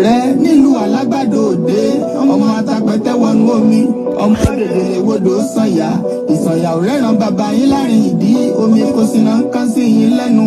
rẹ nílùú alágbàdo òde ọmọ atapẹtẹ wọnú omi ọmọ gègèlè wodò sànyà ìsànyà ò rẹ́ràn bàbá yín láàrin ìdí omi kò síná kán sí yín lẹ́nu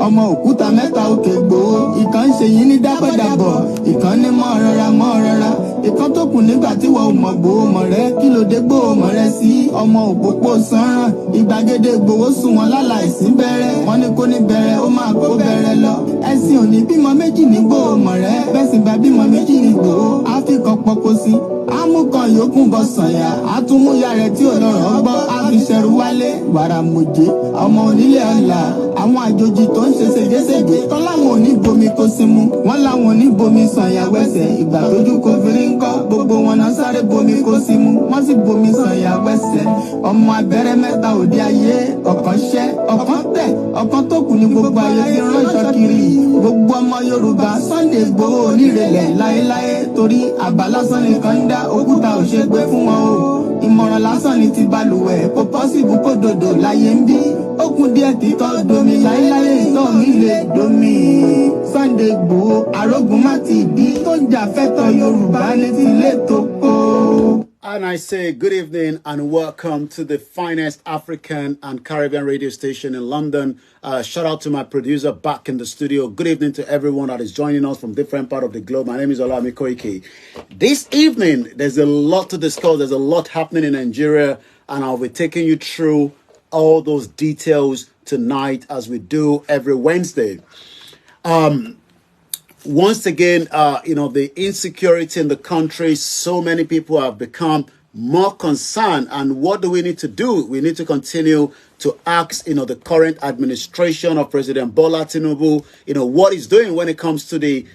ọmọ òkúta mẹ́ta òkè gbòó ìkan ṣe yín ní dábọ̀dàbọ̀ ìkan ní mọ́ rọra ìkan tó kù nígbà tí wọ́n ò mọ̀ gbòó mọ̀ rẹ kí ló dé gbòó mọ̀ rẹ sí ọmọ òpópó sanran ìgbàgede gbòó sùn wọn láláìsí bẹ̀rẹ̀ wọn ní kó ní bẹ̀rẹ̀ ó máa kó bẹ̀rẹ̀ lọ ẹ̀sìn òní bímọ méjì ní gbòó mọ̀ rẹ bẹ́sìn bá bímọ méjì ní gbòó áfíkàn pọkó sí amúkan yòókù bọ sànyà àtúmúyà rẹ tí ò lọ́rọ̀ gbọ́ àfiṣẹrù wálé wàràmùjẹ ọmọ onílé ọlà àwọn àjòjì tó ń ṣe ségesège tán láwọn ò ní bomi kó símú wọn láwọn ò ní bomi sànyà wẹsẹ̀ ìgbà tójú kò fi rí ńkọ́ gbogbo wọn náà sáré bomi kó símú wọn sì bomi sànyà wẹsẹ̀ ọmọ abẹ́rẹ́ mẹ́ta òde ayé ọ̀kan ṣẹ́ ọ̀kan tẹ̀ ọ̀kan tó kù ní gbogbo ayé ti ránṣọ kiri gbogbo ọmọ Yorùbá Sunday Igboho onírèlẹ̀ láéláé torí àbá lásán nìkan ń dá òkúta ò ṣe gbé fún wọn o ìmọ̀ràn lásán ni ti balùwẹ̀ kò pọ́sibú kó dòdò láyé ń bí ó kún díẹ̀ títọ́ domi láéláé ìtọ́ mi lè domi Sunday Igboho arógun má ti bí tó ń jà fẹ́tọ̀ Yorùbá létí létò kó. And I say good evening and welcome to the finest African and Caribbean radio station in London. Shout out to my producer back in the studio. Good evening to everyone that is joining us from different parts of the globe. My name is Olami Koiki. This evening, there's a lot to discuss. There's a lot happening in Nigeria, and I'll be taking you through all those details tonight as we do every Wednesday. Once again, the insecurity in the country, so many people have become more concerned. And what do we need to do? We need to continue to ask, the current administration of President Bola Tinubu, what he's doing when it comes to the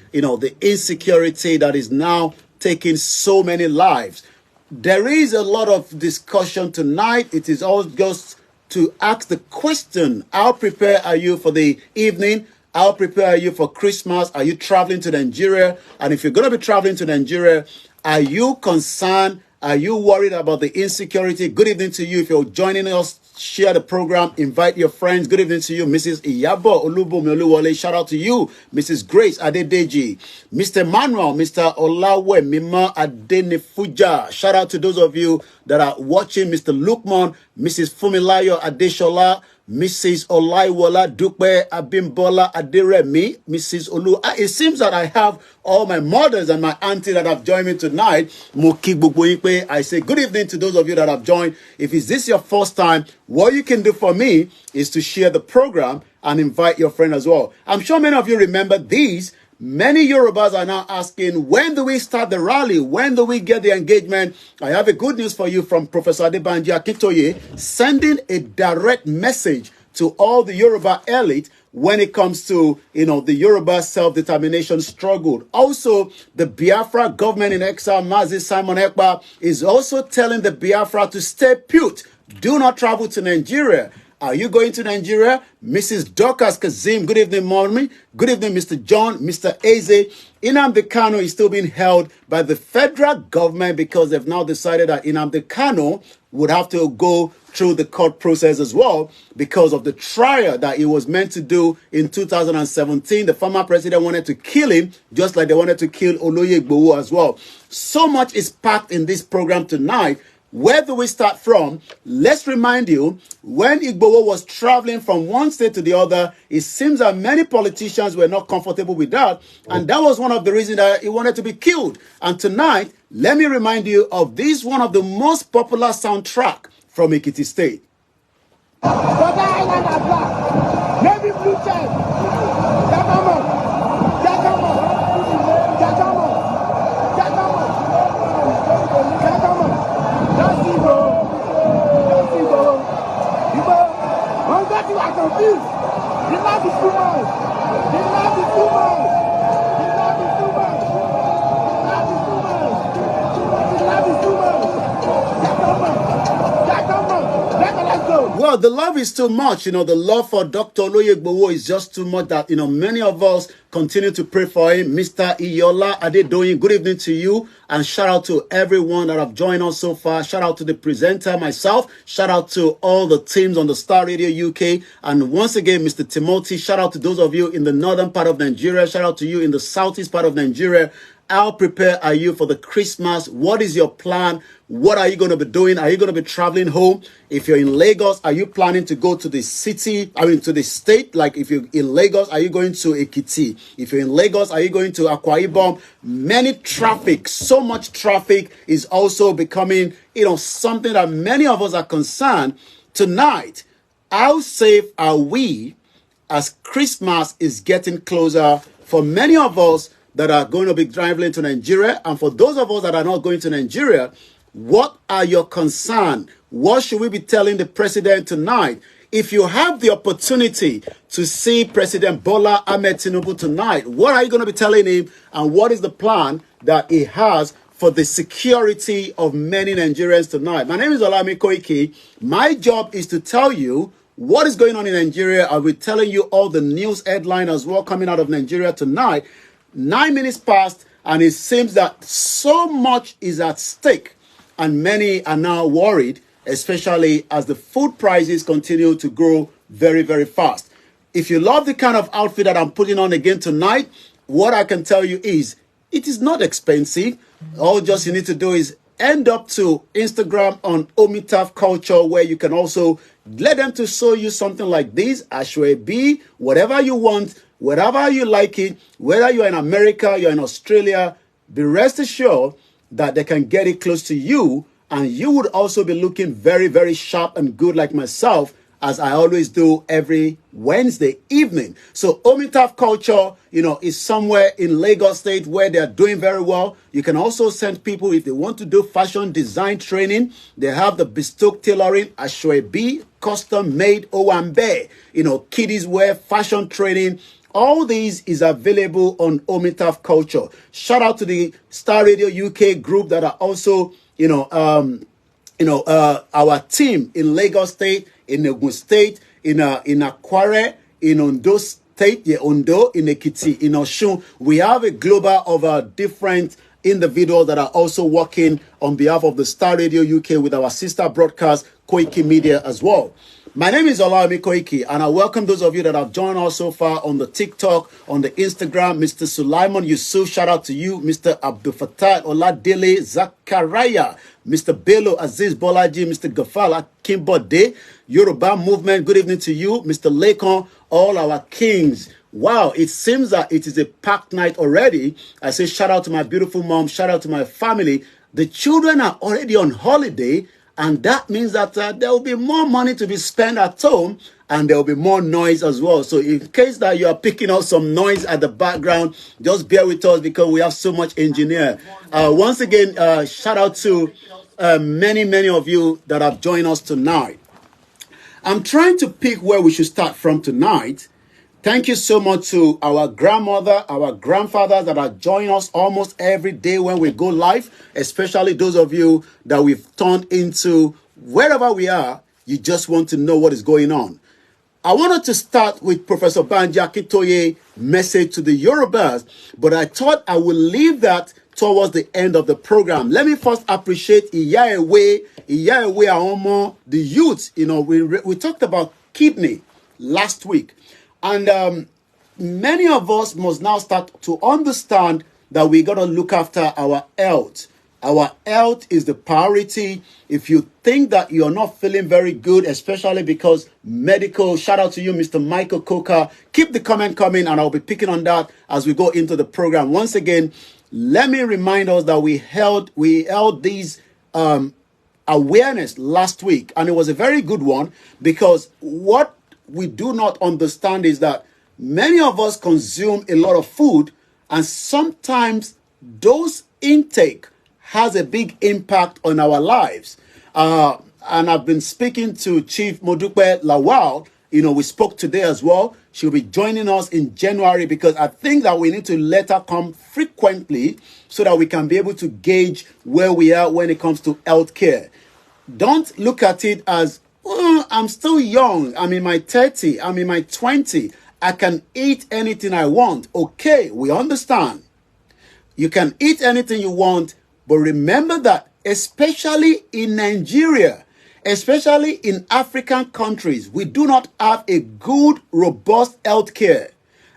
insecurity that is now taking so many lives. There is a lot of discussion tonight. It is all just to ask the question, how prepared are you for the evening? How prepared are you for Christmas? Are you traveling to Nigeria? And if you're going to be traveling to Nigeria, are you concerned? Are you worried about the insecurity? Good evening to you. If you're joining us, share the program, invite your friends. Good evening to you, Mrs. Iyabo Olubomioluwole. Shout out to you, Mrs. Grace Adedeji, Mr. Manuel, Mr. Olawe Mima Adenifuja. Shout out to those of you that are watching, Mr. Lukman, Mrs. Fumilayo Adeshola, Mrs. Olaiwola Dupe Abimbola Aderemi, Mrs. Olu. It seems that I have all my mothers and my auntie that have joined me tonight. I say good evening to those of you that have joined. If is this your first time, what you can do for me is to share the program and invite your friend as well. I'm sure many of you remember these. Many Yorubas are now asking, when do we start the rally? When do we get the engagement? I have a good news for you from Professor Adebanji Akintoye, sending a direct message to all the Yoruba elite when it comes to, the Yoruba self-determination struggle. Also, the Biafra government in exile, Mazi Simon Ekpa, is also telling the Biafra to stay put. Do not travel to Nigeria. Are you going to Nigeria? Mrs. Dorcas Kazim, good evening, mommy. Good evening, Mr. John, Mr. Eze. Nnamdi Kanu is still being held by the federal government because they've now decided that Nnamdi Kanu would have to go through the court process as well because of the trial that he was meant to do in 2017. The former president wanted to kill him just like they wanted to kill Oloye Igboho as well. So much is packed in this program tonight. Where do we start from? Let's remind you, when Igboho was traveling from one state to the other, it seems that many politicians were not comfortable with that. And that was one of the reasons that he wanted to be killed. And tonight, let me remind you of this, one of the most popular soundtrack from Ekiti State. Well, the love is too much. The love for Dr. Oloye Igboho is just too much that, many of us Continue to pray for him. Mr. Iyola Adedoyin, good evening to you. And shout out to everyone that have joined us so far. Shout out to the presenter, myself. Shout out to all the teams on the Star Radio UK. And once again, Mr. Timothy, shout out to those of you in the northern part of Nigeria. Shout out to you in the southeast part of Nigeria. How prepared are you for the Christmas? What is your plan? What are you going to be doing? Are you going to be traveling home? If you're in Lagos, are you planning to go to the city? To the state? Like if you're in Lagos, are you going to Ekiti? If you're in Lagos, are you going to Akwa Ibom? Many traffic, so much traffic is also becoming, something that many of us are concerned. Tonight, how safe are we as Christmas is getting closer for many of us that are going to be traveling to Nigeria? And for those of us that are not going to Nigeria, what are your concerns? What should we be telling the president tonight? If you have the opportunity to see President Bola Ahmed Tinubu tonight, what are you going to be telling him? And what is the plan that he has for the security of many Nigerians tonight? My name is Olami Koiki. My job is to tell you what is going on in Nigeria. I'll be telling you all the news headline as well coming out of Nigeria tonight. 9 minutes past, and it seems that so much is at stake, and many are now worried, especially as the food prices continue to grow very, very fast. If you love the kind of outfit that I'm putting on again tonight, what I can tell you is it is not expensive. All just you need to do is end up to Instagram on Omitaf Culture, where you can also let them to show you something like this, Ashwebi, whatever you want, wherever you like it, whether you're in America, you're in Australia, be rest assured that they can get it close to you, and you would also be looking very, very sharp and good like myself, as I always do every Wednesday evening. So Omitaf Culture, is somewhere in Lagos State where they're doing very well. You can also send people if they want to do fashion design training. They have the bespoke tailoring, Ashwebi, custom made Owambe, kiddies wear, fashion training. All these is available on Omitaf Culture. Shout out to the Star Radio UK group that are also, our team in Lagos State, in Ogun State, in Akware, in Ondo State, Ondo, in Ekiti, in Oshun. We have a global of different individuals that are also working on behalf of the Star Radio UK with our sister broadcast, Koikimedia as well. My name is Olami Koiki, and I welcome those of you that have joined us so far on the TikTok, on the Instagram. Mr. Sulaiman Yusuf, shout out to you. Mr. Abdul Fattah Oladele Zachariah, Mr. Bello Aziz Bolaji, Mr. Gafal Akimbode, Yoruba Movement, good evening to you. Mr. Lekon, all our kings. Wow, it seems that it is a packed night already. I say shout out to my beautiful mom, shout out to my family. The children are already on holiday, and that means that there will be more money to be spent at home, and there will be more noise as well. So in case that you are picking up some noise at the background, just bear with us because we have so much engineer. Once again, shout out to many of you that have joined us tonight. I'm trying to pick where we should start from tonight. Thank you so much to our grandmother, our grandfathers that are joining us almost every day when we go live, especially those of you that we've turned into wherever we are, you just want to know what is going on. I wanted to start with Professor Banji Akintoye message to the Yorubas, but I thought I would leave that towards the end of the program. Let me first appreciate Iyaewe Aomo, the youth. We talked about kidney last week. And many of us must now start to understand that we got to look after our health. Our health is the priority. If you think that you're not feeling very good, especially because medical, shout out to you, Mr. Michael Coker. Keep the comment coming, and I'll be picking on that as we go into the program. Once again, let me remind us that we held these awareness last week, and it was a very good one, because what we do not understand is that many of us consume a lot of food, and sometimes those intake has a big impact on our lives. And I've been speaking to Chief Modupe Lawal. We spoke today as well. She'll be joining us in January, because I think that we need to let her come frequently so that we can be able to gauge where we are when it comes to healthcare. Don't look at it as, I'm still young, I'm in my 30, I'm in my 20. I can eat anything I want. Okay, we understand. You can eat anything you want, but remember that especially in Nigeria, especially in African countries, we do not have a good, robust health care.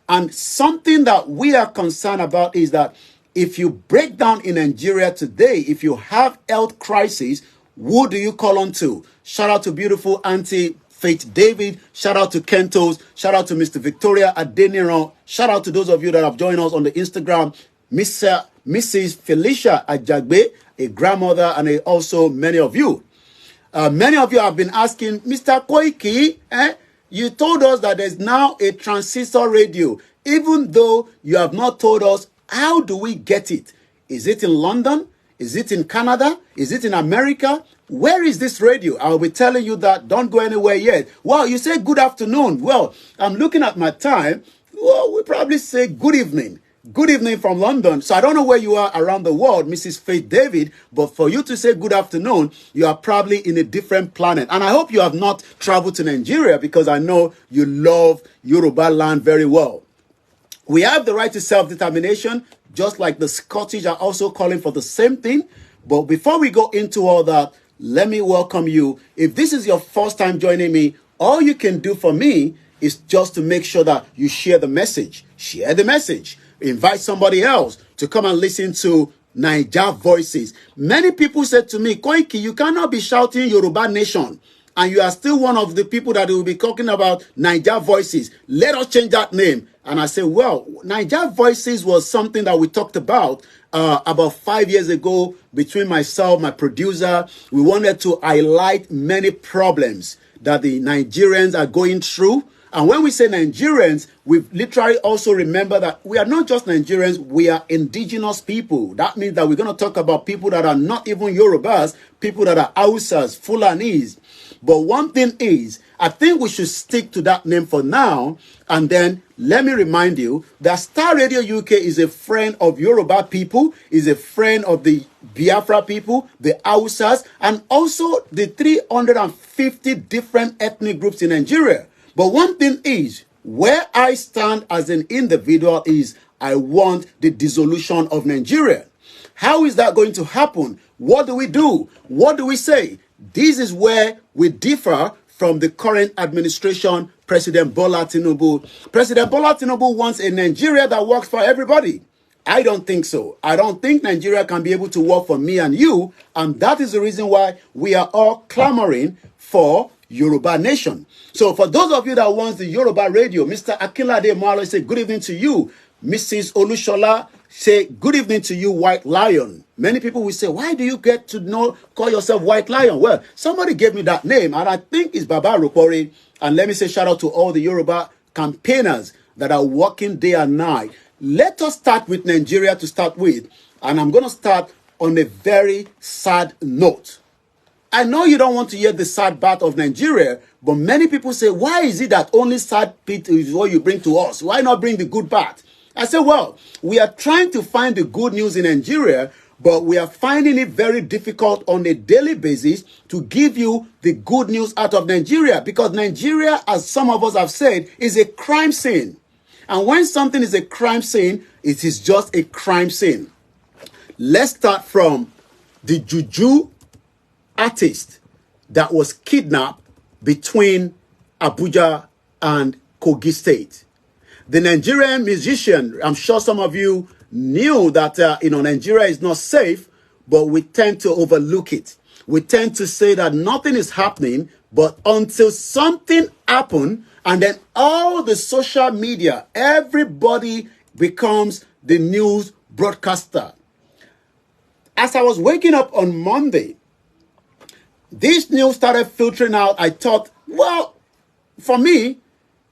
And something that we are concerned about is that if you break down in Nigeria today, if you have health crisis, who do you call on to? Shout out to beautiful Auntie Faith David. Shout out to Kentos. Shout out to Mr. Victoria Adeniran. Shout out to those of you that have joined us on the Instagram. Mrs. Felicia Ajagbe, a grandmother, and also many of you. Many of you have been asking, Mr. Koiki, you told us that there's now a transistor radio, even though you have not told us how do we get it. Is it in London? Is it in Canada? Is it in America? Where is this radio? I'll be telling you that. Don't go anywhere yet. Well, you say good afternoon. Well, I'm looking at my time. Well, we probably say good evening. Good evening from London. So I don't know where you are around the world, Mrs. Faith David, but for you to say good afternoon, you are probably in a different planet. And I hope you have not traveled to Nigeria, because I know you love Yoruba land very well. We have the right to self-determination, just like the Scottish are also calling for the same thing. But before we go into all that, let me welcome you. If this is your first time joining me, all you can do for me is just to make sure that you share the message. Share the message. Invite somebody else to come and listen to Naija Voices. Many people said to me, Koiki, you cannot be shouting Yoruba Nation, and you are still one of the people that will be talking about Naija Voices. Let us change that name. And I said, well, Naija Voices was something that we talked about 5 years ago between myself, my producer. We wanted to highlight many problems that the Nigerians are going through. And when we say Nigerians, we literally also remember that we are not just Nigerians, we are indigenous people. That means that we're going to talk about people that are not even Yorubas, people that are Hausas, Fulanis. But one thing is, I think we should stick to that name for now. And then let me remind you that Star Radio UK is a friend of Yoruba people, is a friend of the Biafra people, the Hausas, and also the 350 different ethnic groups in Nigeria. But one thing is, where I stand as an individual is I want the dissolution of Nigeria. How is that going to happen? What do we do? What do we say? This is where we differ from the current administration, President Bola Tinubu. President Bola Tinubu wants a Nigeria that works for everybody. I don't think so. I don't think Nigeria can be able to work for me and you. And that is the reason why we are all clamoring for Yoruba Nation. So for those of you that want the Yoruba radio, Mr. Akinlade Marlo say good evening to you. Mrs. Olushola say good evening to you, White Lion. Many people will say, why do you get to call yourself White Lion? Well, somebody gave me that name, and I think it's Baba Rupori. And let me say shout out to all the Yoruba campaigners that are working day and night. Let us start with Nigeria to start with. And I'm going to start on a very sad note. I know you don't want to hear the sad part of Nigeria, but many people say, why is it that only sad bit is what you bring to us? Why not bring the good part? I say, well, we are trying to find the good news in Nigeria, but we are finding it very difficult on a daily basis to give you the good news out of Nigeria, because Nigeria, as some of us have said, is a crime scene. And when something is a crime scene, it is just a crime scene. Let's start from the Juju artist that was kidnapped between Abuja and Kogi State. The Nigerian musician, I'm sure some of you knew that, Nigeria is not safe, but we tend to overlook it. We tend to say that nothing is happening, but until something happens, and then all the social media, everybody becomes the news broadcaster. As I was waking up on Monday, this news started filtering out. I thought, well, for me,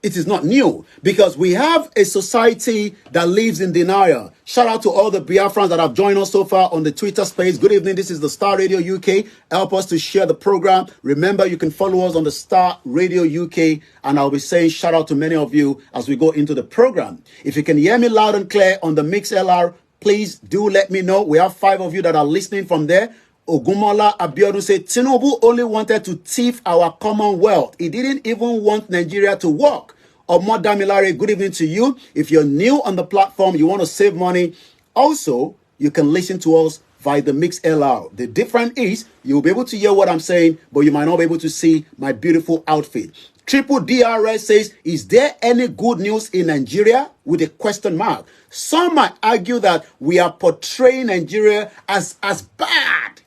it is not new, because we have a society that lives in denial. Shout out to all the Biafrans that have joined us so far on the Twitter space. Good evening. This is the Star Radio UK. Help us to share the program. Remember, you can follow us on the Star Radio UK, and I'll be saying shout out to many of you as we go into the program. If you can hear me loud and clear on the Mix LR, please do let me know. We have 5 of you that are listening from there. Ogumola Abiodun said, Tinubu only wanted to thief our commonwealth. He didn't even want Nigeria to work. Omodamilare, good evening to you. If you're new on the platform, you want to save money, also, you can listen to us via the Mix LR. The difference is you'll be able to hear what I'm saying, but you might not be able to see my beautiful outfit. Triple DRS says, is there any good news in Nigeria? With a question mark. Some might argue that we are portraying Nigeria as bad.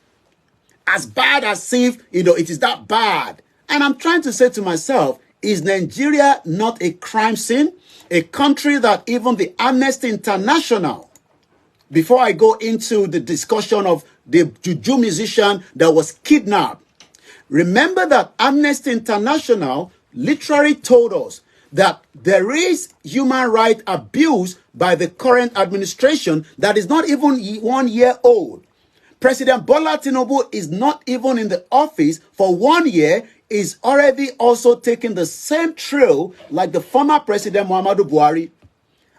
As bad as if, it is that bad. And I'm trying to say to myself, is Nigeria not a crime scene? A country that even the Amnesty International, before I go into the discussion of the juju musician that was kidnapped, remember that Amnesty International literally told us that there is human rights abuse by the current administration that is not even 1 year old. President Bola Tinubu is not even in the office for 1 year, is already also taking the same trail like the former President Muhammadu Buhari.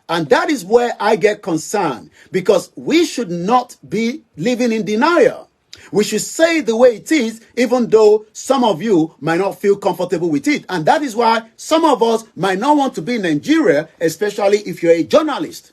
And that is where I get concerned, because we should not be living in denial. We should say the way it is, even though some of you might not feel comfortable with it. And that is why some of us might not want to be in Nigeria, especially if you're a journalist.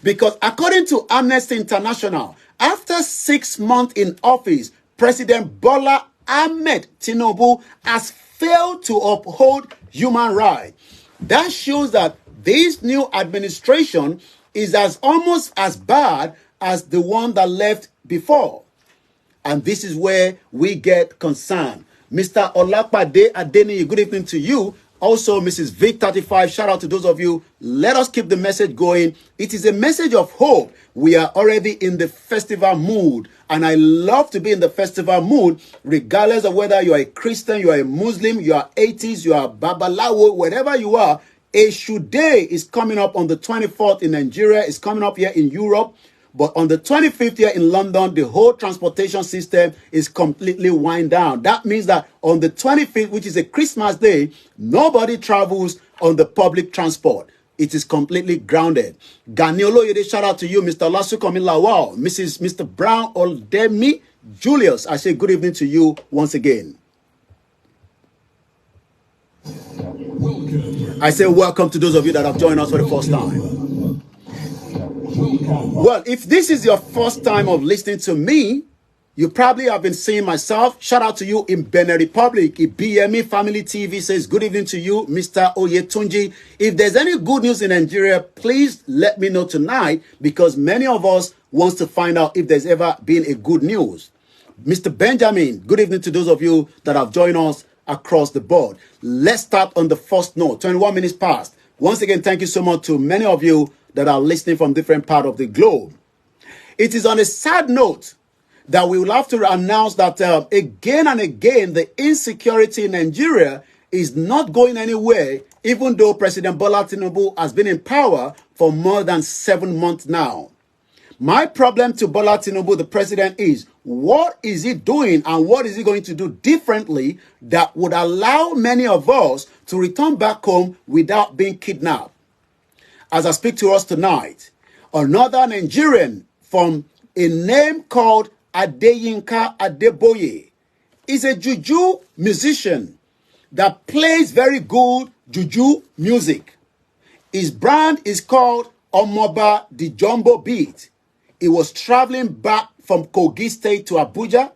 Because according to Amnesty International, after 6 months in office, President Bola Ahmed Tinubu has failed to uphold human rights. That shows that this new administration is almost as bad as the one that left before. And this is where we get concerned. Mr. Olapade Adeni, good evening to you. Also, Mrs. Vic35, shout out to those of you. Let us keep the message going. It is a message of hope. We are already in the festival mood. And I love to be in the festival mood, regardless of whether you are a Christian, you are a Muslim, you are atheist, you are Babalawo, whatever you are. Eshu Day is coming up on the 24th in Nigeria. It's coming up here in Europe. But on the 25th here in London, the whole transportation system is completely wind down. That means that on the 25th, which is a Christmas day, nobody travels on the public transport. It is completely grounded. Ganiolo Yede, shout out to you, Mr. Lasukomi Lawal, Mr. Brown Oldemi Julius. I say good evening to you once again. I say welcome to those of you that have joined us for the first time. Well, if this is your first time of listening to me, you probably have been seeing myself. Shout out to you in Benin Republic. BME Family TV says good evening to you, Mr. Oyetunji. If there's any good news in Nigeria, please let me know tonight, because many of us wants to find out if there's ever been a good news. Mr. Benjamin, good evening to those of you that have joined us across the board. Let's start on the first note. 21 minutes past. Once again, thank you so much to many of you that are listening from different parts of the globe. It is on a sad note that we will have to announce that again and again, the insecurity in Nigeria is not going anywhere, even though President Bola Tinubu has been in power for more than 7 months now. My problem to Bola Tinubu, the president, is what is he doing and what is he going to do differently that would allow many of us to return back home without being kidnapped? As I speak to us tonight, another Nigerian from a name called Adeyinka Adeboye is a juju musician that plays very good juju music. His brand is called Omoba the Jumbo Beat. He was traveling back from Kogi State to Abuja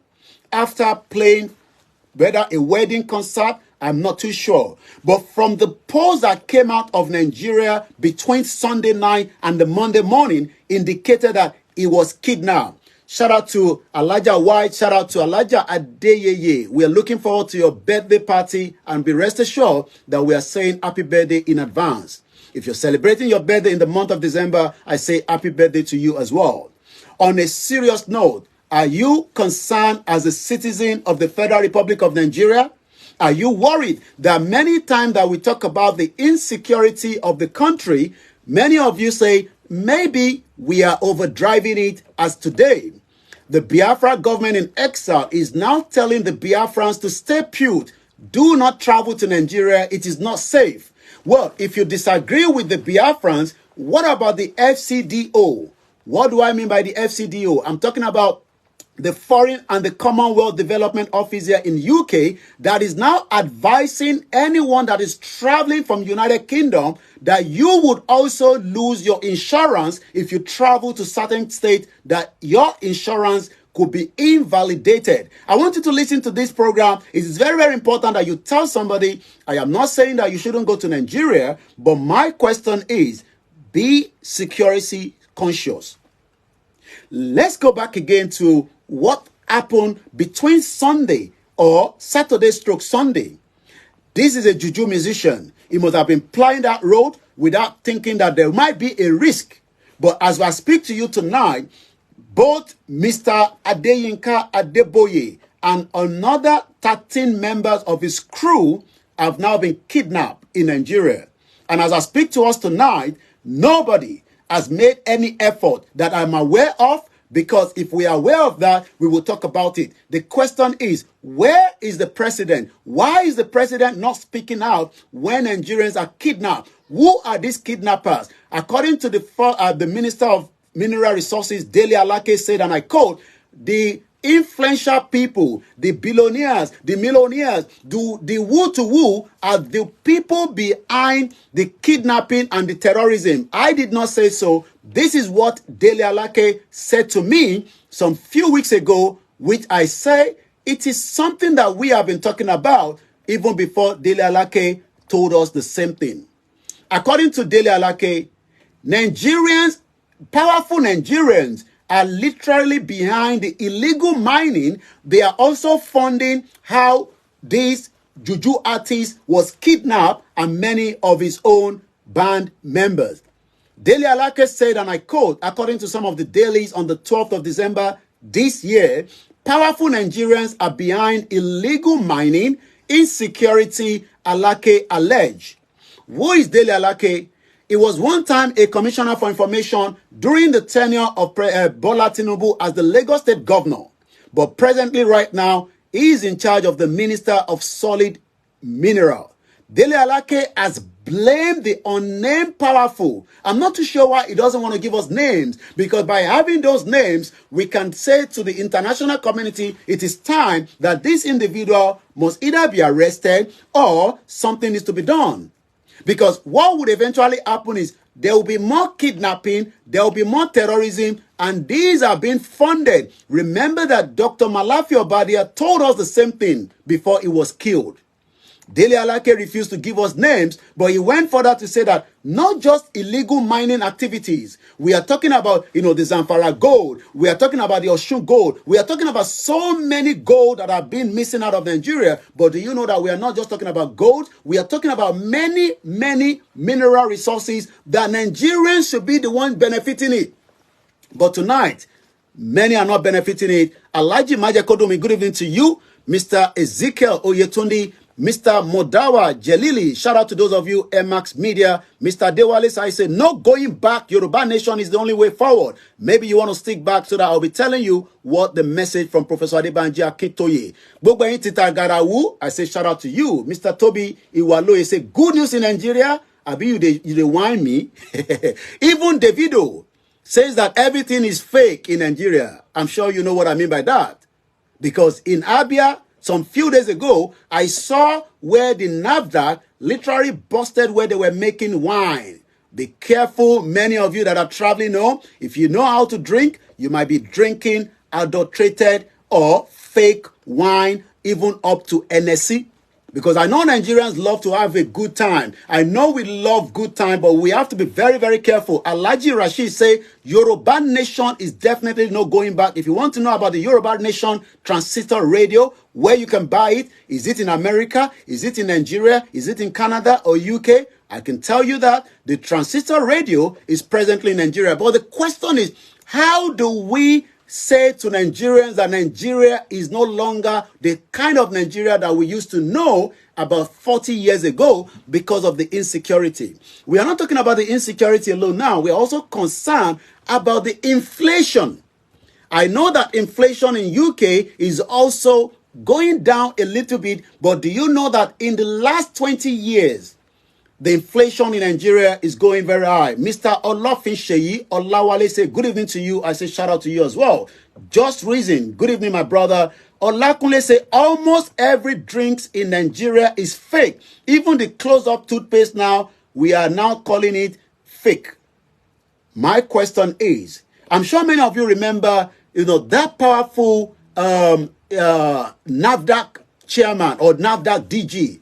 after playing whether a wedding concert, I'm not too sure. But from the polls that came out of Nigeria between Sunday night and the Monday morning indicated that he was kidnapped. Shout out to Elijah White. Shout out to Elijah Adeyeye. We are looking forward to your birthday party, and be rest assured that we are saying happy birthday in advance. If you're celebrating your birthday in the month of December, I say happy birthday to you as well. On a serious note, are you concerned as a citizen of the Federal Republic of Nigeria? Are you worried that many times that we talk about the insecurity of the country, many of you say, maybe we are overdriving it as today? The Biafra government in exile is now telling the Biafrans to stay put. Do not travel to Nigeria. It is not safe. Well, if you disagree with the Biafrans, what about the FCDO? What do I mean by the FCDO? I'm talking about the Foreign and the Commonwealth Development Office here in UK, that is now advising anyone that is traveling from United Kingdom that you would also lose your insurance if you travel to certain states, that your insurance could be invalidated. I want you to listen to this program. It is very, very important that you tell somebody. I am not saying that you shouldn't go to Nigeria, but my question is, be security conscious. Let's go back again to what happened between Sunday or Saturday stroke Sunday. This is a juju musician. He must have been plying that road without thinking that there might be a risk. But as I speak to you tonight, both Mr. Adeyinka Adeboye and another 13 members of his crew have now been kidnapped in Nigeria. And as I speak to us tonight, nobody has made any effort that I'm aware of, because if we are aware of that, we will talk about it. The question is, where is the president? Why is the president not speaking out when Nigerians are kidnapped? Who are these kidnappers? According to the Minister of Mineral Resources, Dele Alake, said, and I quote, the influential people, the billionaires, the millionaires, the woo-to-woo are the people behind the kidnapping and the terrorism. I did not say so. This is what Dele Alake said to me some few weeks ago, which I say it is something that we have been talking about even before Dele Alake told us the same thing. According to Dele Alake, Nigerians, powerful Nigerians, are literally behind the illegal mining. They are also funding how this juju artist was kidnapped and many of his own band members. Dele Alake said, and I quote, according to some of the dailies on the 12th of December this year, powerful Nigerians are behind illegal mining, insecurity, Alake alleged. Who is Dele Alake? He was one time a commissioner for information during the tenure of Bola Tinubu as the Lagos State governor. But presently, right now, he is in charge of the Minister of Solid Mineral. Dele Alake has blamed the unnamed powerful. I'm not too sure why he doesn't want to give us names, because by having those names, we can say to the international community, it is time that this individual must either be arrested or something needs to be done. Because what would eventually happen is there will be more kidnapping, there will be more terrorism, and these are being funded. Remember that Dr. Malafi Obadia told us the same thing before he was killed. Dele Alake refused to give us names, but he went further to say that not just illegal mining activities. We are talking about, the Zamfara gold. We are talking about the Osun gold. We are talking about so many gold that are being missing out of Nigeria. But do you know that we are not just talking about gold? We are talking about many, many mineral resources that Nigerians should be the ones benefiting it. But tonight, many are not benefiting it. Alhaji Majekodomi, good evening to you. Mr. Ezekiel Oyetundi, Mr. Modawa Jelili, shout out to those of you, MX Media. Mr. Dewale, I say, no going back. Yoruba Nation is the only way forward. Maybe you want to stick back so that I'll be telling you what the message from Professor Adebanji Akintoye. Gbogbo yin tita garawu, I say shout out to you. Mr. Toby Iwaloye say, good news in Nigeria. Abi you dey whine me. Even Davido says that everything is fake in Nigeria. I'm sure you know what I mean by that. Because in Abia, some few days ago, I saw where the NAFDAC literally busted where they were making wine. Be careful, many of you that are traveling home. If you know how to drink, you might be drinking adulterated or fake wine, even up to NSC. Because I know Nigerians love to have a good time. I know we love good time, but we have to be very, very careful. Alhaji Rashid say, Yoruba Nation is definitely not going back. If you want to know about the Yoruba Nation transistor radio, where you can buy it, is it in America? Is it in Nigeria? Is it in Canada or UK? I can tell you that the transistor radio is presently in Nigeria. But the question is, how do we say to Nigerians that Nigeria is no longer the kind of Nigeria that we used to know about 40 years ago because of the insecurity? We are not talking about the insecurity alone now. We are also concerned about the inflation. I know that inflation in UK is also going down a little bit, but do you know that in the last 20 years, The inflation in Nigeria is going very high. Mr. Olafin Sheyi Olawale say, good evening to you. I say shout out to you as well. Just Reason, good evening, my brother. Olakunle say, almost every drinks in Nigeria is fake. Even the close-up toothpaste now, we are now calling it fake. My question is, I'm sure many of you remember, that powerful NAFDAC chairman or NAFDAC DG.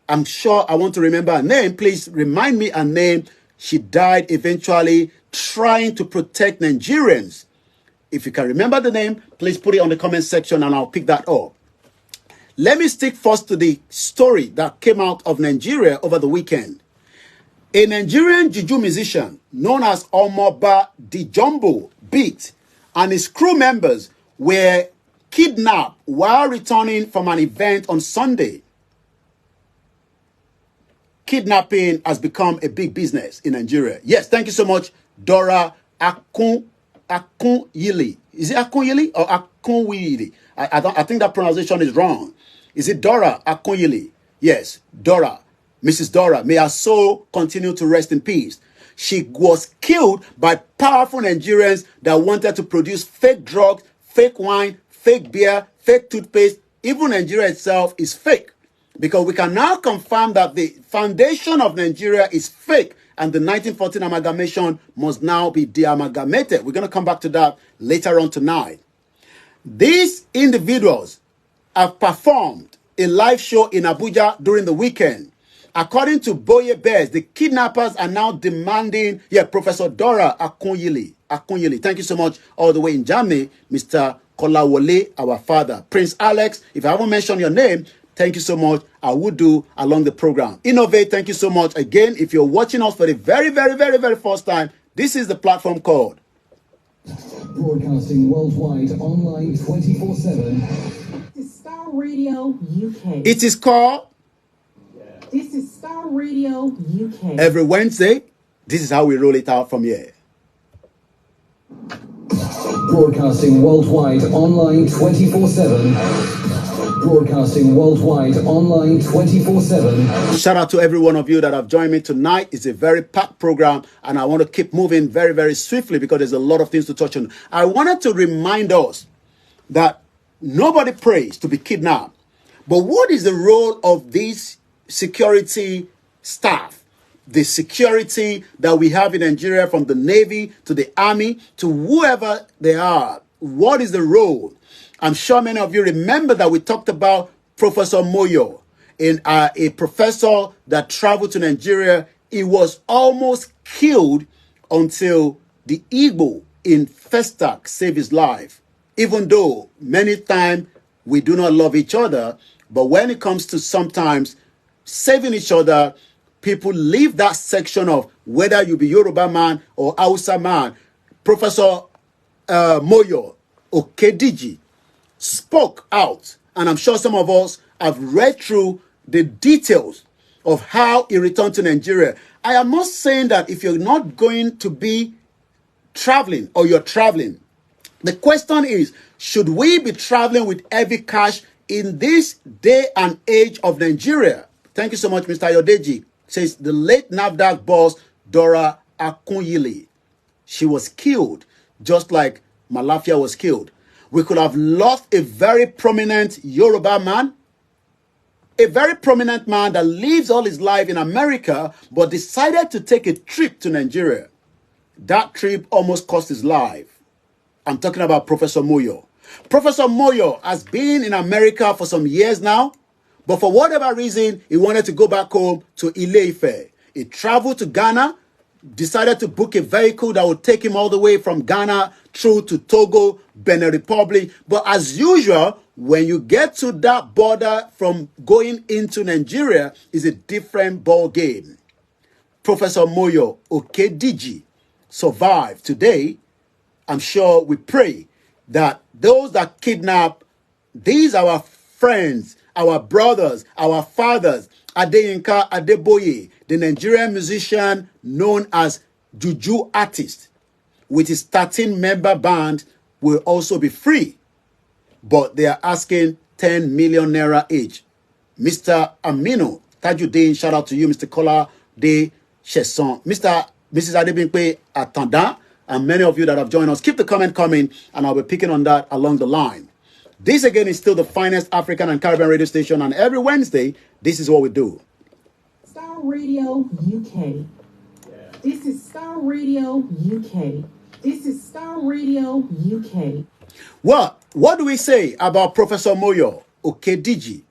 I'm sure I want to remember her name. Please remind me her name. She died eventually trying to protect Nigerians. If you can remember the name, please put it on the comment section and I'll pick that up. Let me stick first to the story that came out of Nigeria over the weekend. A Nigerian juju musician known as Omoba Dijombo Beat and his crew members were kidnapped while returning from an event on Sunday. Kidnapping has become a big business in Nigeria. Yes, thank you so much, Dora Akunyili. Is it Akunyili or Akunwili? I think that pronunciation is wrong. Is it Dora Akunyili? Yes, Dora. Mrs. Dora, may her soul continue to rest in peace. She was killed by powerful Nigerians that wanted to produce fake drugs, fake wine, fake beer, fake toothpaste. Even Nigeria itself is fake. Because we can now confirm that the foundation of Nigeria is fake and the 1914 amalgamation must now be de-amalgamated. We're going to come back to that later on tonight. These individuals have performed a live show in Abuja during the weekend. According to Boye Bears, the kidnappers are now demanding, Professor Dora Akunyili. Thank you so much, all the way in Germany, Mr. Kolawole, our father. Prince Alex, if I haven't mentioned your name, thank you so much. I will do along the program. Innovate, thank you so much. Again, if you're watching us for the very, very, very, very first time, this is the platform called Broadcasting worldwide, online 24/7. This is Star Radio UK. It is called This is Star Radio UK. Every Wednesday. This is how we roll it out from here. Broadcasting worldwide, online 24/7. Broadcasting worldwide, online 24/7. Shout out to every one of you that have joined me tonight. It's a very packed program and I want to keep moving very, very swiftly because there's a lot of things to touch on. I wanted to remind us that nobody prays to be kidnapped. But what is the role of these security staff? The security that we have in Nigeria, from the Navy to the Army to whoever they are. What is the role? I'm sure many of you remember that we talked about Professor Moyo, a professor that traveled to Nigeria. He was almost killed until the Igbo in Festac saved his life. Even though many times we do not love each other, but when it comes to sometimes saving each other, people leave that section of whether you be Yoruba man or Hausa man. Professor Moyo Okediji spoke out, and I'm sure some of us have read through the details of how he returned to Nigeria. I am not saying that if you're not going to be traveling or you're traveling, the question is, should we be traveling with heavy cash in this day and age of Nigeria? Thank you so much, Mr. Yodeji. Says the late NAFDAC boss, Dora Akunyili. She was killed just like Malafia was killed. We could have lost a very prominent Yoruba man, a very prominent man that lives all his life in America, but decided to take a trip to Nigeria. That trip almost cost his life. I'm talking about Professor Moyo. Professor Moyo has been in America for some years now, but for whatever reason, he wanted to go back home to Ile-Ife. He traveled to Ghana, decided to book a vehicle that would take him all the way from Ghana through to Togo, Benin Republic. But as usual, when you get to that border from going into Nigeria, is a different ball game. Professor Moyo Okediji survived today. I'm sure we pray that those that kidnap these our friends, our brothers, our fathers, Adeyinka Adeboye, the Nigerian musician known as Juju artist, with his 13-member band, will also be free. But they are asking 10 million naira each. Mr. Aminu, Tajuddin, shout out to you, Mr. Kola De Chesson, Mrs. Adebanji Atanda, and many of you that have joined us. Keep the comment coming, and I'll be picking on that along the line. This again is still the finest African and Caribbean radio station, and every Wednesday, this is what we do. Star Radio UK. This is Star Radio UK. This is Star Radio UK. What do we say about Professor Moyo Okediji?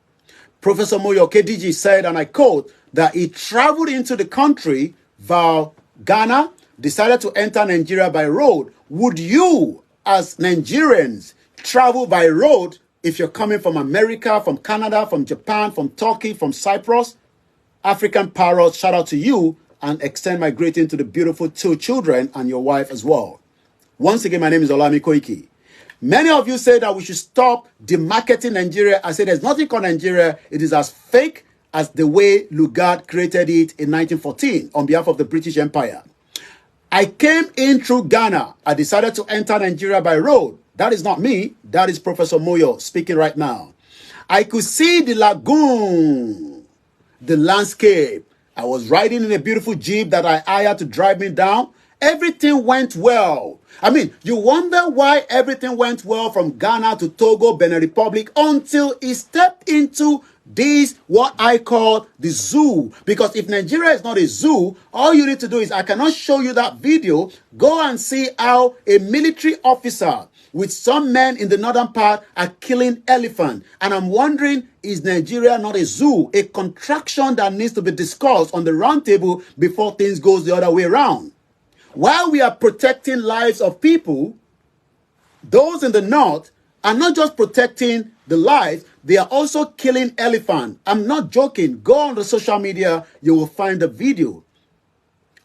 Professor Moyo Okediji said, and I quote, that he traveled into the country via Ghana, decided to enter Nigeria by road. Would you, as Nigerians, travel by road if you're coming from America, from Canada, from Japan, from Turkey, from Cyprus? African Parrot, shout out to you, and extend my greeting to the beautiful 2 children and your wife as well. Once again, my name is Olami Koiki. Many of you say that we should stop demarketing Nigeria. I say there's nothing called Nigeria. It is as fake as the way Lugard created it in 1914 on behalf of the British Empire. I came in through Ghana. I decided to enter Nigeria by road. That is not me. That is Professor Moyo speaking right now. I could see the lagoon, the landscape. I was riding in a beautiful Jeep that I hired to drive me down. Everything went well. I mean, you wonder why everything went well from Ghana to Togo, Benin Republic, until he stepped into this, what I call the zoo. Because if Nigeria is not a zoo, all you need to do is, I cannot show you that video. Go and see how a military officer with some men in the northern part are killing elephants. And I'm wondering, is Nigeria not a zoo? A contraction that needs to be discussed on the round table before things goes the other way around. While we are protecting lives of people, those in the north are not just protecting the lives, they are also killing elephants. I'm not joking. Go on the social media, you will find the video.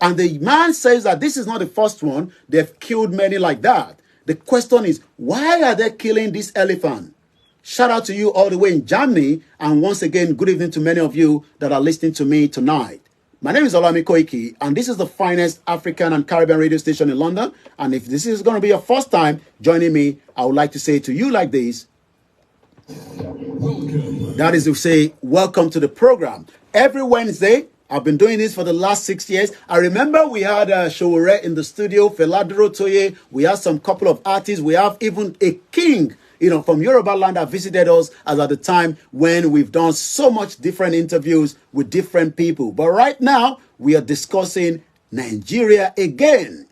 And the man says that this is not the first one. They've killed many like that. The question is, why are they killing this elephant? Shout out to you all the way in Germany. And once again, good evening to many of you that are listening to me tonight. My name is Olami Koiki, and this is the finest African and Caribbean radio station in London. And if this is going to be your first time joining me, I would like to say to you like this. Welcome. That is to say, welcome to the program. Every Wednesday, I've been doing this for the last 6 years. I remember we had Showore in the studio, Feladuro Toye. We had some couple of artists. We have even a king, from Yoruba land that visited us as at the time when we've done so much different interviews with different people. But right now, we are discussing Nigeria again.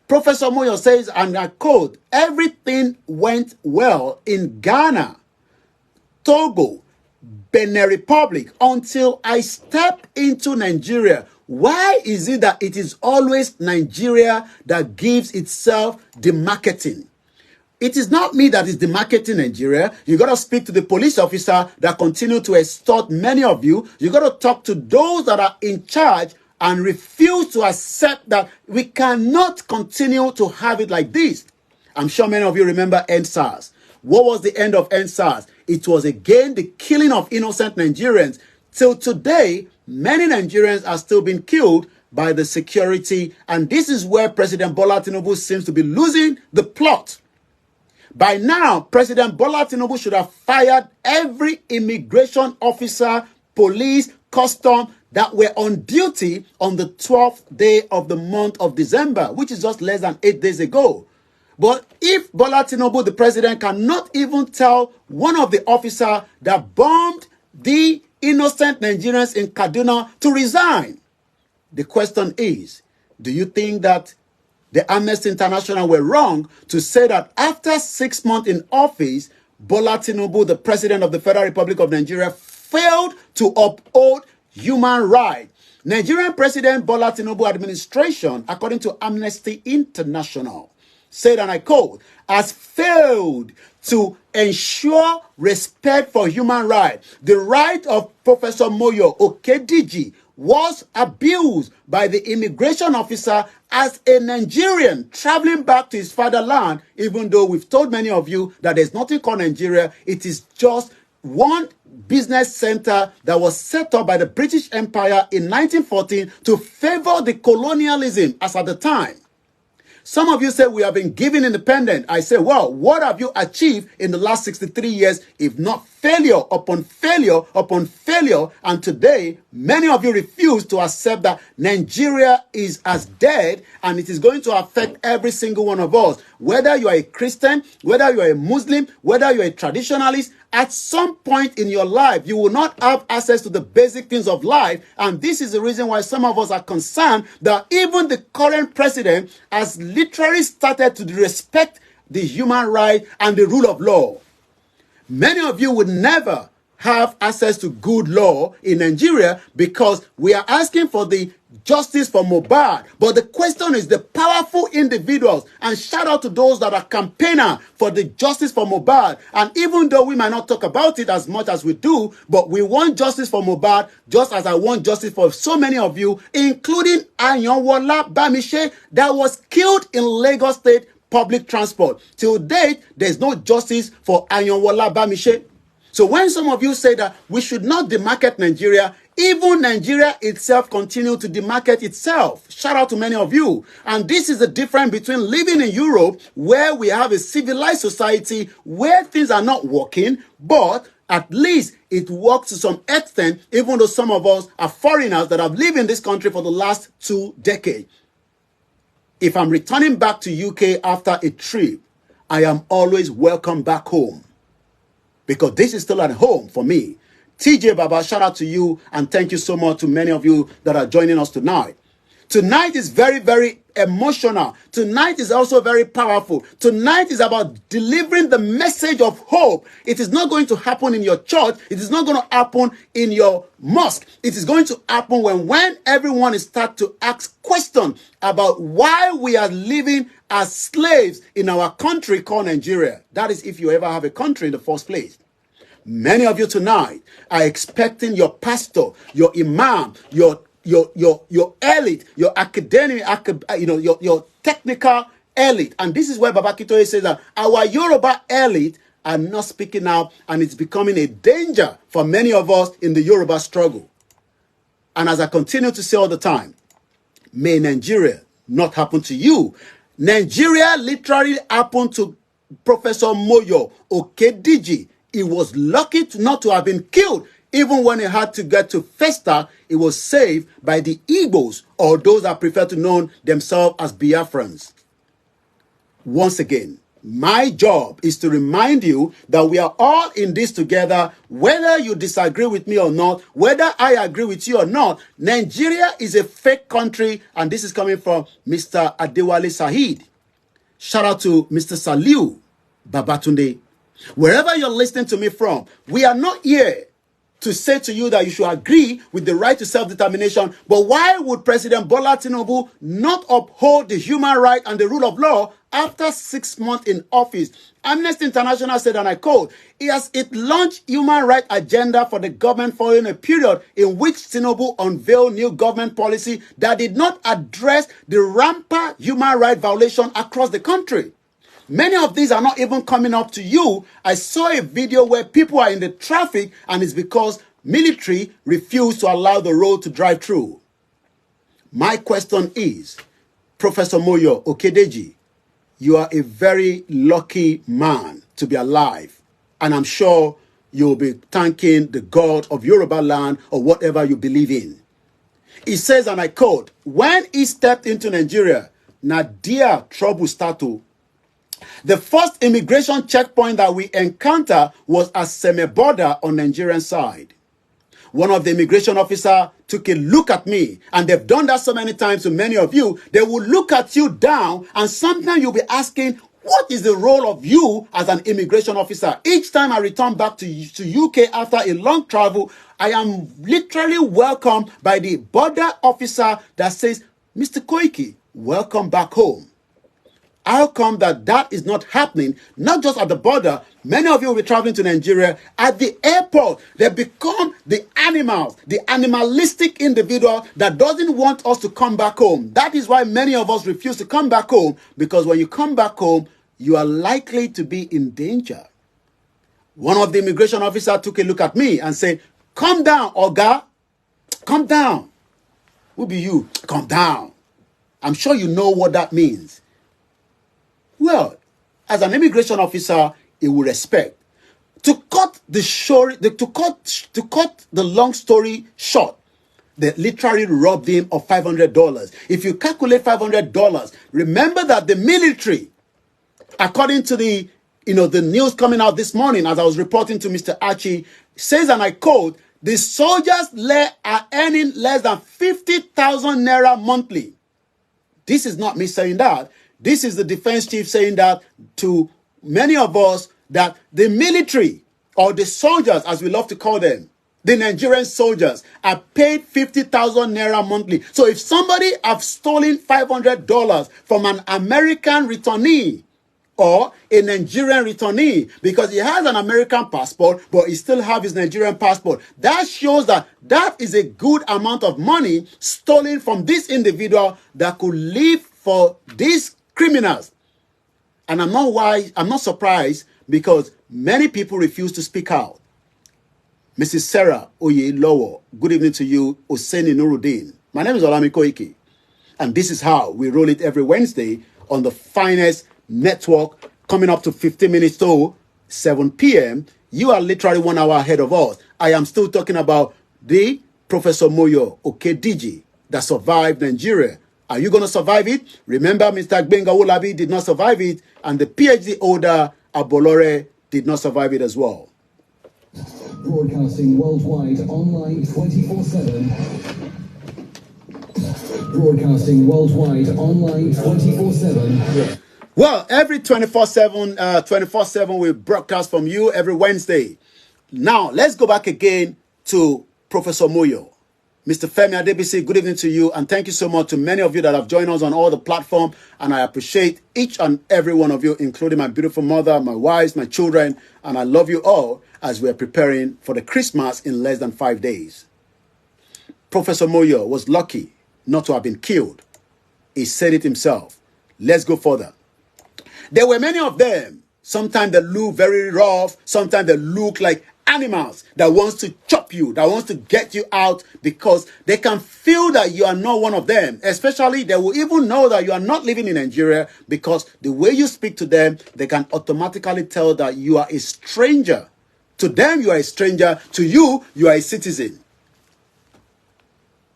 Professor Moyo says, and I quote, everything went well in Ghana, Togo, Benin Republic until I step into Nigeria. Why is it that it is always Nigeria that gives itself the marketing? It is not me that is demarketing Nigeria. You got to speak to the police officer that continue to extort many of you. You got to talk to those that are in charge and refuse to accept that we cannot continue to have it like this. I'm sure many of you remember EndSARS. What was the end of EndSARS? It was again the killing of innocent Nigerians. Till today, many Nigerians are still being killed by the security. And this is where President Bola Tinubu seems to be losing the plot. By now, President Bola Tinubu should have fired every immigration officer, police, custom that were on duty on the 12th day of the month of December, which is just less than 8 days ago. But if Bola Tinubu, the president, cannot even tell one of the officers that bombed the innocent Nigerians in Kaduna to resign, the question is, do you think that the Amnesty International were wrong to say that after 6 months in office, Bola Tinubu, the president of the Federal Republic of Nigeria, failed to uphold human rights? Nigerian President Bola Tinubu administration, according to Amnesty International, said, and I quote, has failed to ensure respect for human rights. The right of Professor Moyo Okediji was abused by the immigration officer as a Nigerian traveling back to his fatherland, even though we've told many of you that there's nothing called Nigeria. It is just one business center that was set up by the British Empire in 1914 to favor the colonialism as at the time. Some of you say we have been given independence. I say, well, what have you achieved in the last 63 years, if not failure upon failure upon failure? And today, many of you refuse to accept that Nigeria is as dead, and it is going to affect every single one of us. Whether you are a Christian, whether you are a Muslim, whether you are a traditionalist, at some point in your life, you will not have access to the basic things of life. And this is the reason why some of us are concerned that even the current president has literally started to respect the human right and the rule of law. Many of you would never have access to good law in Nigeria because we are asking for the justice for Mohbad. But the question is the powerful individuals, and shout out to those that are campaigning for the justice for Mohbad. And even though we might not talk about it as much as we do, but we want justice for Mohbad just as I want justice for so many of you, including Anyanwola Bamishe, that was killed in Lagos State public transport. Till date, there's no justice for Anyanwola Bamishe. So when some of you say that we should not demarket Nigeria, even Nigeria itself continue to demarket itself. Shout out to many of you. And this is the difference between living in Europe, where we have a civilized society, where things are not working, but at least it works to some extent, even though some of us are foreigners that have lived in this country for the last 2 decades. If I'm returning back to UK after a trip, I am always welcome back home, because this is still at home for me. TJ Baba, shout out to you, and thank you so much to many of you that are joining us tonight. Tonight is very, very emotional. Tonight is also very powerful. Tonight is about delivering the message of hope. It is not going to happen in your church. It is not going to happen in your mosque. It is going to happen when everyone is start to ask questions about why we are living as slaves in our country called Nigeria. That is if you ever have a country in the first place. Many of you tonight are expecting your pastor, your imam, your elite, your academic, your technical elite. And this is where Baba Akintoye says that our Yoruba elite are not speaking out, and it's becoming a danger for many of us in the Yoruba struggle. And as I continue to say all the time, may Nigeria not happen to you. Nigeria literally happened to Professor Moyo Okediji. He was lucky not to have been killed. Even when he had to get to Festa, he was saved by the Igbos, or those that prefer to know themselves as Biafrans. Once again, my job is to remind you that we are all in this together, whether you disagree with me or not, whether I agree with you or not. Nigeria is a fake country, and this is coming from Mr. Adewale Saheed. Shout out to Mr. Saliu Babatunde. Wherever you're listening to me from, we are not here to say to you that you should agree with the right to self-determination. But why would President Bola Tinubu not uphold the human right and the rule of law after 6 months in office? Amnesty International said, and I quote, it launched human rights agenda for the government following a period in which Tinubu unveiled new government policy that did not address the rampant human rights violation across the country. Many of these are not even coming up to you. I saw a video where people are in the traffic, and it's because military refused to allow the road to drive through. My question is, Professor Moyo Okedeji, you are a very lucky man to be alive. And I'm sure you'll be thanking the God of Yoruba land or whatever you believe in. He says, and I quote, when he stepped into Nigeria, Nadia trouble started. The first immigration checkpoint that we encountered was at Seme border on Nigerian side. One of the immigration officers took a look at me, and they've done that so many times to many of you. They will look at you down, and sometimes you'll be asking, what is the role of you as an immigration officer? Each time I return back to UK after a long travel, I am literally welcomed by the border officer that says, Mr. Koiki, welcome back home. How come that is not happening, not just at the border? Many of you will be traveling to Nigeria. At the airport, they become the animals, the animalistic individual that doesn't want us to come back home. That is why many of us refuse to come back home, because when you come back home, you are likely to be in danger. One of the immigration officers took a look at me and said, "Calm down, Oga. Calm down. Who be you? Calm down." I'm sure you know what that means. Well, as an immigration officer, he will respect. To cut the long story short, they literally robbed him of $500. If you calculate $500, remember that the military, according to the news coming out this morning, as I was reporting to Mr. Archie, says, and I quote, the soldiers are earning less than 50,000 naira monthly. This is not me saying that. This is the defense chief saying that to many of us, that the military, or the soldiers, as we love to call them, the Nigerian soldiers, are paid 50,000 naira monthly. So if somebody have stolen $500 from an American returnee, or a Nigerian returnee, because he has an American passport, but he still have his Nigerian passport, that shows that that is a good amount of money stolen from this individual that could live for these criminals. And I'm not surprised, because many people refuse to speak out. Mrs. Sarah Oyelowo, good evening to you. Oseni Nuruddin. My name is Olami Koiki, and this is how we roll it every Wednesday on the finest network, coming up to 15 minutes to 7 p.m. You are literally 1 hour ahead of us. I am still talking about the Professor Moyo Okediji that survived Nigeria. Are you going to survive it? Remember, Mr. Gbenga Olabi did not survive it, and the PhD holder Abolore did not survive it as well. Broadcasting worldwide online 24/7. Broadcasting worldwide online 24/7. Well, every 24/7 we broadcast from you every Wednesday. Now, let's go back again to Professor Moyo. Mr. Femi Adebisi, good evening to you, and thank you so much to many of you that have joined us on all the platforms, and I appreciate each and every one of you, including my beautiful mother, my wives, my children, and I love you all as we are preparing for the Christmas in less than 5 days. Professor Moyo was lucky not to have been killed. He said it himself. Let's go further. There were many of them. Sometimes they look very rough. Sometimes they look like animals that wants to chop you, that wants to get you out, because they can feel that you are not one of them. Especially, they will even know that you are not living in Nigeria, because the way you speak to them, they can automatically tell that you are a stranger. To them, you are a stranger. To you, you are a citizen.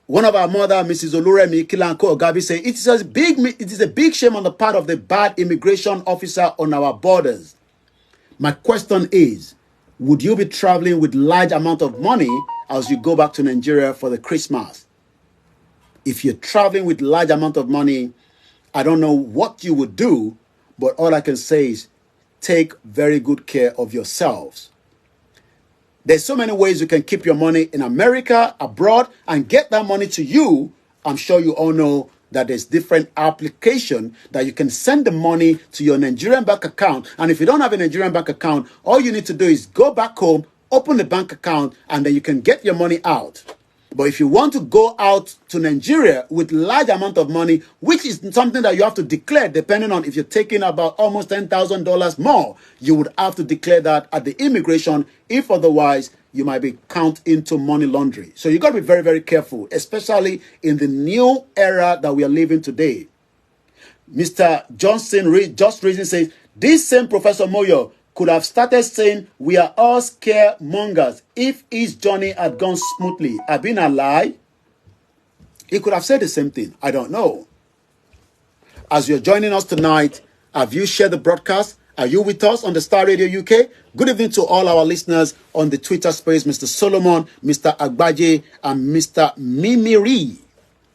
One of our mother, Mrs. Oluremi Kilanko Ogabi, said, it is a big shame on the part of the bad immigration officer on our borders. My question is, would you be traveling with large amount of money as you go back to Nigeria for the Christmas? If you're traveling with large amount of money, I don't know what you would do, but all I can say is take very good care of yourselves. There's so many ways you can keep your money in America, abroad, and get that money to you. I'm sure you all know that there's different application that you can send the money to your Nigerian bank account. And if you don't have a Nigerian bank account, all you need to do is go back home, open the bank account, and then you can get your money out. But if you want to go out to Nigeria with large amount of money, which is something that you have to declare, depending on if you're taking about almost $10,000 more, you would have to declare that at the immigration. If otherwise, you might be counted into money laundering. So you got to be very, very careful, especially in the new era that we are living today. Mr. Johnson Just Reason says, this same Professor Moyo could have started saying, we are all scaremongers if his journey had gone smoothly. I've been a lie. He could have said the same thing. I don't know. As you're joining us tonight, have you shared the broadcast? Are you with us on the Star Radio UK? Good evening to all our listeners on the Twitter space, Mr. Solomon, Mr. Agbaje, and Mr. Mimiri.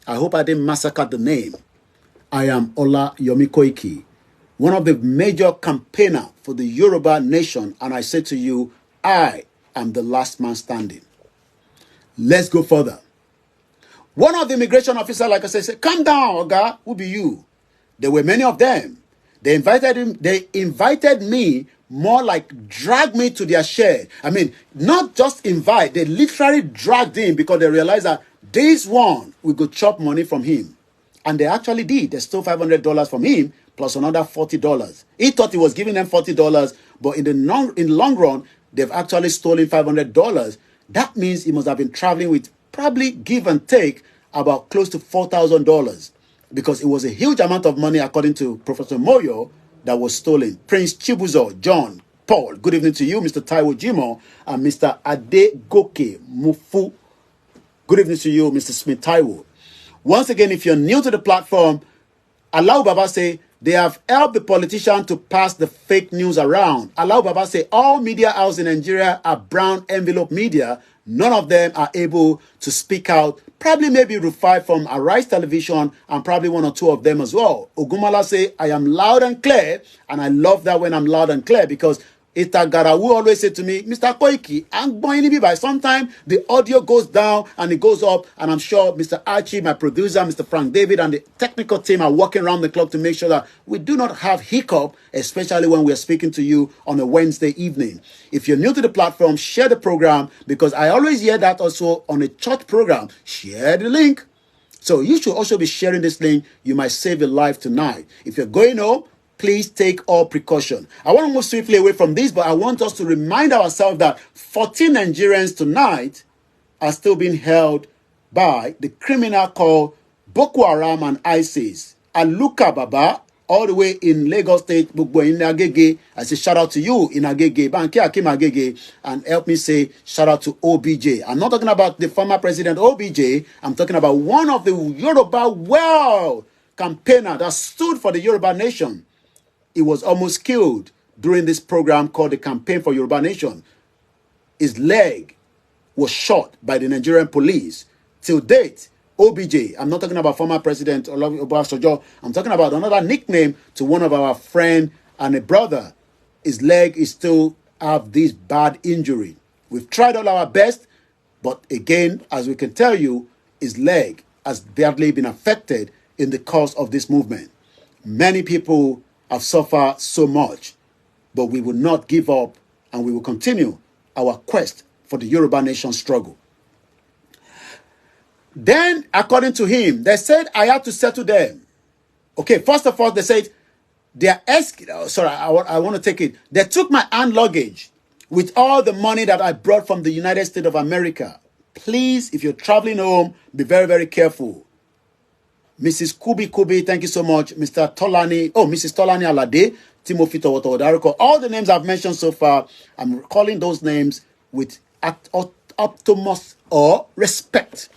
I hope I didn't massacre the name. I am Ola Yomi Koiki, one of the major campaigner for the Yoruba nation, and I say to you, I am the last man standing. Let's go further. One of the immigration officers, like I said, calm down, Oga, who be you? There were many of them. They invited me, more like drag me to their shed. I mean, not just invite, they literally dragged him because they realized that this one, we could chop money from him. And they actually did. They stole $500 from him, plus another $40. He thought he was giving them $40, but in the long run, they've actually stolen $500. That means he must have been traveling with probably give and take about close to $4,000, because it was a huge amount of money, according to Professor Moyo, that was stolen. Prince Chibuzo, John, Paul, good evening to you. Mr. Taiwo Jimo and Mr. Adegoke Mufu. Good evening to you, Mr. Smith Taiwo. Once again, if you're new to the platform, Allow Baba say they have helped the politician to pass the fake news around. Allow Baba say all media houses in Nigeria are brown envelope media. None of them are able to speak out. Probably maybe Rufai from Arise Television and probably one or two of them as well. Ogumala say, I am loud and clear. And I love that when I'm loud and clear because Itagarawu always say to me, Mr. Koiki, I'm going to be by sometime the audio goes down and it goes up. And I'm sure Mr. Archie, my producer, Mr. Frank David, and the technical team are working around the clock to make sure that we do not have hiccup, especially when we are speaking to you on a Wednesday evening. If you're new to the platform, share the program because I always hear that also on a church program. Share the link. So you should also be sharing this link. You might save a life tonight. If you're going home, please take all precaution. I want to move swiftly away from this, but I want us to remind ourselves that 14 Nigerians tonight are still being held by the criminal called Boko Haram and ISIS. Aluka Baba, all the way in Lagos State, Bugbo in Agege. I say shout out to you in Agege, Banki Akim Agege, and help me say shout out to OBJ. I'm not talking about the former president OBJ. I'm talking about one of the Yoruba campaigner that stood for the Yoruba nation. He was almost killed during this program called the Campaign for Yoruba Nation. His leg was shot by the Nigerian police. Till date, OBJ, I'm not talking about former President Obasanjo, I'm talking about another nickname to one of our friend and a brother. His leg is still have this bad injury. We've tried all our best, but again, as we can tell you, his leg has badly been affected in the course of this movement. Many people have suffered so much, but we will not give up and we will continue our quest for the Yoruba nation struggle. Then, according to him, they said, I have to settle them. Okay, first of all, they said, I want to take it. They took my hand luggage with all the money that I brought from the United States of America. Please, if you're traveling home, be very, very careful. Mrs. Kubi, thank you so much. Mr. Tolani, Mrs. Tolani Alade, Timothy Tawoto, all the names I've mentioned so far, I'm calling those names with utmost or respect.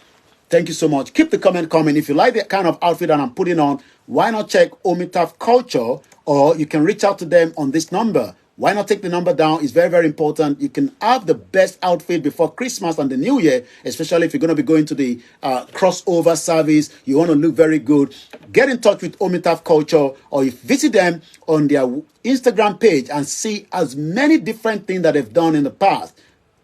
Thank you so much. Keep the comment coming. If you like the kind of outfit that I'm putting on, why not check Omitaf Culture, or you can reach out to them on this number. Why not take the number down? It's very, very important. You can have the best outfit before Christmas and the New Year, especially if you're going to be going to the crossover service. You want to look very good. Get in touch with Omitaf Culture, or you visit them on their Instagram page and see as many different things that they've done in the past.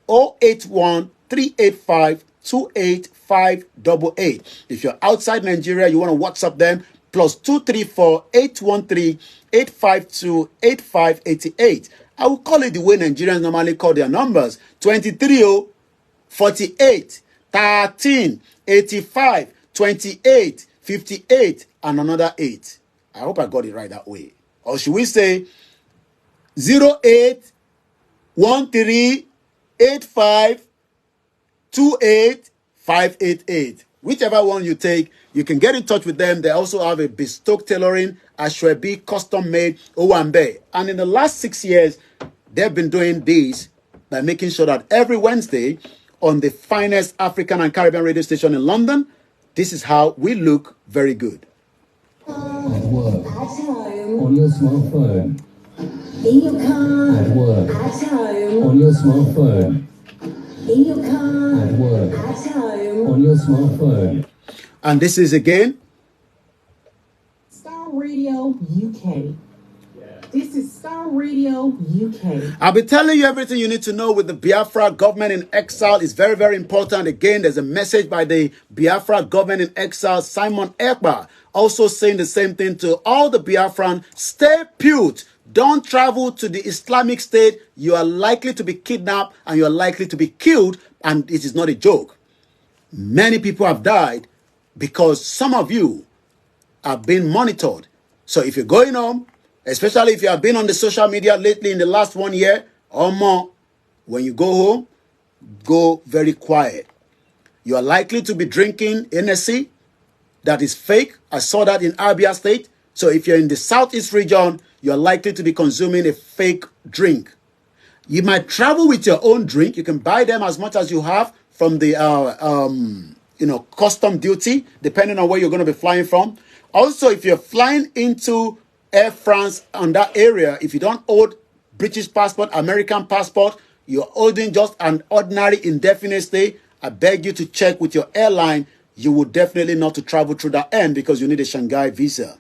081-385-28588. If you're outside Nigeria, you want to WhatsApp them, +234-813-852-8588. I will call it the way Nigerians normally call their numbers. 23 48 13 85 28 58 and another 8. I hope I got it right that way. Or should we say 08 13 85 28 588. Whichever one you take, you can get in touch with them. They also have a bespoke tailoring, Ashwebi, custom made, Owambe. And in the last 6 years, they've been doing this by making sure that every Wednesday on the finest African and Caribbean radio station in London, this is how we look very good. At work, on your smartphone, in your car, at work, at home, on your smartphone, in your car, at work, at home. on your smartphone. And this is again Star Radio UK. This is Star Radio UK. I'll be telling you everything you need to know with the Biafra government in exile. It's very, very important. Again, there's a message by the Biafra government in exile, Simon Ekpa, also saying the same thing to all the Biafran. Stay put. Don't travel to the Islamic State. You are likely to be kidnapped and you are likely to be killed. And it is not a joke. Many people have died because some of you are being monitored. So if you're going home, especially if you have been on the social media lately in the last 1 year or more, when you go home, go very quiet. You are likely to be drinking NSC that is fake. I saw that in Abia State. So if you're in the southeast region, you're likely to be consuming a fake drink. You might travel with your own drink. You can buy them as much as you have from the custom duty, depending on where you're going to be flying from. Also, if you're flying into Air France on that area, if you don't hold British passport, American passport, you're holding just an ordinary indefinite stay, I beg you to check with your airline. You would definitely not to travel through that end because you need a Shanghai visa.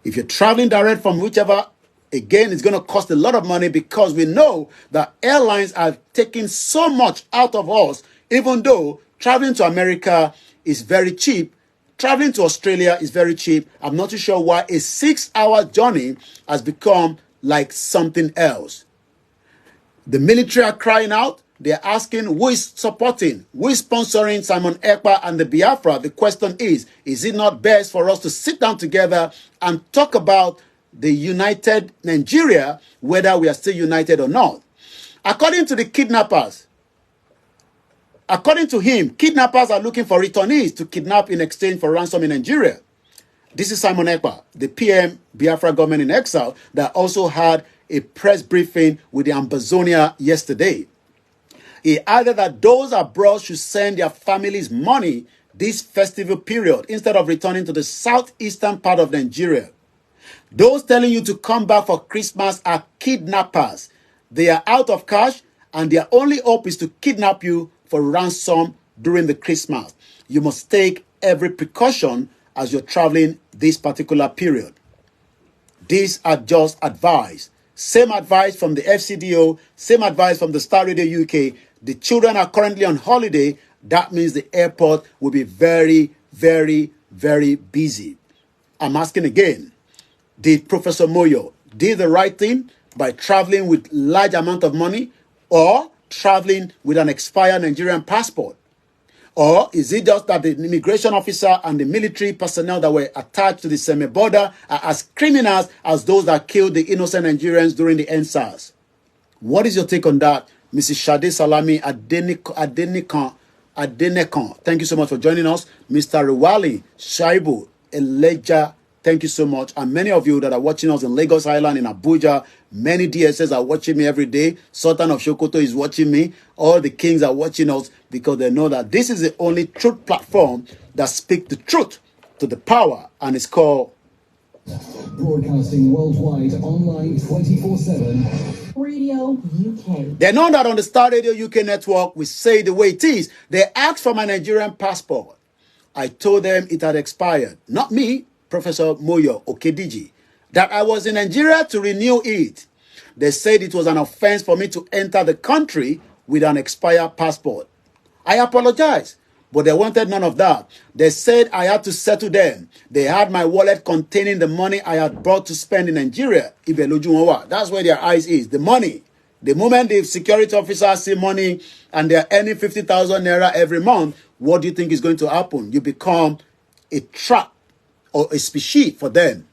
If you're traveling direct from whichever, again, it's going to cost a lot of money because we know that airlines are taking so much out of us, even though traveling to America is very cheap. Traveling to Australia is very cheap. I'm not too sure why a 6-hour journey has become like something else. The military are crying out. They're asking who is supporting, who is sponsoring Simon Ekpa and the Biafra. The question is it not best for us to sit down together and talk about the united Nigeria, whether we are still united or not? According to the kidnappers, according to him, kidnappers are looking for returnees to kidnap in exchange for ransom in Nigeria. This is Simon Ekpa, the PM Biafra government in exile, that also had a press briefing with the Ambazonia yesterday. He added that those abroad should send their families money this festival period instead of returning to the southeastern part of Nigeria. Those telling you to come back for Christmas are kidnappers. They are out of cash and their only hope is to kidnap you for ransom during the Christmas. You must take every precaution as you're traveling this particular period. These are just advice. Same advice from the FCDO, same advice from the Star Radio UK. The children are currently on holiday. That means the airport will be very, very, very busy. I'm asking again, did Professor Moyo do the right thing by traveling with large amount of money or traveling with an expired Nigerian passport? Or is it just that the immigration officer and the military personnel that were attached to the semi-border are as criminals as those that killed the innocent Nigerians during the EndSARS? What is your take on that, Mrs. Shade Salami Adenekan? Thank you so much for joining us. Mr. Rewali Shaibu Eleja, thank you so much. And many of you that are watching us in Lagos Island, in Abuja, many DSS are watching me every day. Sultan of Sokoto is watching me. All the kings are watching us because they know that this is the only truth platform that speaks the truth to the power. And it's called Broadcasting worldwide, online 24/7. Radio UK. They know that on the Star Radio UK network, we say the way it is. They asked for my Nigerian passport. I told them it had expired. Not me, Professor Moyo Okediji, that I was in Nigeria to renew it. They said it was an offense for me to enter the country with an expired passport. I apologized, but they wanted none of that. They said I had to settle them. They had my wallet containing the money I had brought to spend in Nigeria. That's where their eyes is, the money. The moment the security officers see money and they're earning 50,000 naira every month, what do you think is going to happen? You become a trap or a species for them.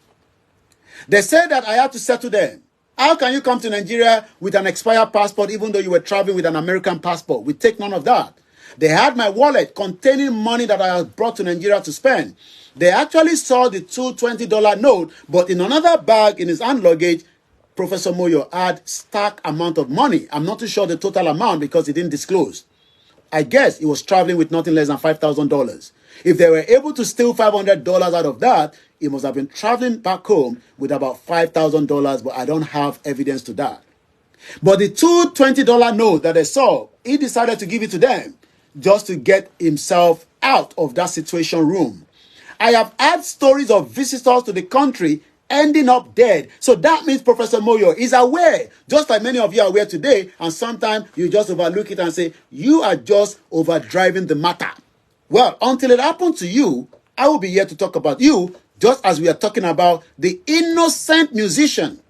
They said that I had to settle them. How can you come to Nigeria with an expired passport even though you were traveling with an American passport? We take none of that. They had my wallet containing money that I had brought to Nigeria to spend. They actually saw the $220 note, but in another bag in his hand luggage, Professor Moyo had stack amount of money. I'm not too sure the total amount because he didn't disclose. I guess he was traveling with nothing less than $5,000. If they were able to steal $500 out of that, he must have been traveling back home with about $5,000, but I don't have evidence to that. But the $220 note that they saw, he decided to give it to them just to get himself out of that situation room. I have had stories of visitors to the country ending up dead. So that means Professor Moyo is aware, just like many of you are aware today, and sometimes you just overlook it and say, you are just overdriving the matter. Well, until it happens to you, I will be here to talk about you, just as we are talking about the innocent musician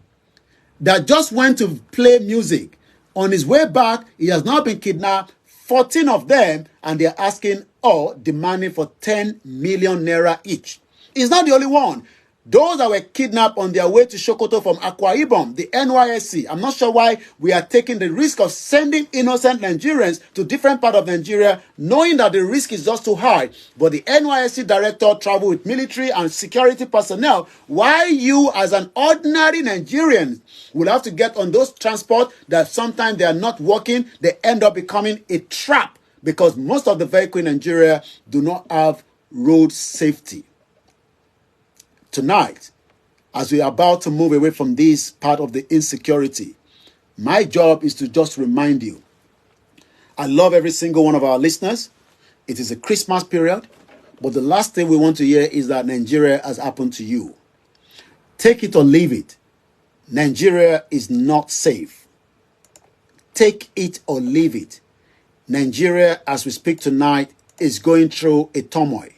that just went to play music. On his way back, he has now been kidnapped, 14 of them, and they're asking or demanding for 10 million naira each. He's not the only one. Those that were kidnapped on their way to Sokoto from Akwa Ibom, the NYSC. I'm not sure why we are taking the risk of sending innocent Nigerians to different parts of Nigeria, knowing that the risk is just too high. But the NYSC director traveled with military and security personnel. Why you, as an ordinary Nigerian, will have to get on those transport that sometimes they are not working, they end up becoming a trap because most of the vehicles in Nigeria do not have road safety. Tonight, as we are about to move away from this part of the insecurity, my job is to just remind you. I love every single one of our listeners. It is a Christmas period, but the last thing we want to hear is that Nigeria has happened to you. Take it or leave it. Nigeria is not safe. Take it or leave it. Nigeria, as we speak tonight, is going through a turmoil.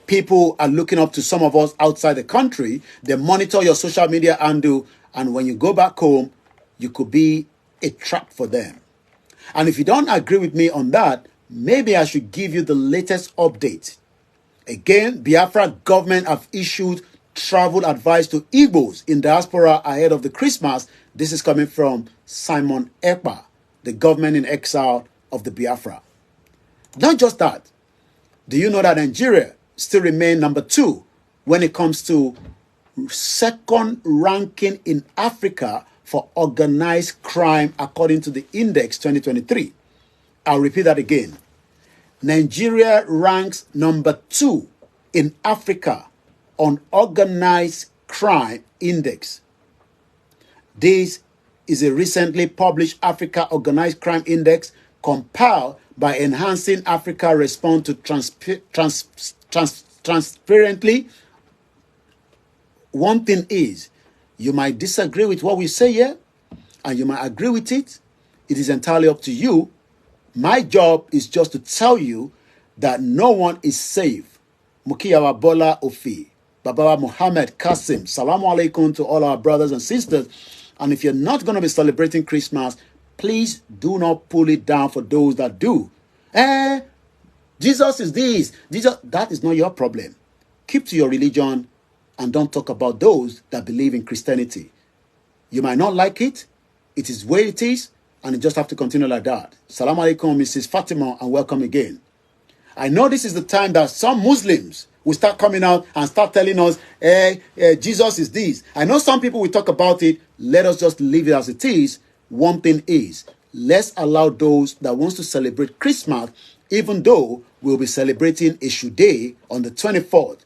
People are looking up to some of us outside the country. They monitor your social media handle, and when you go back home, you could be a trap for them. And if you don't agree with me on that, maybe I should give you the latest update. Again, Biafra government have issued travel advice to Igbos in diaspora ahead of the Christmas. This is coming from Simon Ekpa, the government in exile of the Biafra. Not just that. Do you know that Nigeria still remain number 2 when it comes to second ranking in Africa for organized crime according to the Index 2023? I'll repeat that again. Nigeria ranks number 2 in Africa on organized crime index. This is a recently published Africa Organized Crime Index compiled by Enhancing Africa Response to Transparently. One thing is, you might disagree with what we say here, and you might agree with it. It is entirely up to you. My job is just to tell you that no one is safe. Mukiyawa Bola Ofi, Baba Muhammad Kasim, Salamu Alaikum to all our brothers and sisters. And if you're not going to be celebrating Christmas, please do not pull it down for those that do. Jesus is this. Jesus, that is not your problem. Keep to your religion and don't talk about those that believe in Christianity. You might not like it. It is where it is, and you just have to continue like that. Salaam alaikum, Mrs. Fatima, and welcome again. I know this is the time that some Muslims will start coming out and start telling us, Jesus is this. I know some people will talk about it. Let us just leave it as it is. One thing is, let's allow those that wants to celebrate Christmas, even though we'll be celebrating Ishu Day on the 24th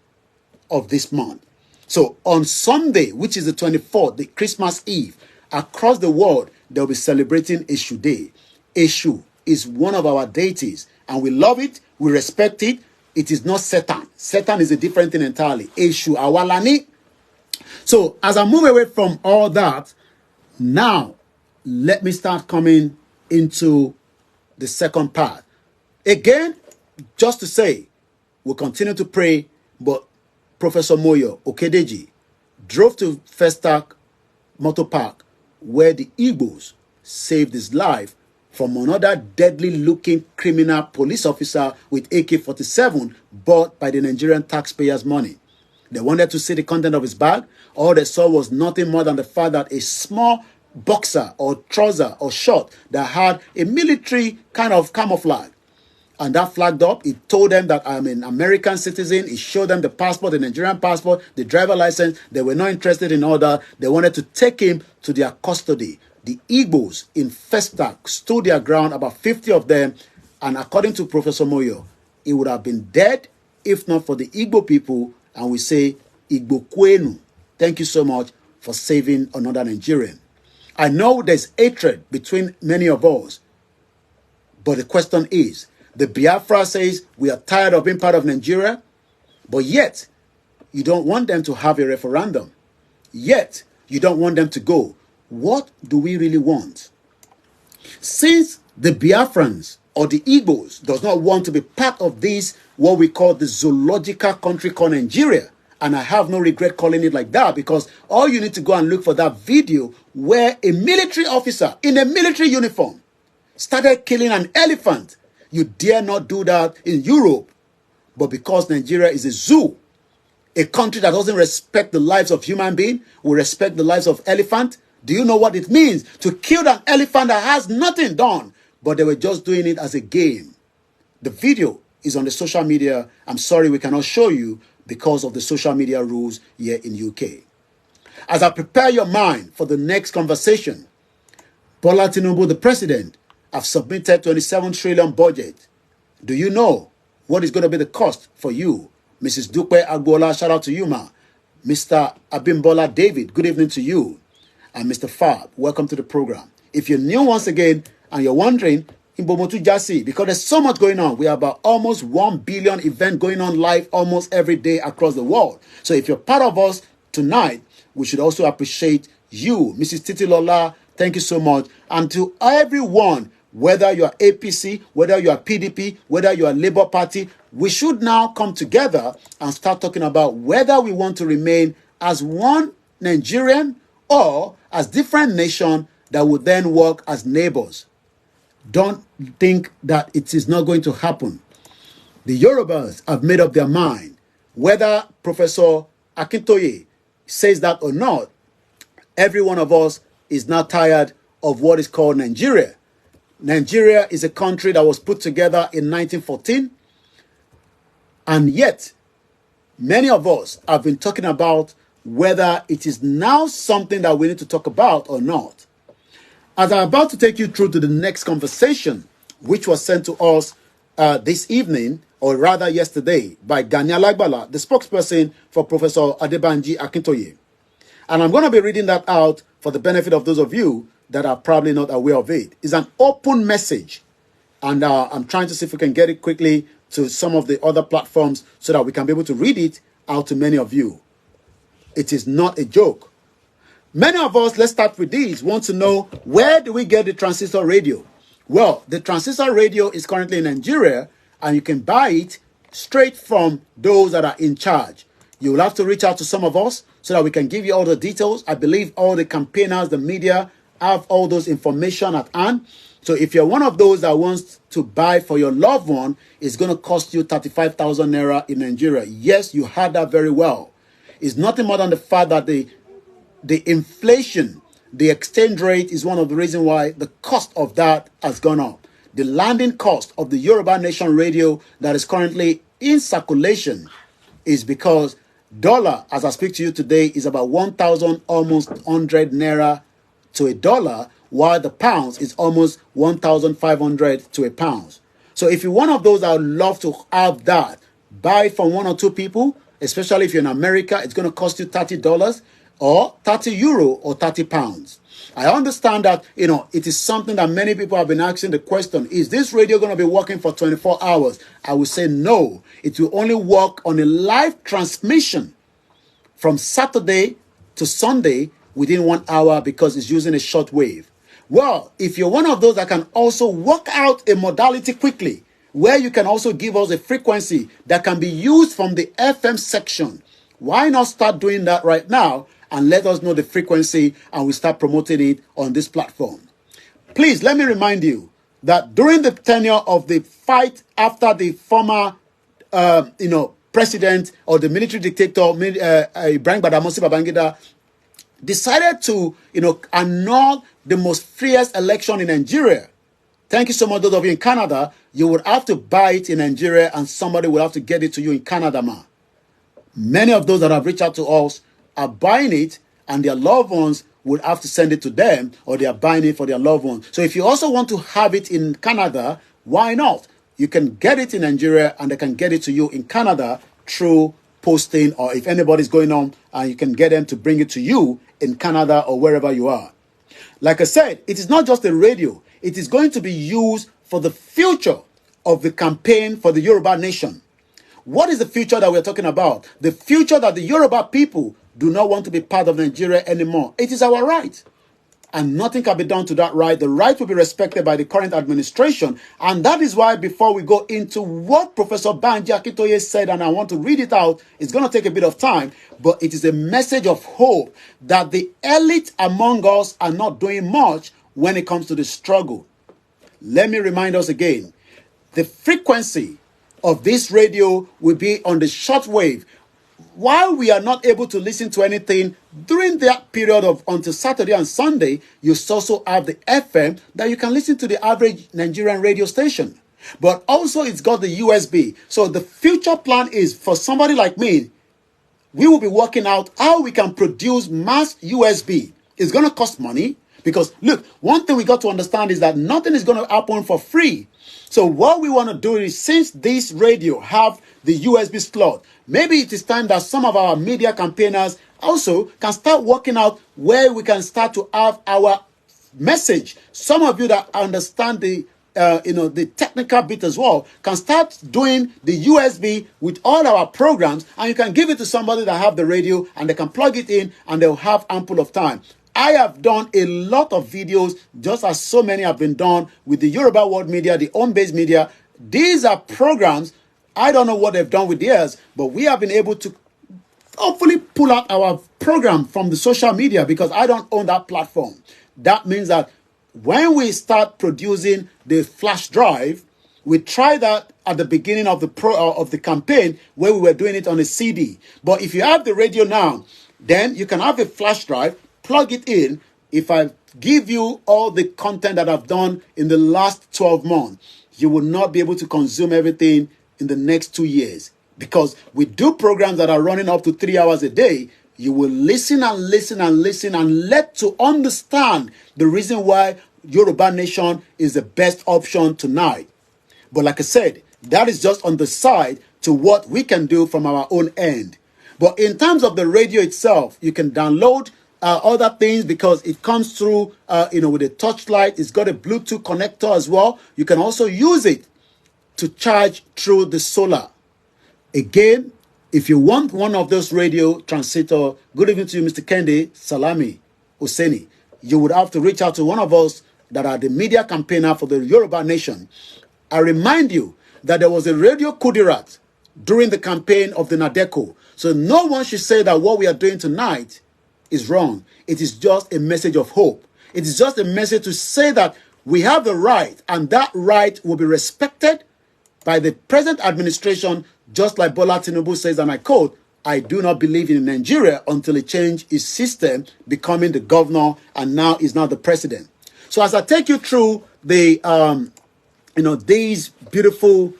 of this month. So on Sunday, which is the 24th, the Christmas Eve, across the world, they'll be celebrating Ishu Day. Ishu is one of our deities, and we love it, we respect it. It is not Satan. Satan is a different thing entirely. Ishu Awalani. So as I move away from all that, now let me start coming into the second part. Again, just to say, we'll continue to pray, but Professor Moyo Okedeji drove to Festac Motor Park where the Igbos saved his life from another deadly-looking criminal police officer with AK-47 bought by the Nigerian taxpayers' money. They wanted to see the content of his bag. All they saw was nothing more than the fact that a small boxer or trouser or short that had a military kind of camouflage. And that flagged up. It told them that I'm an American citizen. It showed them the passport, the Nigerian passport, the driver license. They were not interested in all that. They wanted to take him to their custody. The Igbos in Festac stood their ground, about 50 of them. And according to Professor Moyo, he would have been dead if not for the Igbo people. And we say, Igbo Kwenu. Thank you so much for saving another Nigerian. I know there's hatred between many of us. But the question is, the Biafra says we are tired of being part of Nigeria, but yet you don't want them to have a referendum. Yet you don't want them to go. What do we really want? Since the Biafrans or the Igbos does not want to be part of this, what we call the zoological country called Nigeria, and I have no regret calling it like that, because all you need to go and look for that video where a military officer in a military uniform started killing an elephant. You dare not do that in Europe. But because Nigeria is a zoo, A country that doesn't respect the lives of human beings will respect the lives of elephant. Do you know what it means to kill an elephant that has nothing done, but they were just doing it as a game? The video is on the social media. I'm sorry we cannot show you because of the social media rules here in UK. As I prepare your mind for the next conversation, Bola Tinubu, the president, have submitted 27 trillion budget. Do you know what is going to be the cost for you? Mrs. Dupe Agbola, shout out to you, ma. Mr. Abimbola David, good evening to you. And Mr. Fab, welcome to the program. If you're new once again and you're wondering, Imbomotu Jasi, because there's so much going on. We have about almost 1 billion events going on live almost every day across the world. So if you're part of us tonight, we should also appreciate you. Mrs. Titilola, thank you so much. And to everyone, whether you are APC, whether you are PDP, whether you are Labour Party, we should now come together and start talking about whether we want to remain as one Nigerian or as different nations that would then work as neighbors. Don't think that it is not going to happen. The Yorubas have made up their mind. Whether Professor Akintoye says that or not, every one of us is now tired of what is called Nigeria. Nigeria is a country that was put together in 1914. And yet, many of us have been talking about whether it is now something that we need to talk about or not. As I'm about to take you through to the next conversation, which was sent to us this evening, or rather yesterday, by Gani Alagbala, the spokesperson for Professor Adebanji Akintoye. And I'm going to be reading that out for the benefit of those of you that are probably not aware of it. It's an open message. And I'm trying to see if we can get it quickly to some of the other platforms so that we can be able to read it out to many of you. It is not a joke. Many of us, let's start with these, want to know, where do we get the transistor radio? Well, the transistor radio is currently in Nigeria, and you can buy it straight from those that are in charge. You will have to reach out to some of us so that we can give you all the details. I believe all the campaigners, the media, have all those information at hand. So if you're one of those that wants to buy for your loved one, it's going to cost you 35,000 naira in Nigeria. Yes, you heard that very well. It's nothing more than the fact that the inflation, the exchange rate is one of the reasons why the cost of that has gone up. The landing cost of the Yoruba Nation radio that is currently in circulation is because dollar, as I speak to you today, is about 1,000 almost 100 naira to a dollar, while the pounds is almost 1,500 to a pound. So if you're one of those that would love to have that, buy from one or two people, especially if you're in America, it's going to cost you $30 or 30 euro or 30 pounds. I understand that, it is something that many people have been asking the question, is this radio going to be working for 24 hours? I would say no. It will only work on a live transmission from Saturday to Sunday within 1 hour because it's using a short wave. Well, if you're one of those that can also work out a modality quickly, where you can also give us a frequency that can be used from the FM section, why not start doing that right now and let us know the frequency and we start promoting it on this platform? Please, let me remind you that during the tenure of the fight after the former, president or the military dictator, Ibrahim Badamasi Babangida, decided to, annul the most freest election in Nigeria. Thank you so much, those of you in Canada. You would have to buy it in Nigeria and somebody will have to get it to you in Canada, ma. Many of those that have reached out to us are buying it and their loved ones would have to send it to them, or they are buying it for their loved ones. So if you also want to have it in Canada, why not? You can get it in Nigeria and they can get it to you in Canada through posting, or if anybody's going on, and you can get them to bring it to you in Canada or wherever you are. Like I said, it is not just a radio. It is going to be used for the future of the campaign for the Yoruba nation. What is the future that we're talking about? The future that the Yoruba people do not want to be part of Nigeria anymore. It is our right. And nothing can be done to that right. The right will be respected by the current administration. And that is why, before we go into what Professor Banji Akintoye said, and I want to read it out, it's going to take a bit of time, but it is a message of hope that the elite among us are not doing much when it comes to the struggle. Let me remind us again, the frequency of this radio will be on the shortwave while we are not able to listen to anything during that period of until Saturday and Sunday, you also have the FM that you can listen to the average Nigerian radio station. But also it's got the USB. So the future plan is for somebody like me, we will be working out how we can produce mass USB. It's going to cost money because, look, one thing we got to understand is that nothing is going to happen for free. So what we want to do is, since this radio have the USB slot, maybe it is time that some of our media campaigners also can start working out where we can start to have our message. Some of you that understand the the technical bit as well can start doing the USB with all our programs, and you can give it to somebody that have the radio and they can plug it in and they'll have ample of time. I have done a lot of videos, just as so many have been done with the Yoruba World Media, the home-based media. These are programs. I don't know what they've done with theirs, but we have been able to hopefully pull out our program from the social media because I don't own that platform. That means that when we start producing the flash drive, we tried that at the beginning of the campaign where we were doing it on a CD. But if you have the radio now, then you can have a flash drive, plug it in. If I give you all the content that I've done in the last 12 months, you will not be able to consume everything in the next 2 years. Because we do programs that are running up to 3 hours a day. You will listen and listen and listen and let to understand the reason why Yoruba Nation is the best option tonight. But like I said, that is just on the side to what we can do from our own end. But in terms of the radio itself, you can download other things because it comes through, with a touchlight. It's got a Bluetooth connector as well. You can also use it to charge through the solar. Again, if you want one of those radio transmitter, good evening to you, Mr. Kendi Salami Husseini. You would have to reach out to one of us that are the media campaigner for the Yoruba Nation. I remind you that there was a radio kudirat during the campaign of the Nadeko. So no one should say that what we are doing tonight is wrong. It is just a message of hope. It is just a message to say that we have the right, and that right will be respected by the present administration, just like Bola Tinubu says, and I quote, "I do not believe in Nigeria until it change its system, becoming the governor, and now is now the president." So as I take you through the, these beautiful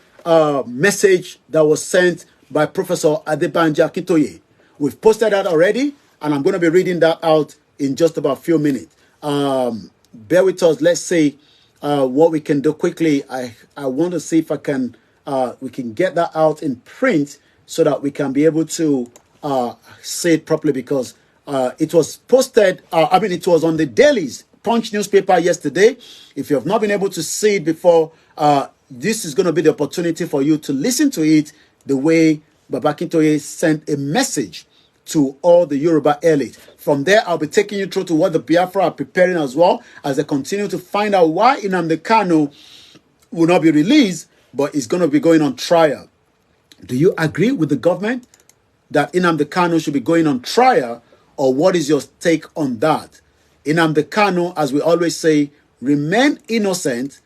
message that was sent by Professor Adebanji Akintoye, we've posted that already, and I'm going to be reading that out in just about a few minutes. Bear with us. Let's see what we can do quickly. I want to see if we can get that out in print so that we can be able to say it properly, because it was posted, it was on the Daily's Punch newspaper yesterday. If you have not been able to see it before, this is going to be the opportunity for you to listen to it the way Baba Akintoye sent a message to all the Yoruba elite. From there, I'll be taking you through to what the Biafra are preparing as well, as they continue to find out why Nnamdi Kanu will not be released, but is going to be going on trial. Do you agree with the government that Nnamdi Kanu should be going on trial, or what is your take on that? Nnamdi Kanu, as we always say, remain innocent.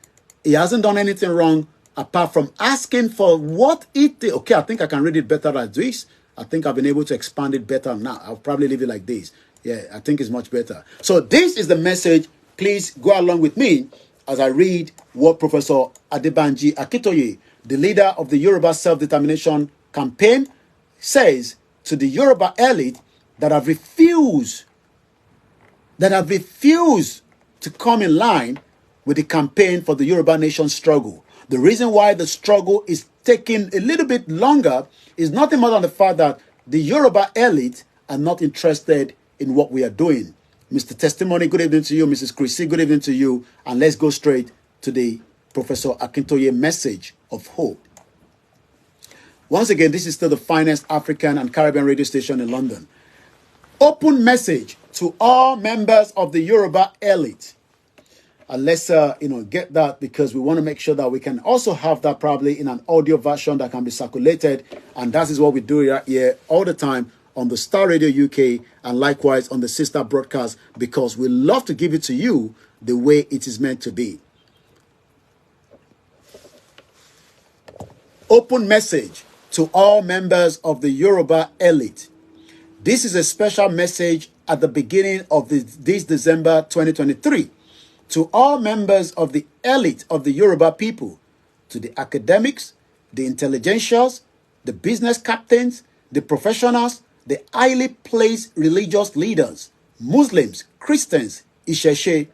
He hasn't done anything wrong apart from asking for what he did. Okay, I think I can read it better like this. I think I've been able to expand it better now. I'll probably leave it like this. Yeah, I think it's much better. So this is the message. Please go along with me as I read what Professor Adebanji Akintoye, the leader of the Yoruba Self-Determination Campaign, says to the Yoruba elite that have refused to come in line with the campaign for the Yoruba Nation struggle. The reason why the struggle is taking a little bit longer is nothing more than the fact that the Yoruba elite are not interested in what we are doing. Mr. Testimony, good evening to you. Mrs. Chrissy, good evening to you. And let's go straight to the Professor Akintoye message of hope. Once again, this is still the finest African and Caribbean radio station in London. Open message to all members of the Yoruba elite. And let's get that, because we want to make sure that we can also have that probably in an audio version that can be circulated. And that is what we do here all the time on the Star Radio UK, and likewise on the sister broadcast, because we love to give it to you the way it is meant to be. Open message to all members of the Yoruba elite. This is a special message at the beginning of this December 2023 to all members of the elite of the Yoruba people, to the academics, the intelligentials, the business captains, the professionals, the highly placed religious leaders, Muslims, Christians, Isheshe,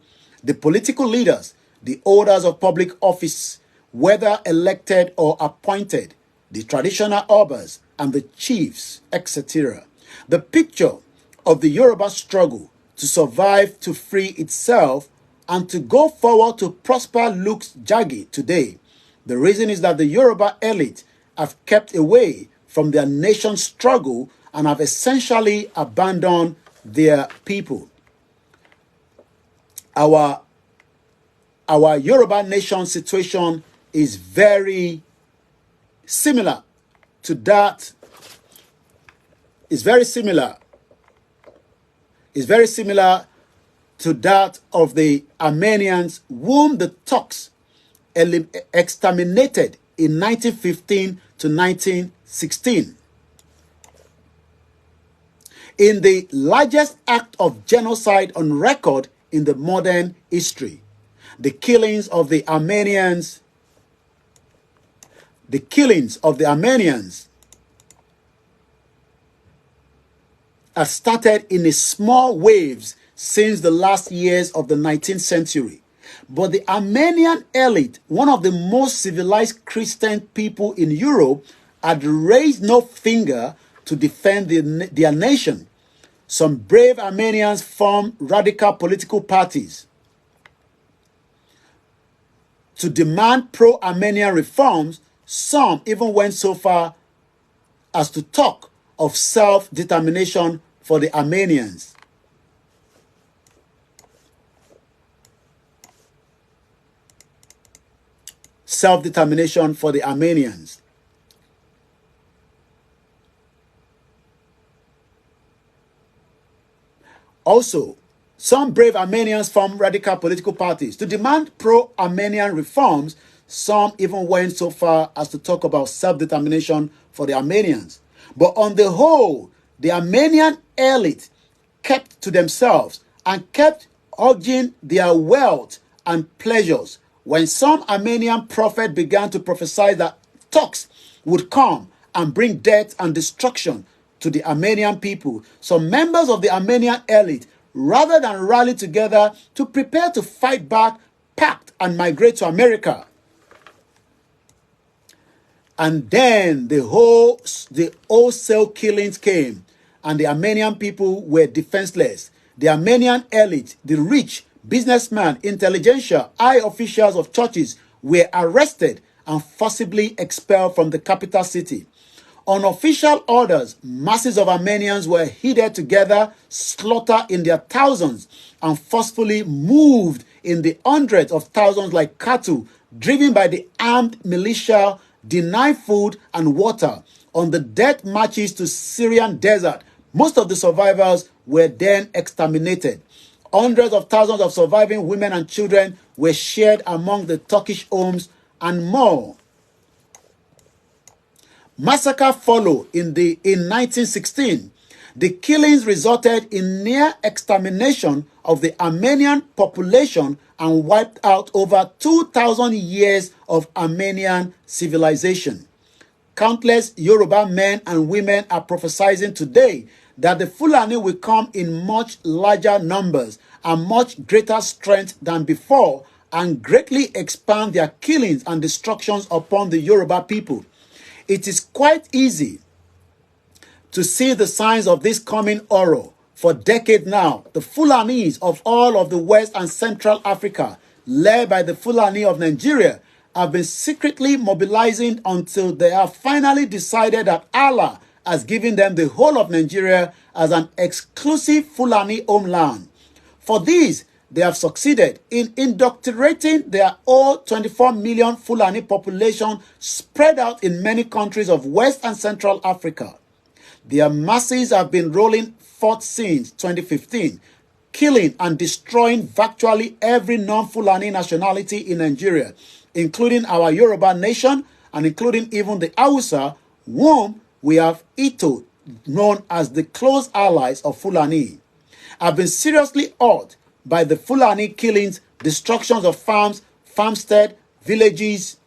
the political leaders, the holders of public office, whether elected or appointed, the traditional obas and the chiefs, etc. The picture of the Yoruba struggle to survive, to free itself, and to go forward to prosper looks jaggy today. The reason is that the Yoruba elite have kept away from their nation's struggle and have essentially abandoned their people. Our Yoruba nation situation is very similar to that. It's very similar to that of the Armenians, whom the Turks exterminated in 1915 to 1916. In the largest act of genocide on record in the modern history, the killings of the Armenians have started in a small waves since the last years of the 19th century. But the Armenian elite, one of the most civilized Christian people in Europe, had raised no finger to defend their nation. Some brave Armenians formed radical political parties to demand pro-Armenian reforms. Some even went so far as to talk of self-determination for the Armenians. Self-determination for the Armenians. Also, some brave Armenians formed radical political parties to demand pro-Armenian reforms. Some even went so far as to talk about self-determination for the Armenians. But on the whole, the Armenian elite kept to themselves and kept urging their wealth and pleasures. When some Armenian prophet began to prophesy that Turks would come and bring death and destruction to the Armenian people, some members of the Armenian elite, rather than rally together to prepare to fight back, packed and migrate to America. And then the wholesale killings came, and the Armenian people were defenseless. The Armenian elite, the rich, businessmen, intelligentsia, high officials of churches were arrested and forcibly expelled from the capital city. On official orders, masses of Armenians were herded together, slaughtered in their thousands, and forcefully moved in the hundreds of thousands like cattle, driven by the armed militia, denied food and water. On the death marches to Syrian desert, most of the survivors were then exterminated. Hundreds of thousands of surviving women and children were shared among the Turkish homes and more. Massacre followed in 1916. The killings resulted in near extermination of the Armenian population and wiped out over 2,000 years of Armenian civilization. Countless Yoruba men and women are prophesying today that the Fulani will come in much larger numbers and much greater strength than before and greatly expand their killings and destructions upon the Yoruba people. It is quite easy to see the signs of this coming horror. For decades now, the Fulanis of all of the West and Central Africa, led by the Fulani of Nigeria, have been secretly mobilizing until they have finally decided that Allah has given them the whole of Nigeria as an exclusive Fulani homeland. For this, they have succeeded in indoctrinating their whole 24 million Fulani population spread out in many countries of West and Central Africa. Their masses have been rolling forth since 2015, killing and destroying virtually every non-Fulani nationality in Nigeria, including our Yoruba nation and including even the Hausa, whom we have Ito, known as the close allies of Fulani. Have been seriously awed by the Fulani killings, destructions of farms, farmstead, villages,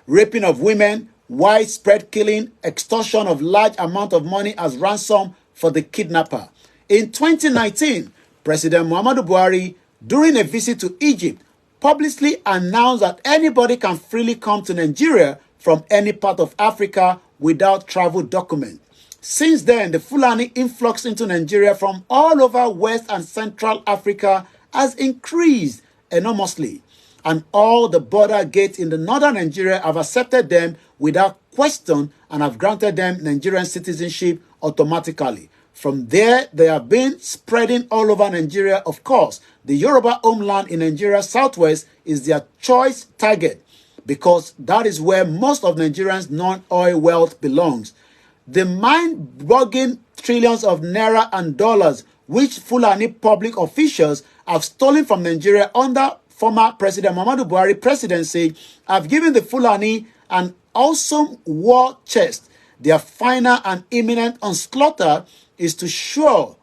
raping of women, widespread killing, extortion of large amount of money as ransom for the kidnapper. In 2019, President Muhammadu Buhari, during a visit to Egypt, publicly announced that anybody can freely come to Nigeria from any part of Africa without travel document. Since then, the Fulani influx into Nigeria from all over West and Central Africa has increased enormously, and all the border gates in the northern Nigeria have accepted them without question and have granted them Nigerian citizenship automatically. From there, they have been spreading all over Nigeria. Of course, the Yoruba homeland in Nigeria southwest is their choice target because that is where most of Nigerians' non-oil wealth belongs. The mind-boggling trillions of naira and dollars which Fulani public officials have stolen from Nigeria under former President Muhammadu Buhari presidency have given the Fulani an awesome war chest. Their final and imminent onslaught is to sure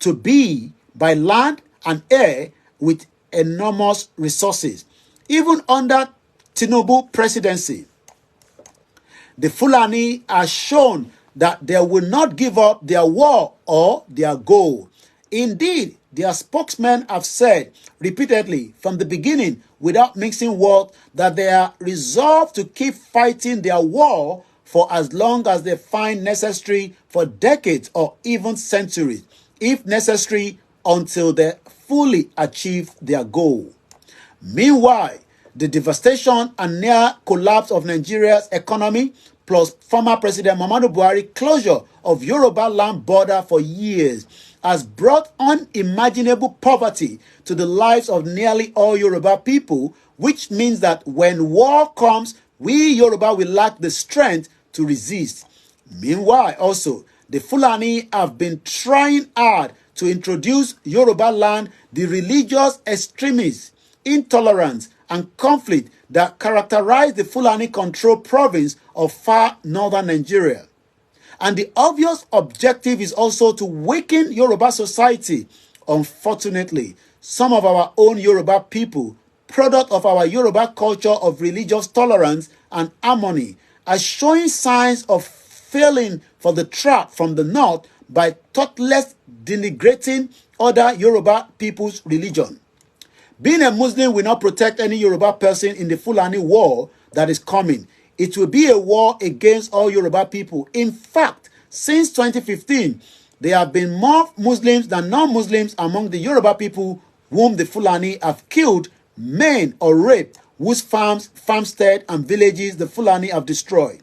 to be by land and air with enormous resources. Even under Tinubu presidency, the Fulani are shown that they will not give up their war or their goal. Indeed, their spokesmen have said repeatedly from the beginning, without mixing words, that they are resolved to keep fighting their war for as long as they find necessary, for decades or even centuries, if necessary, until they fully achieve their goal. Meanwhile, the devastation and near collapse of Nigeria's economy, plus former President Muhammadu Buhari closure of Yoruba land border for years, has brought unimaginable poverty to the lives of nearly all Yoruba people, which means that when war comes, we Yoruba will lack the strength to resist. Meanwhile, also, the Fulani have been trying hard to introduce Yoruba land the religious extremism, intolerance, and conflict that characterize the Fulani-controlled province of far northern Nigeria. And the obvious objective is also to weaken Yoruba society. Unfortunately, some of our own Yoruba people, product of our Yoruba culture of religious tolerance and harmony, are showing signs of falling for the trap from the north by thoughtless denigrating other Yoruba people's religion. Being a Muslim will not protect any Yoruba person in the Fulani war that is coming. It will be a war against all Yoruba people. In fact, since 2015, there have been more Muslims than non-Muslims among the Yoruba people whom the Fulani have killed, maimed, or raped, whose farms, farmstead, and villages the Fulani have destroyed.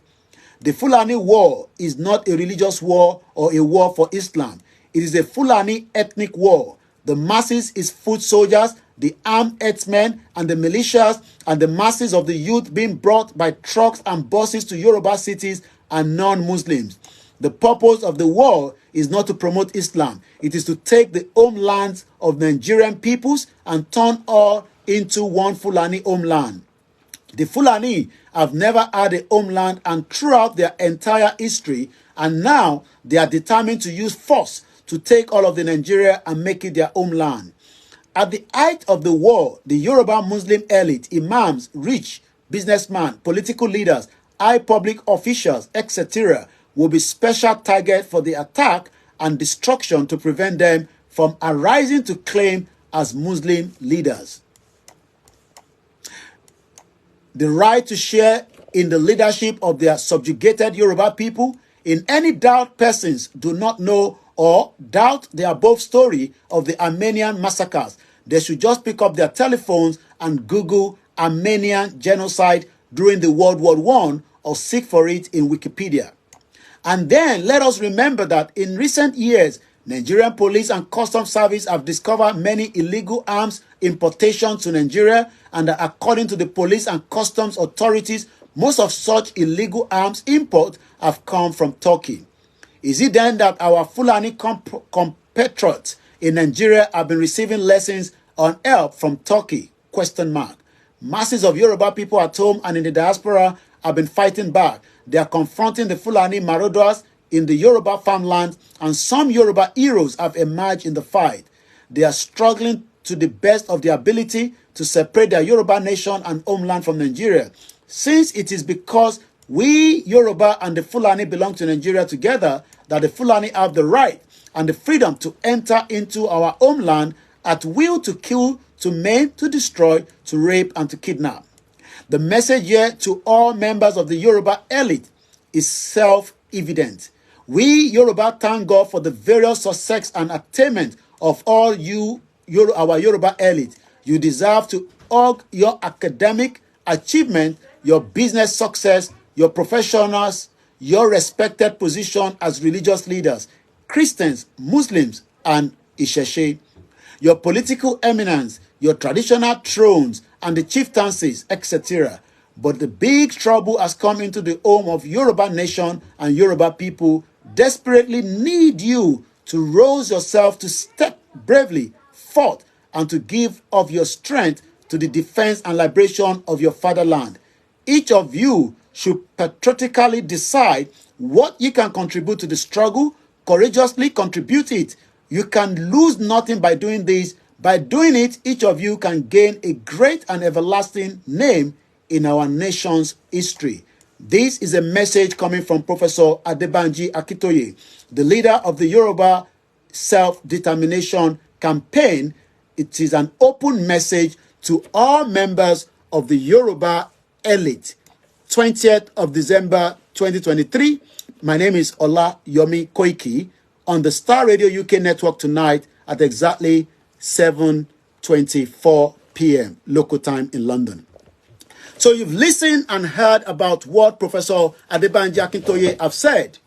The Fulani war is not a religious war or a war for Islam. It is a Fulani ethnic war. The masses is foot soldiers, the armed herdsmen, and the militias, and the masses of the youth being brought by trucks and buses to Yoruba cities and non-Muslims. The purpose of the war is not to promote Islam. It is to take the homelands of Nigerian peoples and turn all into one Fulani homeland. The Fulani have never had a homeland and throughout their entire history, and now they are determined to use force to take all of the Nigeria and make it their homeland. At the height of the war, the Yoruba Muslim elite, imams, rich businessmen, political leaders, high public officials, etc., will be special target for the attack and destruction to prevent them from arising to claim as Muslim leaders. The right to share in the leadership of their subjugated Yoruba people. In any doubt, persons do not know or doubt the above story of the Armenian massacres, they should just pick up their telephones and Google Armenian genocide during the World War I or seek for it in Wikipedia. And then let us remember that in recent years, Nigerian police and customs service have discovered many illegal arms importation to Nigeria, and that according to the police and customs authorities, most of such illegal arms import have come from Turkey. Is it then that our Fulani compatriots in Nigeria have been receiving lessons on help from Turkey? Masses of Yoruba people at home and in the diaspora have been fighting back. They are confronting the Fulani marauders in the Yoruba farmland, and some Yoruba heroes have emerged in the fight. They are struggling to the best of their ability to separate their Yoruba nation and homeland from Nigeria. Since it is because we Yoruba and the Fulani belong to Nigeria together that the Fulani have the right and the freedom to enter into our homeland at will, to kill, to maim, to destroy, to rape, and to kidnap. The message here to all members of the Yoruba elite is self-evident. We Yoruba thank God for the various success and attainment of all our Yoruba elite. You deserve to hug your academic achievement, your business success, your professionals, your respected position as religious leaders, Christians, Muslims, and Isheshe, your political eminence, your traditional thrones, and the chieftaincies, etc. But the big trouble has come into the home of Yoruba nation, and Yoruba people desperately need you to rouse yourself to step bravely forth and to give of your strength to the defense and liberation of your fatherland. Each of you should patriotically decide what you can contribute to the struggle, courageously contribute it. You can lose nothing by doing this. By doing it, each of you can gain a great and everlasting name in our nation's history. This is a message coming from Professor Adebanji Akintoye, the leader of the Yoruba Self-Determination Campaign. It is an open message to all members of the Yoruba elite. 20th of December 2023. My name is Ola Yomi Koiki on the Star Radio UK network tonight at exactly 7:24 p.m. local time in London. So you've listened and heard about what Professor Adebanji Akintoye have said.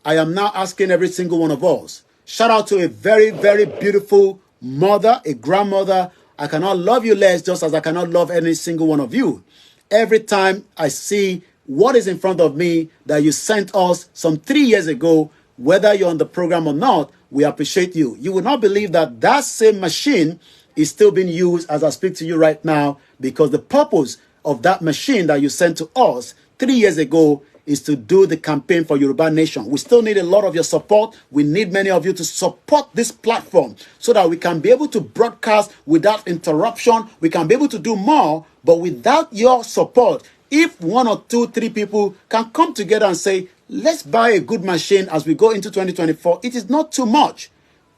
I am now asking every single one of us. Shout out to a very, very beautiful mother, a grandmother. I cannot love you less just as I cannot love any single one of you. Every time I see what is in front of me that you sent us some 3 years ago, whether you're on the program or not, we appreciate you. You will not believe that that same machine is still being used as I speak to you right now, because the purpose of that machine that you sent to us 3 years ago is to do the campaign for Yoruba Nation. We still need a lot of your support. We need many of you to support this platform so that we can be able to broadcast without interruption. We can be able to do more, but without your support, if 1 or 2, 3 people can come together and say, let's buy a good machine as we go into 2024, it is not too much.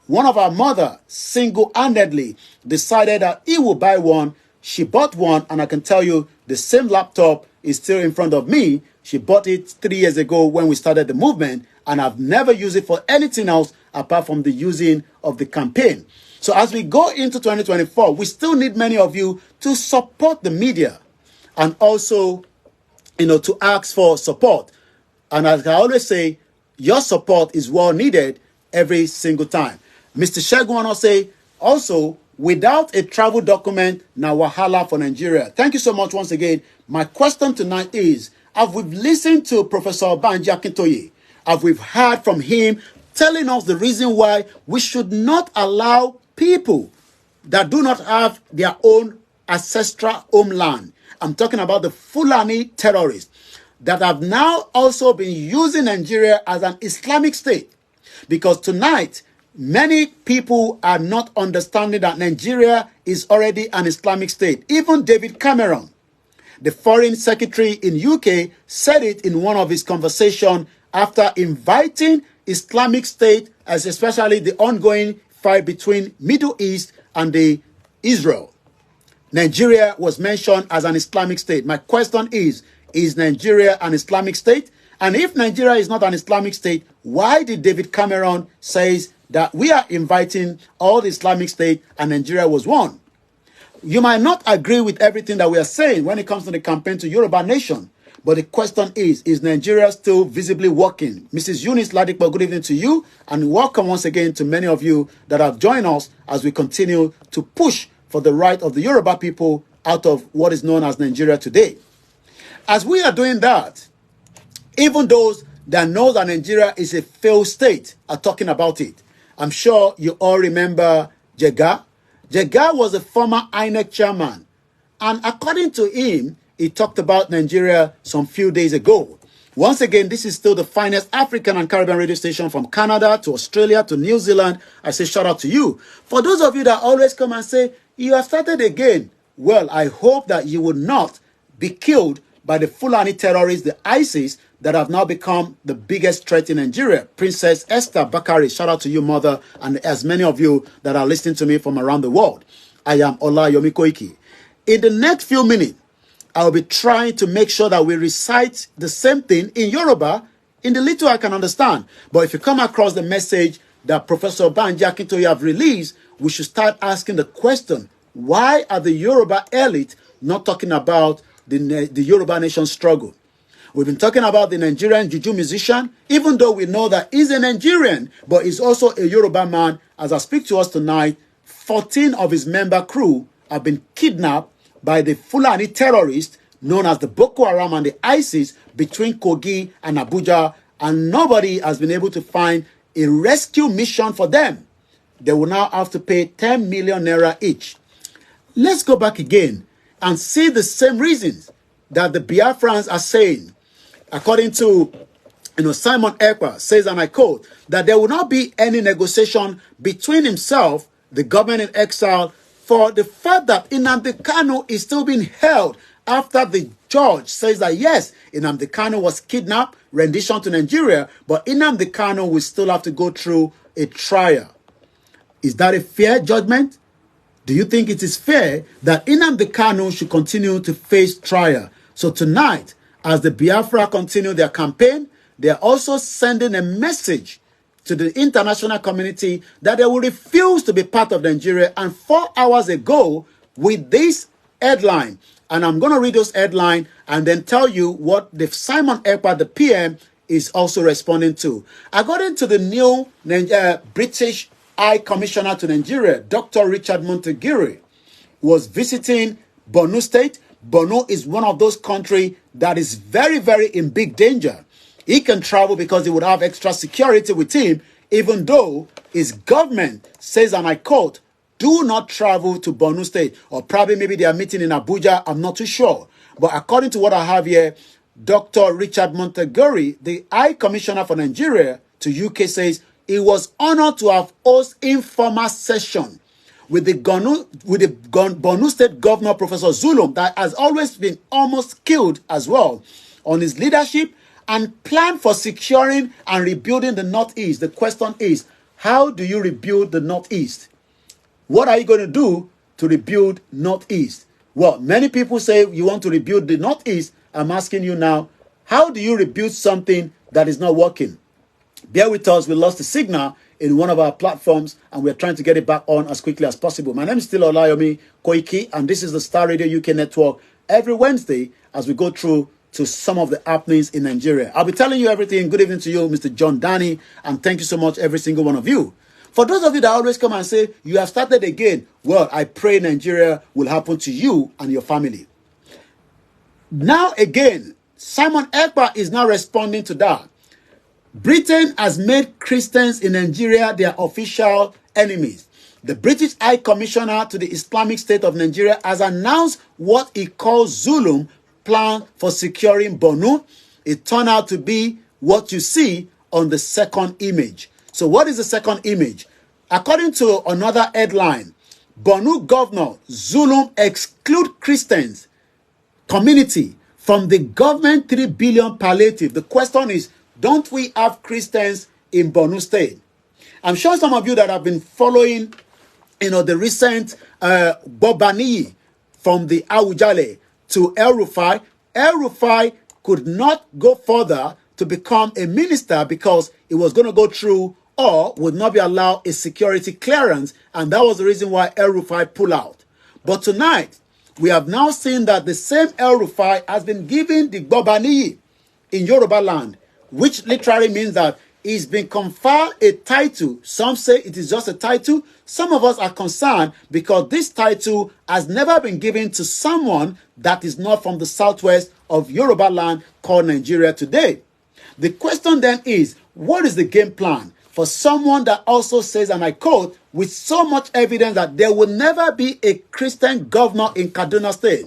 One of our mother single-handedly decided that he will buy one. She bought one, and I can tell you the same laptop is still in front of me. She bought it 3 years ago when we started the movement, and I've never used it for anything else apart from the using of the campaign. So as we go into 2024, we still need many of you to support the media and also, to ask for support. And as I always say, your support is well needed every single time. Mr. Shegun say, also, without a travel document, na wahala for Nigeria. Thank you so much once again. My question tonight is, have we listened to Professor Adebanji Akintoye? Have we heard from him telling us the reason why we should not allow people that do not have their own ancestral homeland? I'm talking about the Fulani terrorists that have now also been using Nigeria as an Islamic state. Because tonight, many people are not understanding that Nigeria is already an Islamic state. Even David Cameron, the foreign secretary in UK, said it in one of his conversations after inviting Islamic State, as especially the ongoing fight between Middle East and Israel. Nigeria was mentioned as an Islamic state. My question is Nigeria an Islamic state? And if Nigeria is not an Islamic state, why did David Cameron say that we are inviting all the Islamic state and Nigeria was one? You might not agree with everything that we are saying when it comes to the campaign to Yoruba Nation, but the question is Nigeria still visibly working? Mrs. Eunice Ladikpo, good evening to you, and welcome once again to many of you that have joined us as we continue to push for the right of the Yoruba people out of what is known as Nigeria today. As we are doing that, even those that know that Nigeria is a failed state are talking about it. I'm sure you all remember Jega. Jega was a former INEC chairman, and according to him, he talked about Nigeria some few days ago. Once again, this is still the finest African and Caribbean radio station from Canada to Australia to New Zealand. I say shout out to you. For those of you that always come and say, you have started again. Well, I hope that you will not be killed by the Fulani terrorists, the ISIS, that have now become the biggest threat in Nigeria. Princess Esther Bakari, shout out to you, mother, and as many of you that are listening to me from around the world. I am Olayomi Koiki. In the next few minutes, I'll be trying to make sure that we recite the same thing in Yoruba, in the little I can understand. But if you come across the message that Professor Adebanji Akintoye have released, we should start asking the question, why are the Yoruba elite not talking about the Yoruba nation struggle? We've been talking about the Nigerian juju musician, even though we know that he's a Nigerian, but he's also a Yoruba man. As I speak to us tonight, 14 of his member crew have been kidnapped by the Fulani terrorists known as the Boko Haram and the ISIS between Kogi and Abuja, and nobody has been able to find a rescue mission for them. They will now have to pay 10 million naira each. Let's go back again and see the same reasons that the Biafrans are saying. According to Simon Ekpa says, and I quote, that there will not be any negotiation between himself, the government in exile, for the fact that Nnamdi Kanu is still being held after the judge says that yes, Nnamdi Kanu was kidnapped, rendition to Nigeria, but Nnamdi Kanu will still have to go through a trial. Is that a fair judgment? Do you think it is fair that Nnamdi Kanu should continue to face trial? So tonight, as the Biafra continue their campaign, they are also sending a message to the international community that they will refuse to be part of Nigeria. And 4 hours ago, with this headline, and I'm going to read those headline and then tell you what the Simon Ekpa, the PM, is also responding to. According to the new British High Commissioner to Nigeria, Dr. Richard Montegiri, was visiting Borno State. Borno is one of those countries that is very, very in big danger. He can travel because he would have extra security with him, even though his government says, and I quote, do not travel to Borno State. Or probably maybe they are meeting in Abuja. I'm not too sure. But according to what I have here, Dr. Richard Montegiri, the High Commissioner for Nigeria to UK, says he was honored to have hosted informal session with the Borno State Governor, Professor Zulum, that has always been almost killed as well, on his leadership and plan for securing and rebuilding the Northeast. The question is, how do you rebuild the Northeast? What are you going to do to rebuild Northeast? Well, many people say you want to rebuild the Northeast. I'm asking you now, how do you rebuild something that is not working? Bear with us, we lost the signal in one of our platforms and we're trying to get it back on as quickly as possible. My name is still Olayomi Koiki and this is the Star Radio UK network every Wednesday as we go through to some of the happenings in Nigeria. I'll be telling you everything. Good evening to you, Mr. John Danny, and thank you so much, every single one of you. For those of you that always come and say, you have started again, well, I pray Nigeria will happen to you and your family. Now again, Simon Ekpa is now responding to that. Britain has made Christians in Nigeria their official enemies. The British High Commissioner to the Islamic State of Nigeria has announced what he calls Zulum plan for securing Borno. It turned out to be what you see on the second image. So what is the second image? According to another headline, Borno Governor Zulum exclude Christians community from the government 3 billion palliative. The question is, don't we have Christians in Borno State? I'm sure some of you that have been following, the recent Bobani from the Awujale to El Rufai could not go further to become a minister because it was going to go through or would not be allowed a security clearance, and that was the reason why El Rufai pulled out. But tonight, we have now seen that the same El Rufai has been given the Bobani in Yoruba land, which literally means that he's been conferred a title. Some say it is just a title. Some of us are concerned because this title has never been given to someone that is not from the southwest of Yoruba land called Nigeria today. The question then is, what is the game plan for someone that also says, and I quote, with so much evidence that there will never be a Christian governor in Kaduna State?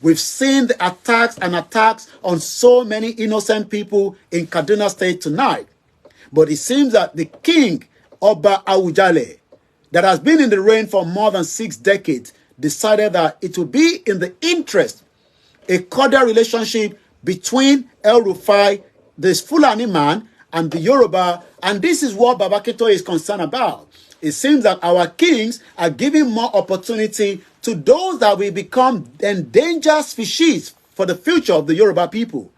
We've seen the attacks and attacks on so many innocent people in Kaduna State tonight. But it seems that the king, Oba Awujale, that has been in the reign for more than 6 decades, decided that it would be in the interest, a cordial relationship between El Rufai, this Fulani man, and the Yoruba, and this is what Baba Akintoye is concerned about. It seems that our kings are giving more opportunity to those that will become endangered species for the future of the Yoruba people.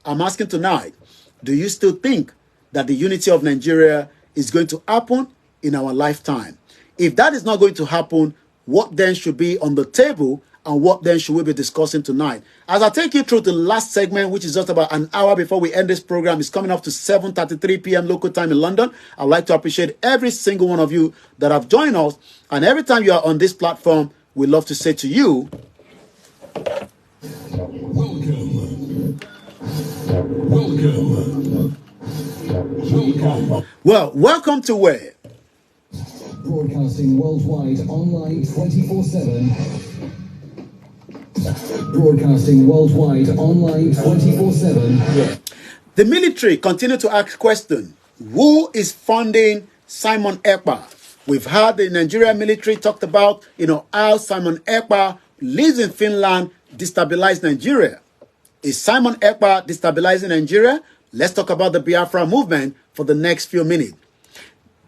I'm asking tonight, do you still think that the unity of Nigeria is going to happen in our lifetime? If that is not going to happen, what then should be on the table, and what then should we be discussing tonight? As I take you through the last segment, which is just about an hour before we end this program, it's coming up to 7:33 p.m. local time in London. I'd like to appreciate every single one of you that have joined us. And every time you are on this platform, we love to say to you, Welcome. Welcome. Welcome. well, welcome to where? Broadcasting worldwide online 24/7. Broadcasting worldwide online 24/7. The military continue to ask questions. Who is funding Simon Ekpa? We've heard the Nigerian military talked about, how Simon Ekpa lives in Finland, destabilized Nigeria. Is Simon Ekpa destabilizing Nigeria? Let's talk about the Biafra movement for the next few minutes.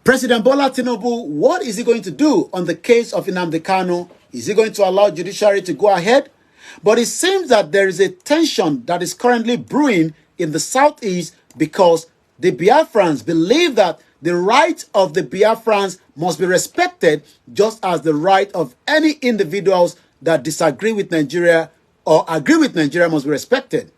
President Bola Tinubu, what is he going to do on the case of Nnamdi Kanu? Is he going to allow judiciary to go ahead? But it seems that there is a tension that is currently brewing in the southeast because the Biafrans believe that the right of the Biafrans must be respected just as the right of any individuals that disagree with Nigeria or agree with Nigeria must be respected.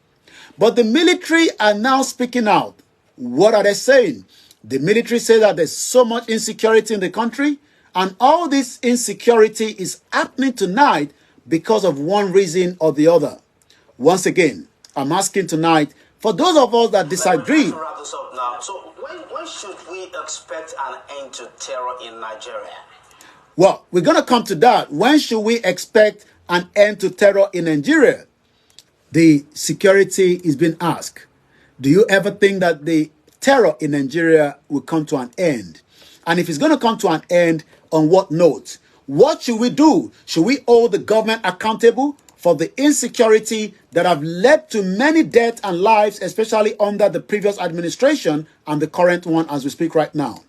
But the military are now speaking out. What are they saying? The military say that there's so much insecurity in the country, and all this insecurity is happening tonight because of one reason or the other. Once again, I'm asking tonight, for those of us that disagree. To wrap this up now. So when should we expect an end to terror in Nigeria? Well, we're going to come to that. When should we expect an end to terror in Nigeria? The security is being asked. Do you ever think that the terror in Nigeria will come to an end? And if it's going to come to an end, on what note? What should we do? Should we hold the government accountable for the insecurity that have led to many deaths and lives, especially under the previous administration and the current one as we speak right now?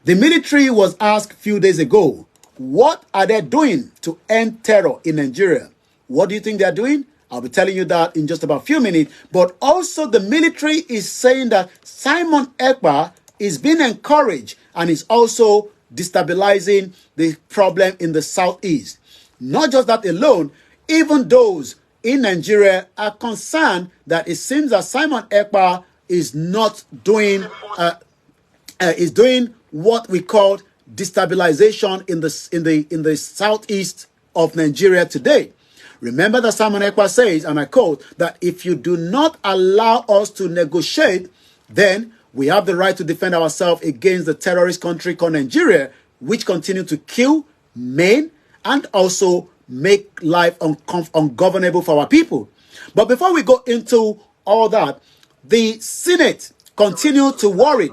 The military was asked a few days ago, what are they doing to end terror in Nigeria? What do you think they're doing? I'll be telling you that in just about a few minutes. But also the military is saying that Simon Ekpa is being encouraged and is also destabilizing the problem in the southeast. Not just that alone, even those in Nigeria are concerned that it seems that Simon Ekpa is not doing is doing what we call destabilization in the southeast of Nigeria today. Remember that Simon Ekpa says, and I quote, that if you do not allow us to negotiate, then we have the right to defend ourselves against the terrorist country called Nigeria, which continue to kill, maim, and also make life ungovernable for our people. But before we go into all that, the Senate continue to worry.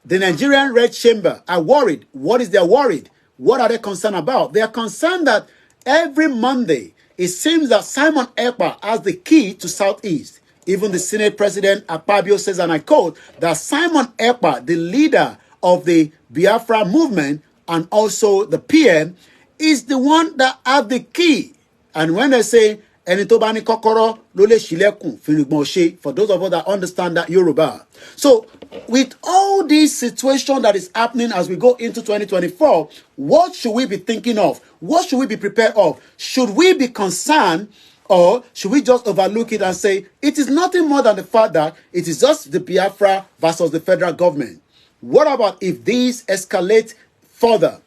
The Nigerian Red Chamber are worried. What is their worried? What are they concerned about? They are concerned that every Monday, it seems that Simon Ekpa has the key to Southeast. Even the Senate President Akpabio says, and I quote, that Simon Ekpa, the leader of the Biafra movement and also the PM, is the one that has the key. And when they say, ẹni tó bá ní kọ́kọ́rọ́ ló lè ṣílẹ̀kùn fìrìgbọ̀n ṣe, for those of us that understand that Yoruba. So, with all this situation that is happening as we go into 2024, what should we be thinking of? What should we be prepared of? Should we be concerned, or should we just overlook it and say, it is nothing more than the fact that it is just the Biafra versus the federal government? What about if these escalate further?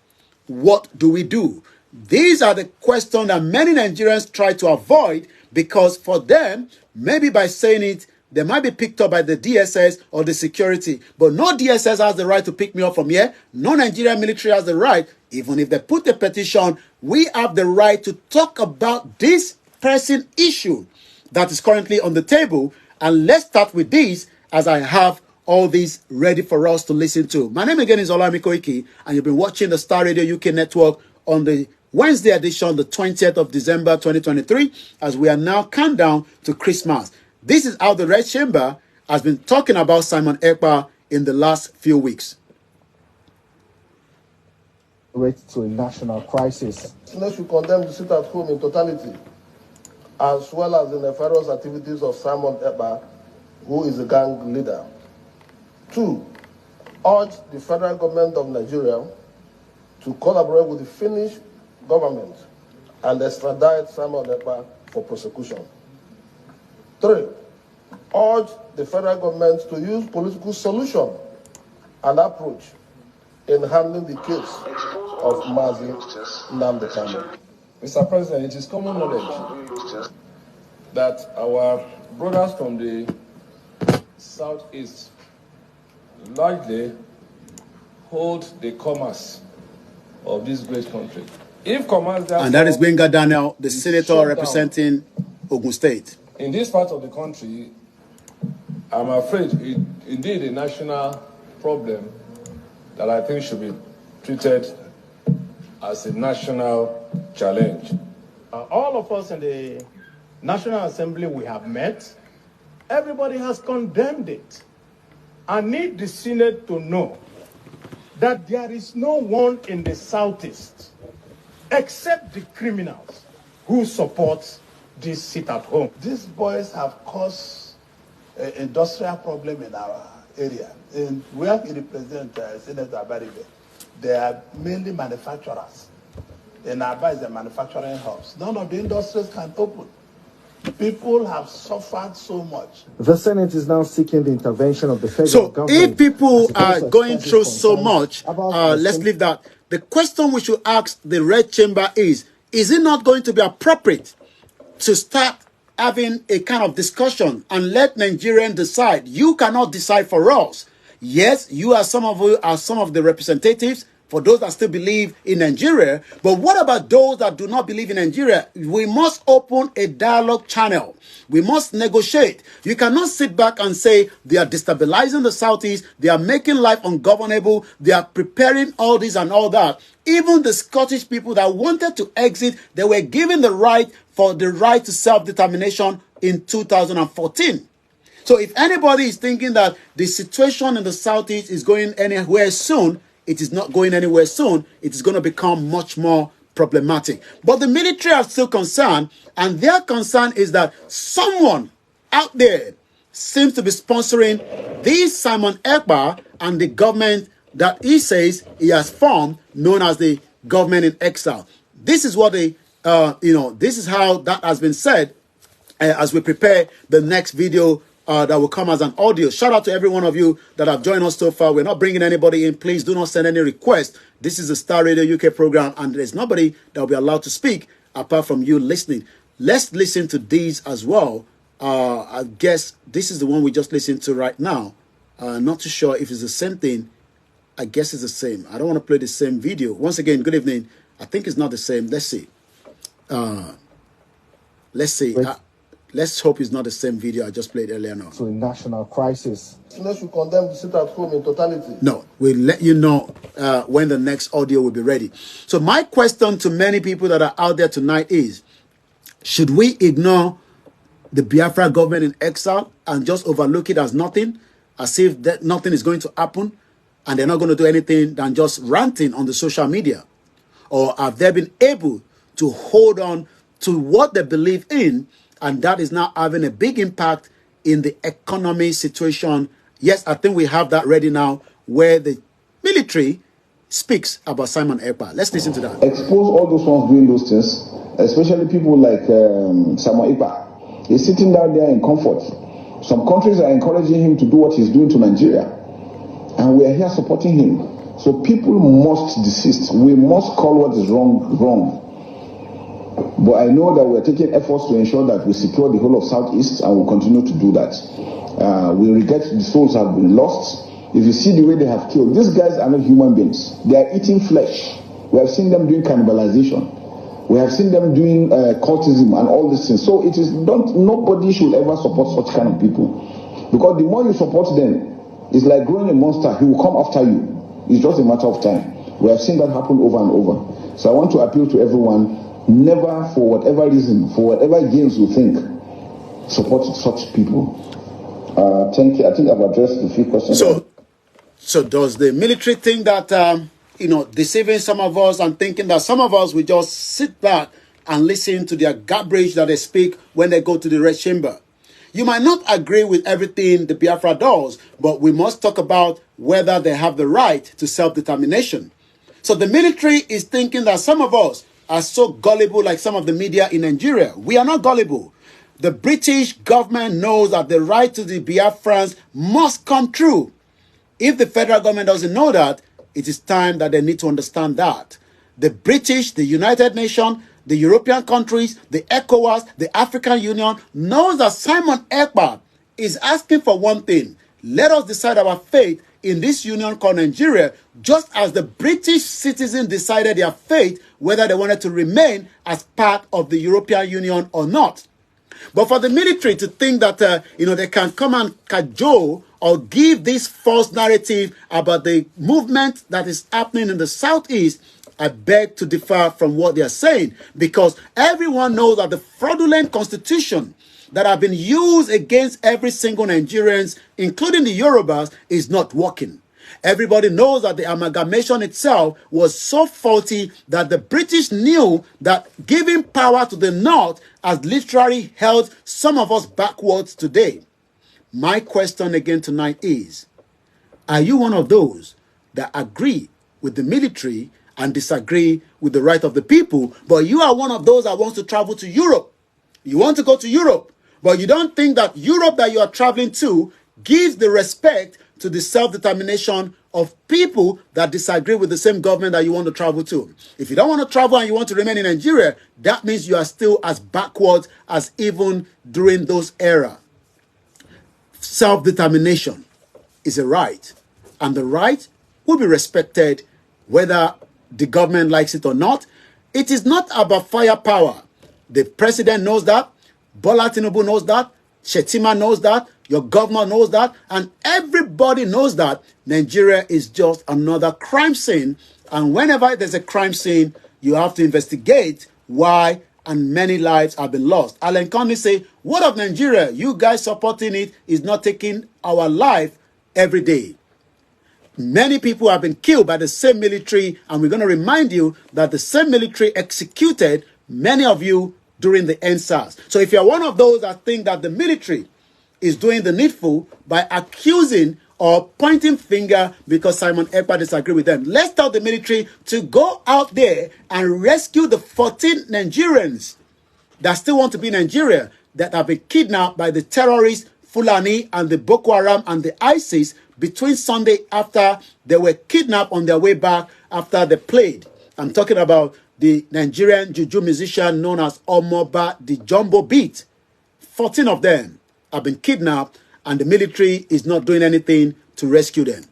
What do we do? These are the questions that many Nigerians try to avoid because for them, maybe by saying it, they might be picked up by the DSS or the security. But no DSS has the right to pick me up from here. No Nigerian military has the right. Even if they put a petition, we have the right to talk about this pressing issue that is currently on the table. And let's start with this, as I have all these ready for us to listen to. My name again is Olami Koiki, and you've been watching the Star Radio UK network on the Wednesday edition, the 20th of December 2023, as we are now countdown to Christmas. This is how the Red Chamber has been talking about Simon Ekpa in the last few weeks. To a national crisis. Unless you condemn the sit at home in totality, as well as the nefarious activities of Simon Ekpa, who is a gang leader. 2, urge the federal government of Nigeria to collaborate with the Finnish government and extradite Simon Ekpa for prosecution. 3, urge the federal government to use political solution and approach in handling the case of Mazi Nnamdi Kanu. Mr. President, it is common knowledge that our brothers from the southeast largely hold the commerce of this great country. If commerce, and that is Gbenga Daniel, the senator representing Ogun State. In this part of the country, I'm afraid it indeed a national problem that I think should be treated as a national challenge. All of us in the National Assembly we have met, everybody has condemned it. I need the Senate to know that there is no one in the Southeast except the criminals who support this sit-at-home. These boys have caused an industrial problem in our area. And where he represents Senator Abaribe, they are mainly manufacturers. And Aba is a manufacturing hubs. None of the industries can open. People have suffered so much. The Senate is now seeking the intervention of the federal government. So if people are going through so much, let's leave that. The question we should ask the Red Chamber is it not going to be appropriate to start having a kind of discussion and let Nigerians decide? You cannot decide for us. Yes, you are some of the representatives for those that still believe in Nigeria. But what about those that do not believe in Nigeria? We must open a dialogue channel. We must negotiate. You cannot sit back and say they are destabilizing the Southeast. They are making life ungovernable. They are preparing all this and all that. Even the Scottish people that wanted to exit, they were given the right to self-determination in 2014. So if anybody is thinking that the situation in the Southeast is going anywhere soon, it is not going anywhere soon. It is going to become much more problematic. But the military are still concerned, and their concern is that someone out there seems to be sponsoring this Simon Ekpa and the government that he says he has formed, known as the government in exile. This is what this is how that has been said as we prepare the next video that will come as an audio. Shout out to every one of you that have joined us so far. We're not bringing anybody in. Please do not send any requests. This is a Star Radio UK program, and there's nobody that will be allowed to speak apart from you listening. Let's listen to these as well. I guess this is the one we just listened to right now. Not too sure if it's the same thing. I guess it's the same. I don't want to play the same video. Once again, good evening. I think it's not the same. Let's see. Let's see. Let's hope it's not the same video I just played earlier now. To a national crisis. Unless you condemn the sit-at-home in totality. No, we'll let you know when the next audio will be ready. So my question to many people that are out there tonight is, should we ignore the Biafra government in exile and just overlook it as nothing, as if that nothing is going to happen, and they're not going to do anything than just ranting on the social media? Or have they been able to hold on to what they believe in, and that is now having a big impact in the economy situation? Yes, I think we have that ready now, where the military speaks about Simon Ekpa. Let's listen to that. Expose all those ones doing those things, especially people like Simon Ekpa. He's sitting down there in comfort. Some countries are encouraging him to do what he's doing to Nigeria, and we are here supporting him. So people must desist. We must call what is wrong, wrong. But I know that we're taking efforts to ensure that we secure the whole of Southeast, and we'll continue to do that. We regret the souls have been lost. If you see the way they have killed, these guys are not human beings. They are eating flesh. We have seen them doing cannibalization. We have seen them doing cultism and all these things. So it is nobody should ever support such kind of people, because the more you support them, it's like growing a monster. He will come after you. It's just a matter of time. We have seen that happen over and over. So I want to appeal to everyone: never, for whatever reason, for whatever gains you think, support such people. Thank you. I think I've addressed the few questions. So does the military think that deceiving some of us and thinking that some of us will just sit back and listen to their garbage that they speak when they go to the red chamber? You might not agree with everything the Biafra does, but we must talk about whether they have the right to self-determination. So the military is thinking that some of us are so gullible like some of the media in Nigeria. We are not gullible. The British government knows that the right to the Biafrans must come true. If the federal government doesn't know that, it is time that they need to understand that. The British, the United Nations, the European countries, the ECOWAS, the African Union knows that Simon Ekpa is asking for one thing: let us decide our fate in this union called Nigeria, just as the British citizens decided their fate whether they wanted to remain as part of the European Union or not. But for the military to think that they can come and cajole or give this false narrative about the movement that is happening in the southeast, I beg to differ from what they are saying, because everyone knows that the fraudulent constitution that have been used against every single Nigerians, including the Yorubas, is not working. Everybody knows that the amalgamation itself was so faulty that the British knew that giving power to the North has literally held some of us backwards today. My question again tonight is, are you one of those that agree with the military and disagree with the right of the people, but you are one of those that wants to travel to Europe? You want to go to Europe, but you don't think that Europe that you are traveling to gives the respect to the self-determination of people that disagree with the same government that you want to travel to. If you don't want to travel and you want to remain in Nigeria, that means you are still as backward as even during those eras. Self-determination is a right, and the right will be respected whether the government likes it or not. It is not about firepower. The president knows that. Bola Tinubu knows that. Shetima knows that. Your governor knows that. And everybody knows that Nigeria is just another crime scene. And whenever there's a crime scene, you have to investigate why, and many lives have been lost. Alan Conley say, what of Nigeria? You guys supporting it is not taking our life every day. Many people have been killed by the same military, and we're going to remind you that the same military executed many of you during the NSAS. So if you're one of those that think that the military is doing the needful by accusing or pointing finger because Simon Ekpa disagreed with them, let's tell the military to go out there and rescue the 14 Nigerians that still want to be in Nigeria that have been kidnapped by the terrorists, Fulani, and the Boko Haram and the ISIS between Sunday after they were kidnapped on their way back after they played. I'm talking about the Nigerian juju musician known as Omoba the Jumbo Beat. 14 of them have been kidnapped, and the military is not doing anything to rescue them.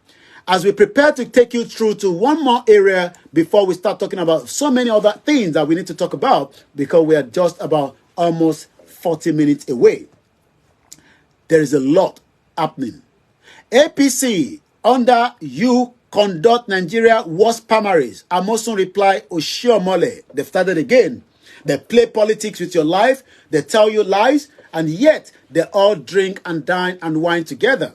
As we prepare to take you through to one more area before we start talking about so many other things that we need to talk about, because we are just about almost 40 minutes away. There is a lot happening. APC under you conduct Nigeria worst primaries. Amosun reply Oshiomole. They've started again. They play politics with your life. They tell you lies. And yet they all drink and dine and wine together.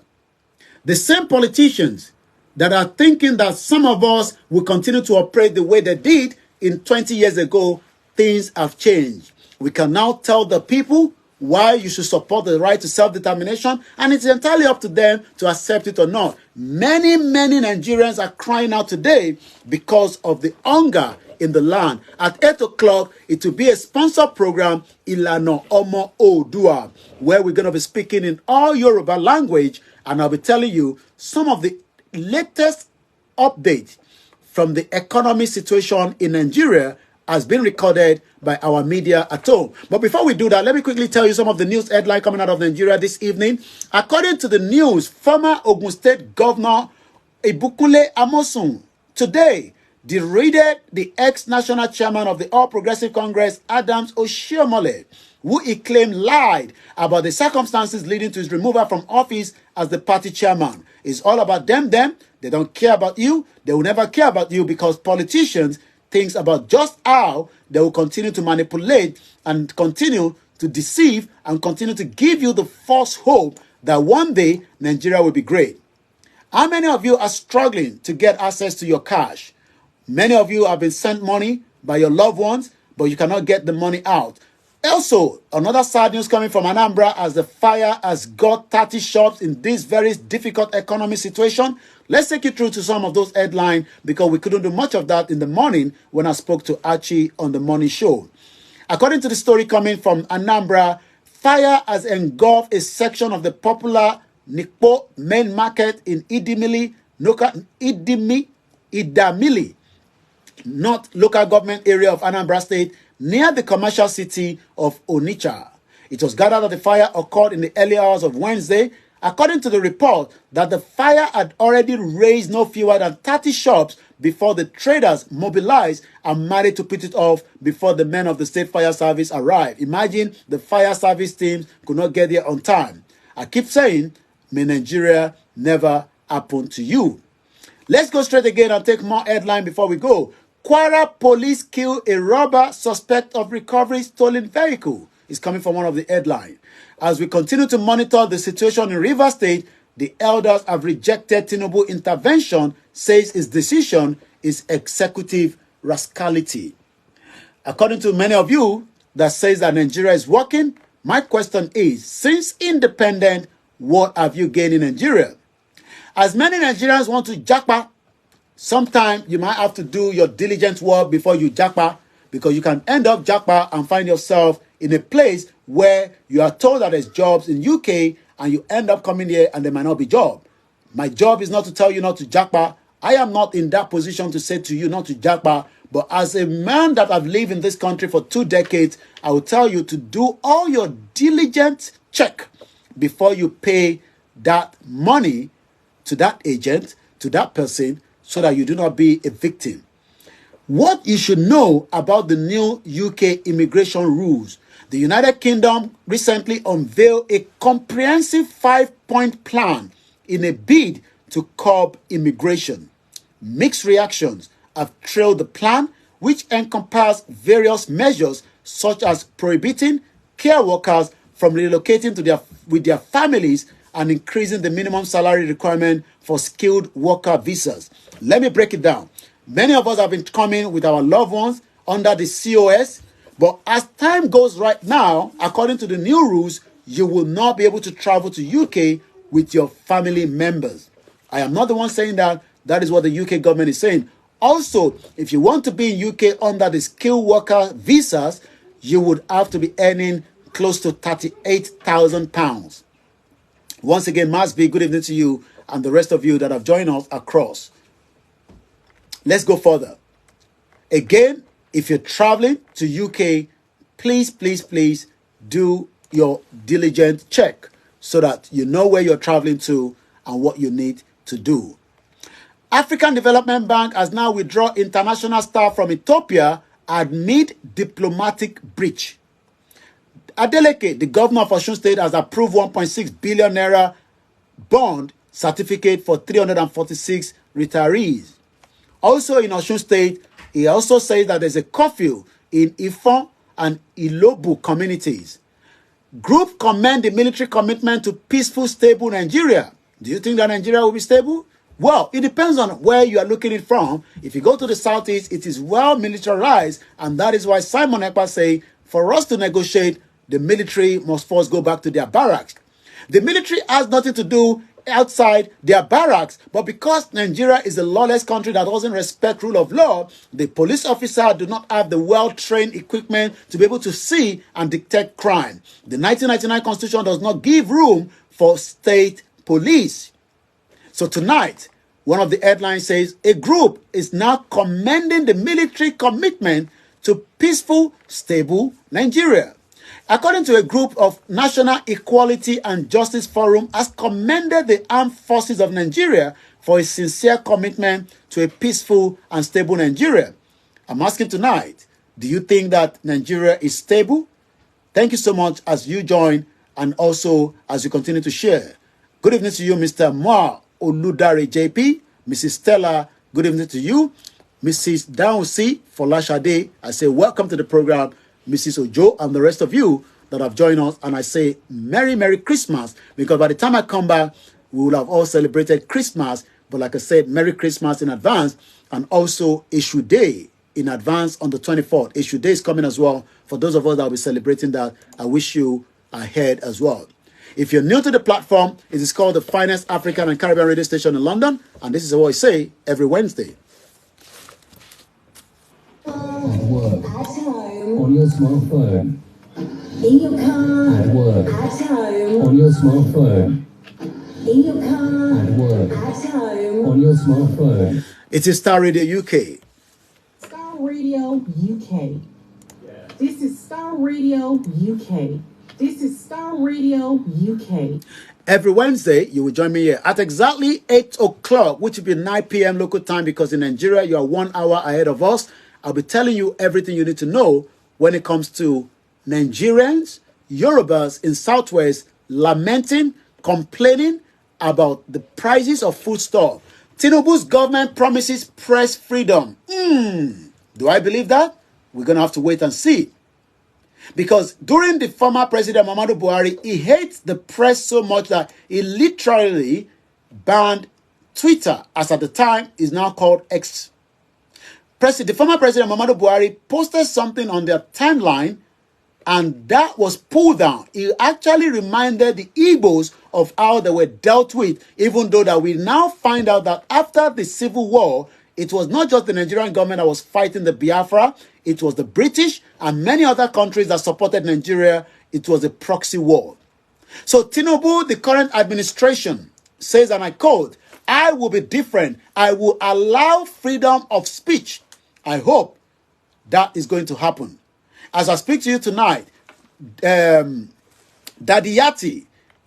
The same politicians that are thinking that some of us will continue to operate the way they did in 20 years ago, things have changed. We can now tell the people why you should support the right to self-determination, and it's entirely up to them to accept it or not. Many, many Nigerians are crying out today because of the hunger in the land. At 8 o'clock, it will be a sponsored program, Ilano Omo Odua, where we're going to be speaking in all Yoruba language, and I'll be telling you some of the latest updates from the economy situation in Nigeria has been recorded by our media at home. But before we do that, let me quickly tell you some of the news headline coming out of Nigeria this evening. According to the news, former Ogun State Governor Ibukunle Amosun today derided the ex-national chairman of the All Progressive Congress, Adams Oshiomhole, who he claimed lied about the circumstances leading to his removal from office as the party chairman. It's all about them. They don't care about you. They will never care about you because politicians think about just how they will continue to manipulate and continue to deceive and continue to give you the false hope that one day Nigeria will be great. How many of you are struggling to get access to your cash? Many of you have been sent money by your loved ones, but you cannot get the money out. Also, another sad news coming from Anambra as the fire has got 30 shops in this very difficult economic situation. Let's take you through to some of those headlines because we couldn't do much of that in the morning when I spoke to Archie on the morning show. According to the story coming from Anambra, fire has engulfed a section of the popular Nikpo main market in Idimili, North local government area of Anambra State, near the commercial city of Onitsha. It was gathered that the fire occurred in the early hours of Wednesday. According to the report, that the fire had already razed no fewer than 30 shops before the traders mobilized and managed to put it off before the men of the State Fire Service arrived. Imagine the fire service teams could not get there on time. I keep saying, may Nigeria never happen to you. Let's go straight again and take more headline before we go. Kwara police kill a robber suspect of recovery stolen vehicle. Is coming from one of the headlines. As we continue to monitor the situation in Rivers State, the elders have rejected Tinubu intervention, says his decision is executive rascality. According to many of you that says that Nigeria is working, my question is, since independent, what have you gained in Nigeria? As many Nigerians want to japa, sometimes you might have to do your diligent work before you japa, because you can end up japa and find yourself in a place where you are told that there's jobs in UK and you end up coming here and there might not be job. My job is not to tell you not to japa. I am not in that position to say to you not to japa. But as a man that have lived in this country for 2 decades, I will tell you to do all your diligent check before you pay that money to that agent, to that person, so that you do not be a victim. What you should know about the new UK immigration rules. The United Kingdom recently unveiled a comprehensive 5-point plan in a bid to curb immigration. Mixed reactions have trailed the plan, which encompass various measures such as prohibiting care workers from relocating with their families and increasing the minimum salary requirement for skilled worker visas. Let me break it down. Many of us have been coming with our loved ones under the COS, but as time goes right now, according to the new rules, you will not be able to travel to UK with your family members. I am not the one saying that. That is what the UK government is saying. Also, if you want to be in UK under the skilled worker visas, you would have to be earning close to £38,000. Once again, must be good evening to you and the rest of you that have joined us across. Let's go further. Again, if you're traveling to UK, please do your diligent check so that you know where you're traveling to and what you need to do. African Development Bank has now withdrawn international staff from Ethiopia amid diplomatic breach. Adeleke, the governor of Osun State, has approved 1.6 billion naira bond certificate for 346 retirees. Also in Osun State, he also says that there's a curfew in Ifon and Ilobu communities. Group commend the military commitment to peaceful, stable Nigeria. Do you think that Nigeria will be stable? Well, it depends on where you are looking it from. If you go to the southeast, it is well militarized, and that is why Simon Ekpa say, for us to negotiate, the military must first go back to their barracks. The military has nothing to do outside their barracks, but because Nigeria is a lawless country that doesn't respect rule of law, the police officer do not have the well-trained equipment to be able to see and detect crime. The 1999 Constitution does not give room for state police. So tonight, one of the headlines says, a group is now commending the military commitment to peaceful, stable Nigeria. According to a group of National Equality and Justice Forum, has commended the armed forces of Nigeria for his sincere commitment to a peaceful and stable Nigeria. I'm asking tonight, do you think that Nigeria is stable? Thank you so much as you join and also as you continue to share. Good evening to you, Mr. Moa Oludare JP, Mrs. Stella, good evening to you. Mrs. Downsi Folashade, I say welcome to the program. Mrs. Ojo and the rest of you that have joined us, and I say Merry Christmas, because by the time I come back, we will have all celebrated Christmas. But like I said, Merry Christmas in advance, and also Issue Day in advance on the 24th. Issue Day is coming as well. For those of us that will be celebrating that, I wish you ahead as well. If you're new to the platform, it is called the finest African and Caribbean radio station in London, and this is what I say every Wednesday. At work, on your smartphone, In your car, at work, at home, on your smartphone, in your car, at work, at home. on your smartphone. It is Star Radio UK. Star Radio UK. This is Star Radio UK. This is Star Radio UK. Every Wednesday, you will join me here at exactly 8 o'clock, which will be 9 p.m. local time, because in Nigeria, you are 1 hour ahead of us. I'll be telling you everything you need to know when it comes to Nigerians, Yorubas in Southwest lamenting, complaining about the prices of foodstuff. Tinubu's government promises press freedom. Do I believe that? We're going to have to wait and see. Because during the former President Muhammadu Buhari, he hates the press so much that he literally banned Twitter, as at the time is now called X. The former President Muhammadu Buhari posted something on their timeline, and that was pulled down. He actually reminded the Igbos of how they were dealt with, even though that we now find out that after the Civil War, it was not just the Nigerian government that was fighting the Biafra, it was the British and many other countries that supported Nigeria. It was a proxy war. So Tinubu, the current administration, says, and I quote, "I will be different. I will allow freedom of speech." I hope that is going to happen. As I speak to you tonight, Daddy Yati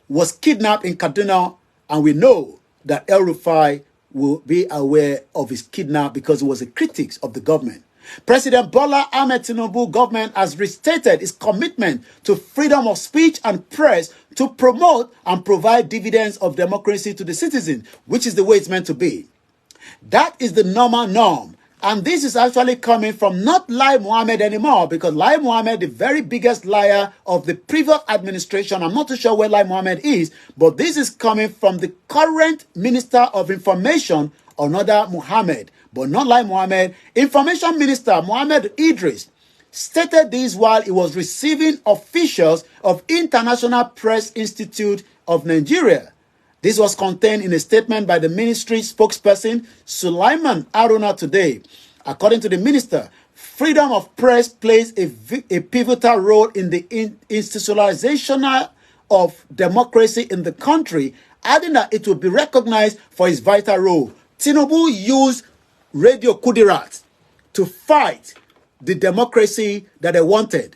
was kidnapped in Kaduna, and we know that El Rufai will be aware of his kidnap because he was a critic of the government. President Bola Ahmed Tinubu government has restated its commitment to freedom of speech and press to promote and provide dividends of democracy to the citizen, which is the way it's meant to be. That is the normal norm. And this is actually coming from not Lai Mohammed anymore, because Lai Mohammed, the very biggest liar of the previous administration, I'm not too sure where Lai Mohammed is, but this is coming from the current Minister of Information, another Mohammed, but not Lai Mohammed. Information Minister Mohammed Idris stated this while he was receiving officials of International Press Institute of Nigeria. This was contained in a statement by the ministry spokesperson, Sulaiman Aruna, today. According to the minister, freedom of press plays a pivotal role in the institutionalization of democracy in the country, adding that it will be recognized for its vital role. Tinubu used Radio Kudirat to fight the democracy that they wanted.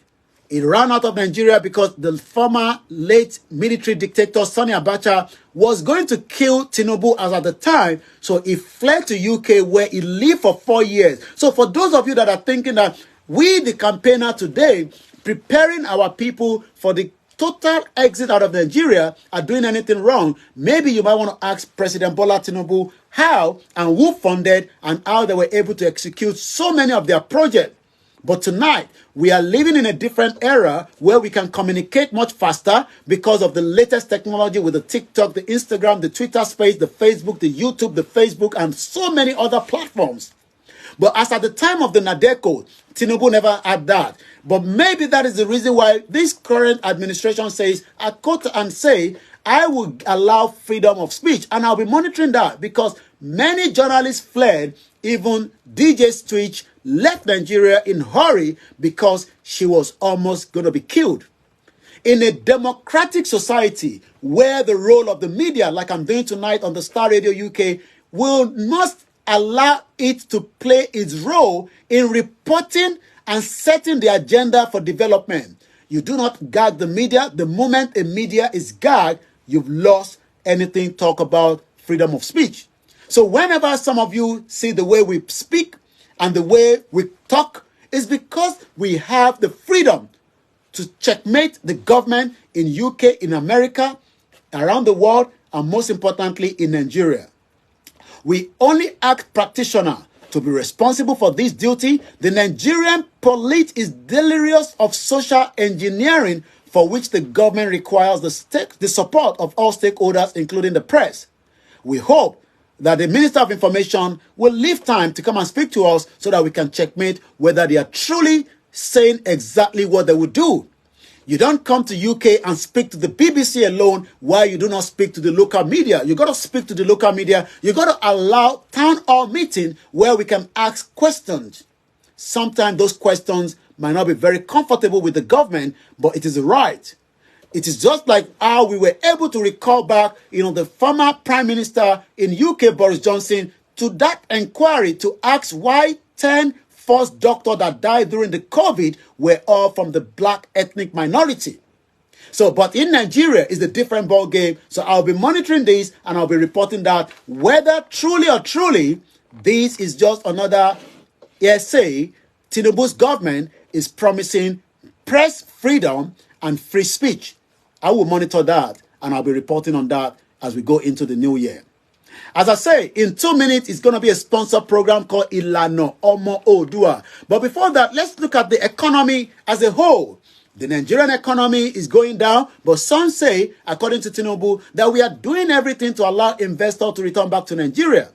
He ran out of Nigeria because the former late military dictator Sani Abacha was going to kill Tinubu as at the time. So he fled to UK, where he lived for 4 years. So for those of you that are thinking that we, the campaigner today, preparing our people for the total exit out of Nigeria, are doing anything wrong, maybe you might want to ask President Bola Tinubu how and who funded and how they were able to execute so many of their projects. But tonight, we are living in a different era where we can communicate much faster because of the latest technology with the TikTok, the Instagram, the Twitter space, the Facebook, the YouTube, the Facebook, and so many other platforms. But as at the time of the Nadeko, Tinubu never had that. But maybe that is the reason why this current administration says, I quote and say, I will allow freedom of speech. And I'll be monitoring that because many journalists fled. Even DJ Twitch left Nigeria in a hurry because she was almost going to be killed. In a democratic society where the role of the media, like I'm doing tonight on the Star Radio UK, must allow it to play its role in reporting and setting the agenda for development. You do not gag the media. The moment a media is gagged, you've lost anything talk about freedom of speech. So whenever some of you see the way we speak and the way we talk, it's because we have the freedom to checkmate the government in UK, in America, around the world, and most importantly, in Nigeria. We only ask practitioner to be responsible for this duty. The Nigerian police is delirious of social engineering for which the government requires the support of all stakeholders, including the press. We hope that the Minister of Information will leave time to come and speak to us so that we can checkmate whether they are truly saying exactly what they would do. You don't come to UK and speak to the BBC alone while you do not speak to the local media. You got to speak to the local media. You got to allow town hall meeting where we can ask questions. Sometimes those questions might not be very comfortable with the government, but it is right. It is just like how we were able to recall back, the former Prime Minister in UK, Boris Johnson, to that inquiry to ask why 10 first doctors that died during the COVID were all from the black ethnic minority. So, but in Nigeria is a different ball game. So I'll be monitoring this and I'll be reporting that whether truly or truly this is just another essay, Tinubu's government is promising press freedom and free speech. I will monitor that and I'll be reporting on that as we go into the new year. As I say, in 2 minutes, it's going to be a sponsored program called Ilano Omo Odua. But before that, let's look at the economy as a whole. The Nigerian economy is going down, but some say, according to Tinubu, that we are doing everything to allow investors to return back to Nigeria.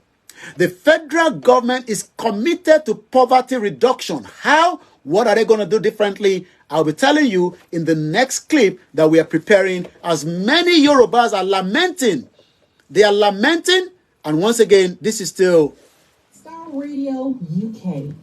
The federal government is committed to poverty reduction. How? What are they going to do differently? I'll be telling you in the next clip that we are preparing, as many Yorubas are lamenting. They are lamenting, and once again, this is still Star Radio UK.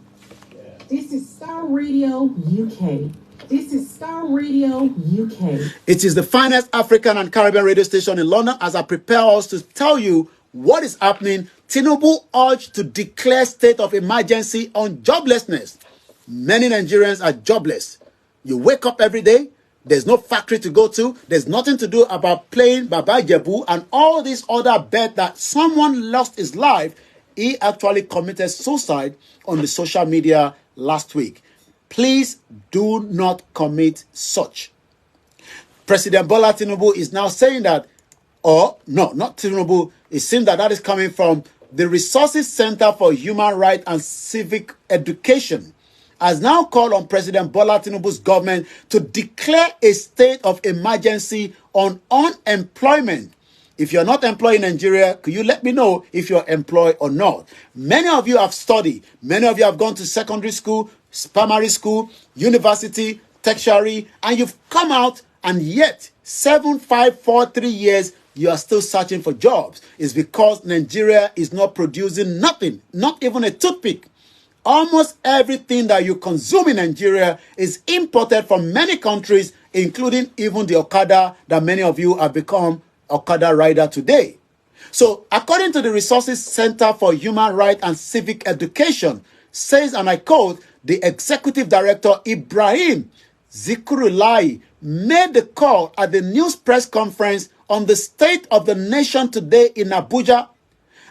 This is Star Radio UK. This is Star Radio UK. It is the finest African and Caribbean radio station in London. As I prepare us to tell you what is happening, Tinubu urged to declare state of emergency on joblessness. Many Nigerians are jobless. You wake up every day, there's no factory to go to, there's nothing to do about playing Baba Jebu and all these other bet that someone lost his life. He actually committed suicide on the social media last week. Please do not commit such. President Bola Tinubu is now saying that, or no, not Tinubu, it seems that is coming from the Resources Center for Human Rights and Civic Education, has now called on President Bola Tinubu's government to declare a state of emergency on unemployment. If you're not employed in Nigeria, could you let me know if you're employed or not? Many of you have studied. Many of you have gone to secondary school, primary school, university, tertiary, and you've come out, and yet 7, 5, 4, 3 years, you are still searching for jobs. It's because Nigeria is not producing nothing, not even a toothpick. Almost everything that you consume in Nigeria is imported from many countries, including even the Okada that many of you have become Okada rider today. So, according to the Resources Center for Human Rights and Civic Education, says, and I quote, the Executive Director Ibrahim Zikrulai made the call at the news press conference on the state of the nation today in Abuja.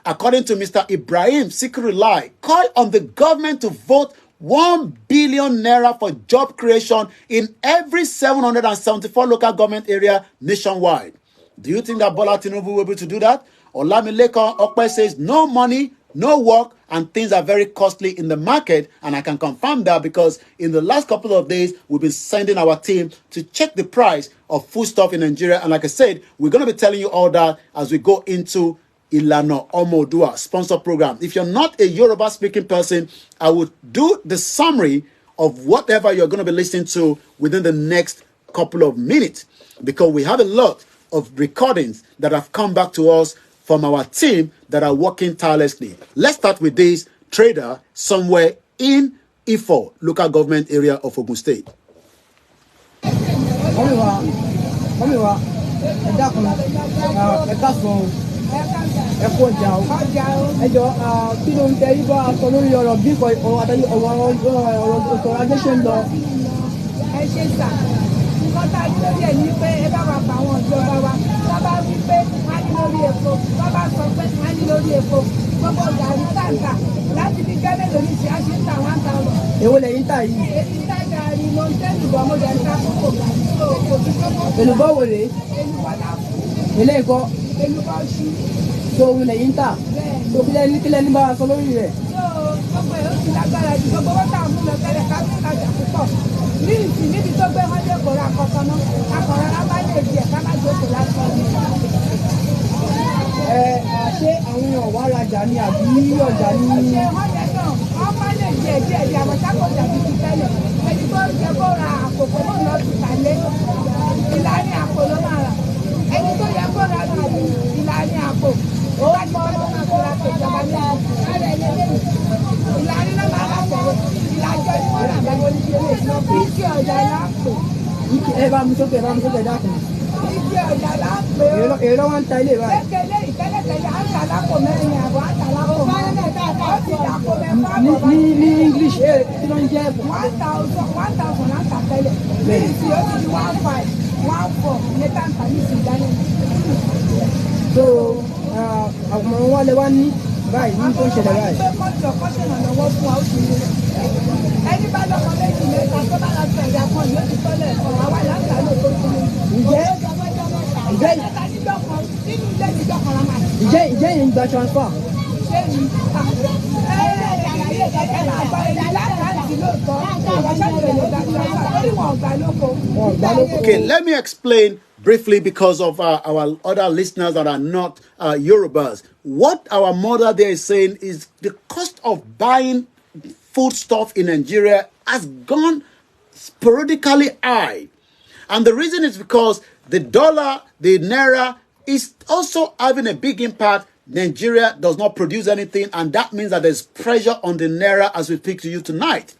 According to Mr. Ibrahim Zikrulai, call on the government to vote 1 billion naira for job creation in every 774 local government area nationwide. Do you think that Bola Tinubu will be able to do that? Olamileko Okpe says no money, no work, and things are very costly in the market. And I can confirm that because in the last couple of days, we've been sending our team to check the price of foodstuff in Nigeria. And like I said, we're going to be telling you all that as we go into Ilano Omodua sponsor program. If you're not a Yoruba speaking person, I would do the summary of whatever you're going to be listening to within the next couple of minutes, because we have a lot of recordings that have come back to us from our team that are working tirelessly. Let's start with this trader somewhere in Ifo, local government area of Ogun State. Èwo lẹ́yìn tà yìí? Èlùbọ́ wo rèé? Ilé ìkọ́. So òun lẹ́yìn tà. So kílẹ̀ ní bá wa sọ lórí rẹ̀. Níbi tó gbé wọn lè kóra kankan náà, akọ̀rọ̀ lábá lè di ẹ̀ ká má jókòó láti ọdún. Ṣé àwọn èèyàn wá rajà ni àbí ọjà ní? Ṣé wọ́n yẹ náà, wọ́n má lè di ẹ̀jẹ̀ ẹ̀jẹ̀ àwọn sákòjà bíi ti tẹ́lẹ̀. Ẹni tó jẹ kó ra àkókò náà lọ sí ìtàlẹ́, ìlànà àpò ló máa rà. Ẹni tó yẹ kó ra ìlànà àpò, ó bá ti fẹ́ máa kó ra àpò ìjọba ní àárẹ̀ ilé. Ìlànà náà máa rà tẹ̀lé. Ìlàjọ ni wọ́n rà lọ́wọ́ ní ilé ìlú. Ìkí ọjà lápò. Ẹ bá mi sókè dákun. Ìkí ọjà lápò. Èrò wọn ń ta ilé báyìí. Kékeré ìtẹ́lẹ̀tẹ̀lẹ̀ à ń tà lápò mẹ́rin àbọ̀ à ń tà lápò mẹ́rin. Ó ti dàpò mẹ́fà àbọ̀. Ní English kí ló ń jẹ́? 1,000 à ń tà tẹ́lẹ̀. Ní ìsìn ó ti di 1,500, 1,400 ní táǹkà ní ìsìn ìdáná. So àwọn wọn lè wá ní báyìí ní tó ń ṣẹlẹ̀ báyìí. Kọ́ṣẹ̀ ìrànlọ́wọ́ fún wa ó ti rí. Ẹni bá lọ́kọ méjì mẹ́ta tó bá lọ sẹ̀rí akọ́ yóò ti tọ́lẹ̀ ẹ̀kọ́ àwa ìlànà ló tó fún mi. Ǹjẹ́ yìí ń gba transfer? Okay, let me explain briefly because of our other listeners that are not Yorubas. What our mother there is saying is the cost of buying foodstuff in Nigeria has gone sporadically high. And the reason is because the dollar, the naira, is also having a big impact. Nigeria does not produce anything, and that means that there's pressure on the naira as we speak to you tonight.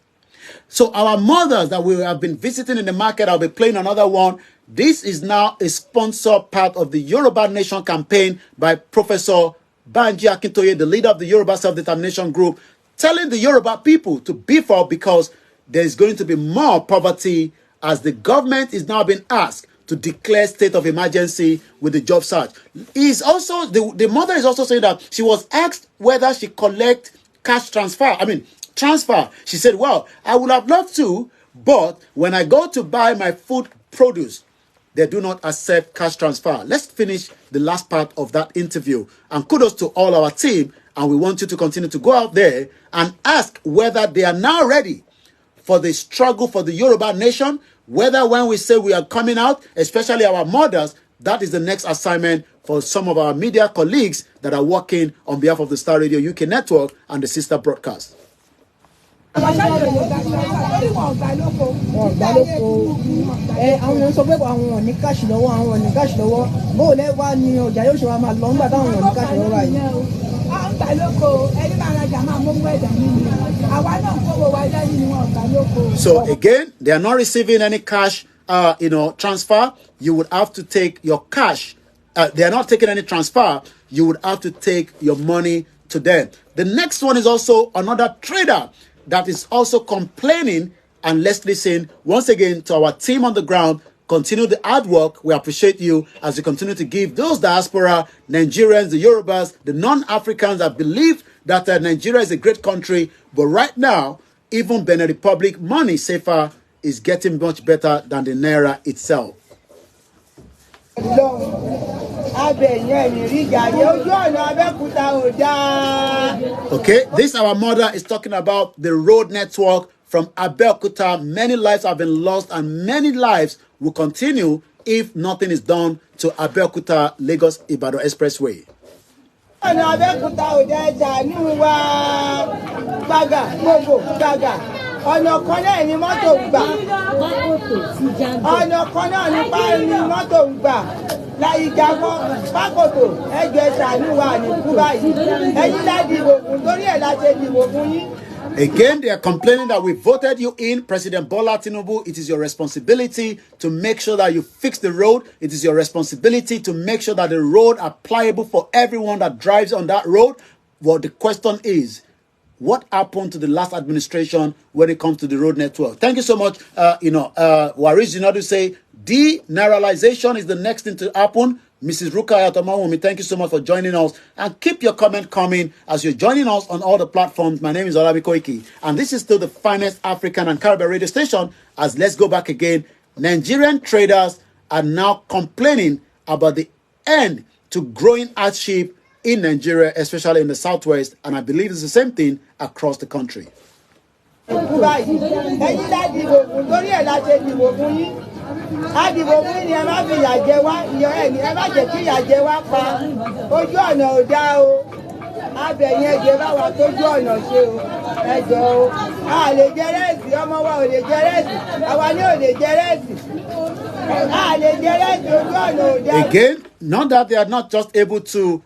So our mothers that we have been visiting in the market, I'll be playing another one. This is now a sponsored part of the Yoruba Nation campaign by Professor Banji Akintoye, the leader of the Yoruba Self-Determination Group, telling the Yoruba people to beef up because there's going to be more poverty as the government is now being asked to declare state of emergency with the job search. Is also the mother is also saying that she was asked whether she collect cash transfer. Transfer. She said, well, I would have loved to, but when I go to buy my food produce, they do not accept cash transfer. Let's finish the last part of that interview. And kudos to all our team. And we want you to continue to go out there and ask whether they are now ready for the struggle for the Yoruba nation. Whether when we say we are coming out, especially our mothers, that is the next assignment for some of our media colleagues that are working on behalf of the Star Radio UK network and the sister broadcast. Àwọn èèyàn sọ pé àwọn ò ní káàṣì lọ́wọ́, àwọn ò ní káàṣì lọ́wọ́. Bó lẹ́ wá ní ọjà yóò ṣe wá máa lọ nígbà táwọn ò ní káàṣì lọ́wọ́ báyìí. So again, they are not receiving any cash transfer. You would have to take your cash. They are not taking any transfer. You would have to take your money to them. The next one is also another trader that is also complaining. And let's listen once again to our team on the ground. Continue the hard work. We appreciate you as you continue to give those diaspora, Nigerians, the Yorubas, the non-Africans that believe that Nigeria is a great country. But right now, even Benin Republic money safer is getting much better than the Naira itself. Okay, this our mother is talking about the road network from Abeokuta. Many lives have been lost and many lives will continue if nothing is done to Abeokuta Lagos Ibadan Expressway. Again, they are complaining that we voted you in, President Bola Tinubu. It is your responsibility to make sure that you fix the road. It is your responsibility to make sure that the road are pliable for everyone that drives on that road. Well, the question is, what happened to the last administration when it comes to the road network? Thank you so much. Waris Jinadu say, denaturalization is the next thing to happen. Mrs. Rukayat Omawumi, thank you so much for joining us. And keep your comment coming as you're joining us on all the platforms. My name is Olabi Koiki, and this is still the finest African and Caribbean radio station. As let's go back again, Nigerian traders are now complaining about the end to growing hardship in Nigeria, especially in the southwest, and I believe it's the same thing across the country. Again, not that they are not just able to,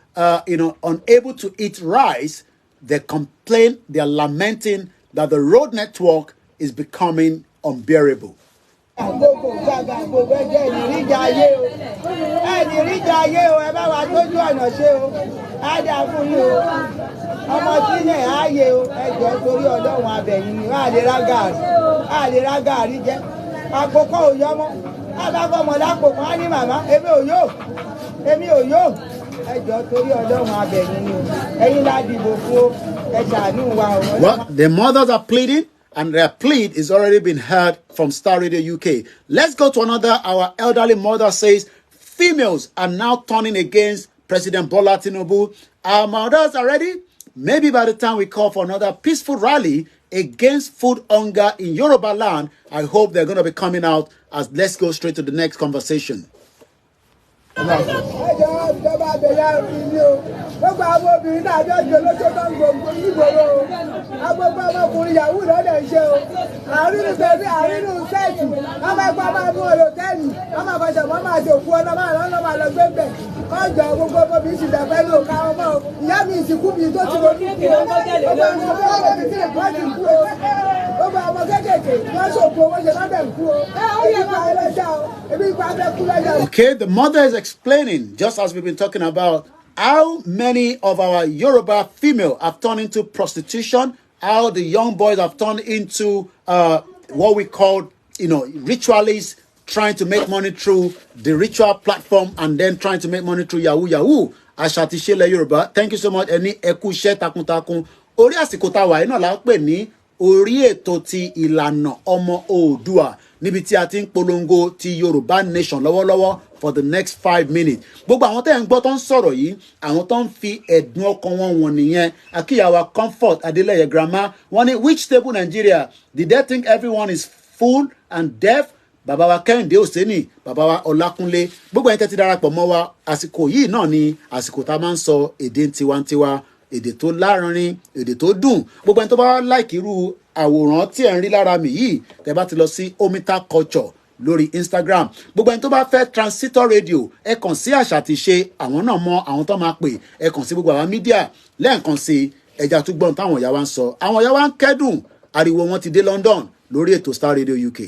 unable to eat rice, they complain, they are lamenting that the road network is becoming unbearable. Well, the mothers are pleading, and their plea is already been heard from Star Radio UK. Let's go to another. Our elderly mother says females are now turning against President Bola Tinubu. Our mothers are ready. Maybe by the time we call for another peaceful rally against food hunger in Yoruba land, I hope they're going to be coming out. As let's go straight to the next conversation. Okay, the mother is explaining, just as we've been talking about, how many of our Yoruba female have turned into prostitution, how the young boys have turned into what we call, ritualists, trying to make money through the ritual platform and then trying to make money through Yahoo. Ashatishele Yoruba. Thank you so much. Eni ekushe takuntakun. Ori àsìkò tá wà ina la pè ní orí ètò ti ìlànà ọmọ Oòduà níbi tí a ti ń polongo ti Yoruba nation lọ́wọ́lọ́wọ́ for the next 5 minutes. Gbogbo àwọn tẹ́ ń gbọ́ tó ń sọ̀rọ̀ yìí, àwọn tó ń fi ẹ̀dùn ọkàn wọn wọ̀n nìyẹn. Akiyawa Comfort Adeleye Grandma, wọ́n ní which stable Nigeria? Did they think everyone is full and deaf? Bàbá wa Kẹ́hìndé Òsénì, bàbá wa Ọlákúnlé, gbogbo ẹ̀yin tẹ́ ti darapọ̀ mọ́ wa, àsìkò yìí náà ni àsìkò tá a máa ń sọ èdè tiwantiwa, èdè tó lárinrin, èdè tó dùn. Gbogbo ẹni tó bá like irú àwòrán tí ẹ̀ ń rí lára mi yìí, tẹ́ bá ti lọ sí Omita Culture lórí Instagram. Gbogbo ẹni tó bá fẹ́ Transistor Radio, ẹ kàn sí Àṣà àti Ìṣe, àwọn náà mọ àwọn tó máa pè, ẹ kàn sí gbogbo àwọn mídíà lẹ́ẹ̀kan sí ẹja tó gbọ́n táwọn ìyá wa ń sọ. Àwọn ìyá wa ń kẹ́dùn, ariwo wọn ti dé London lórí ètò Star Radio UK.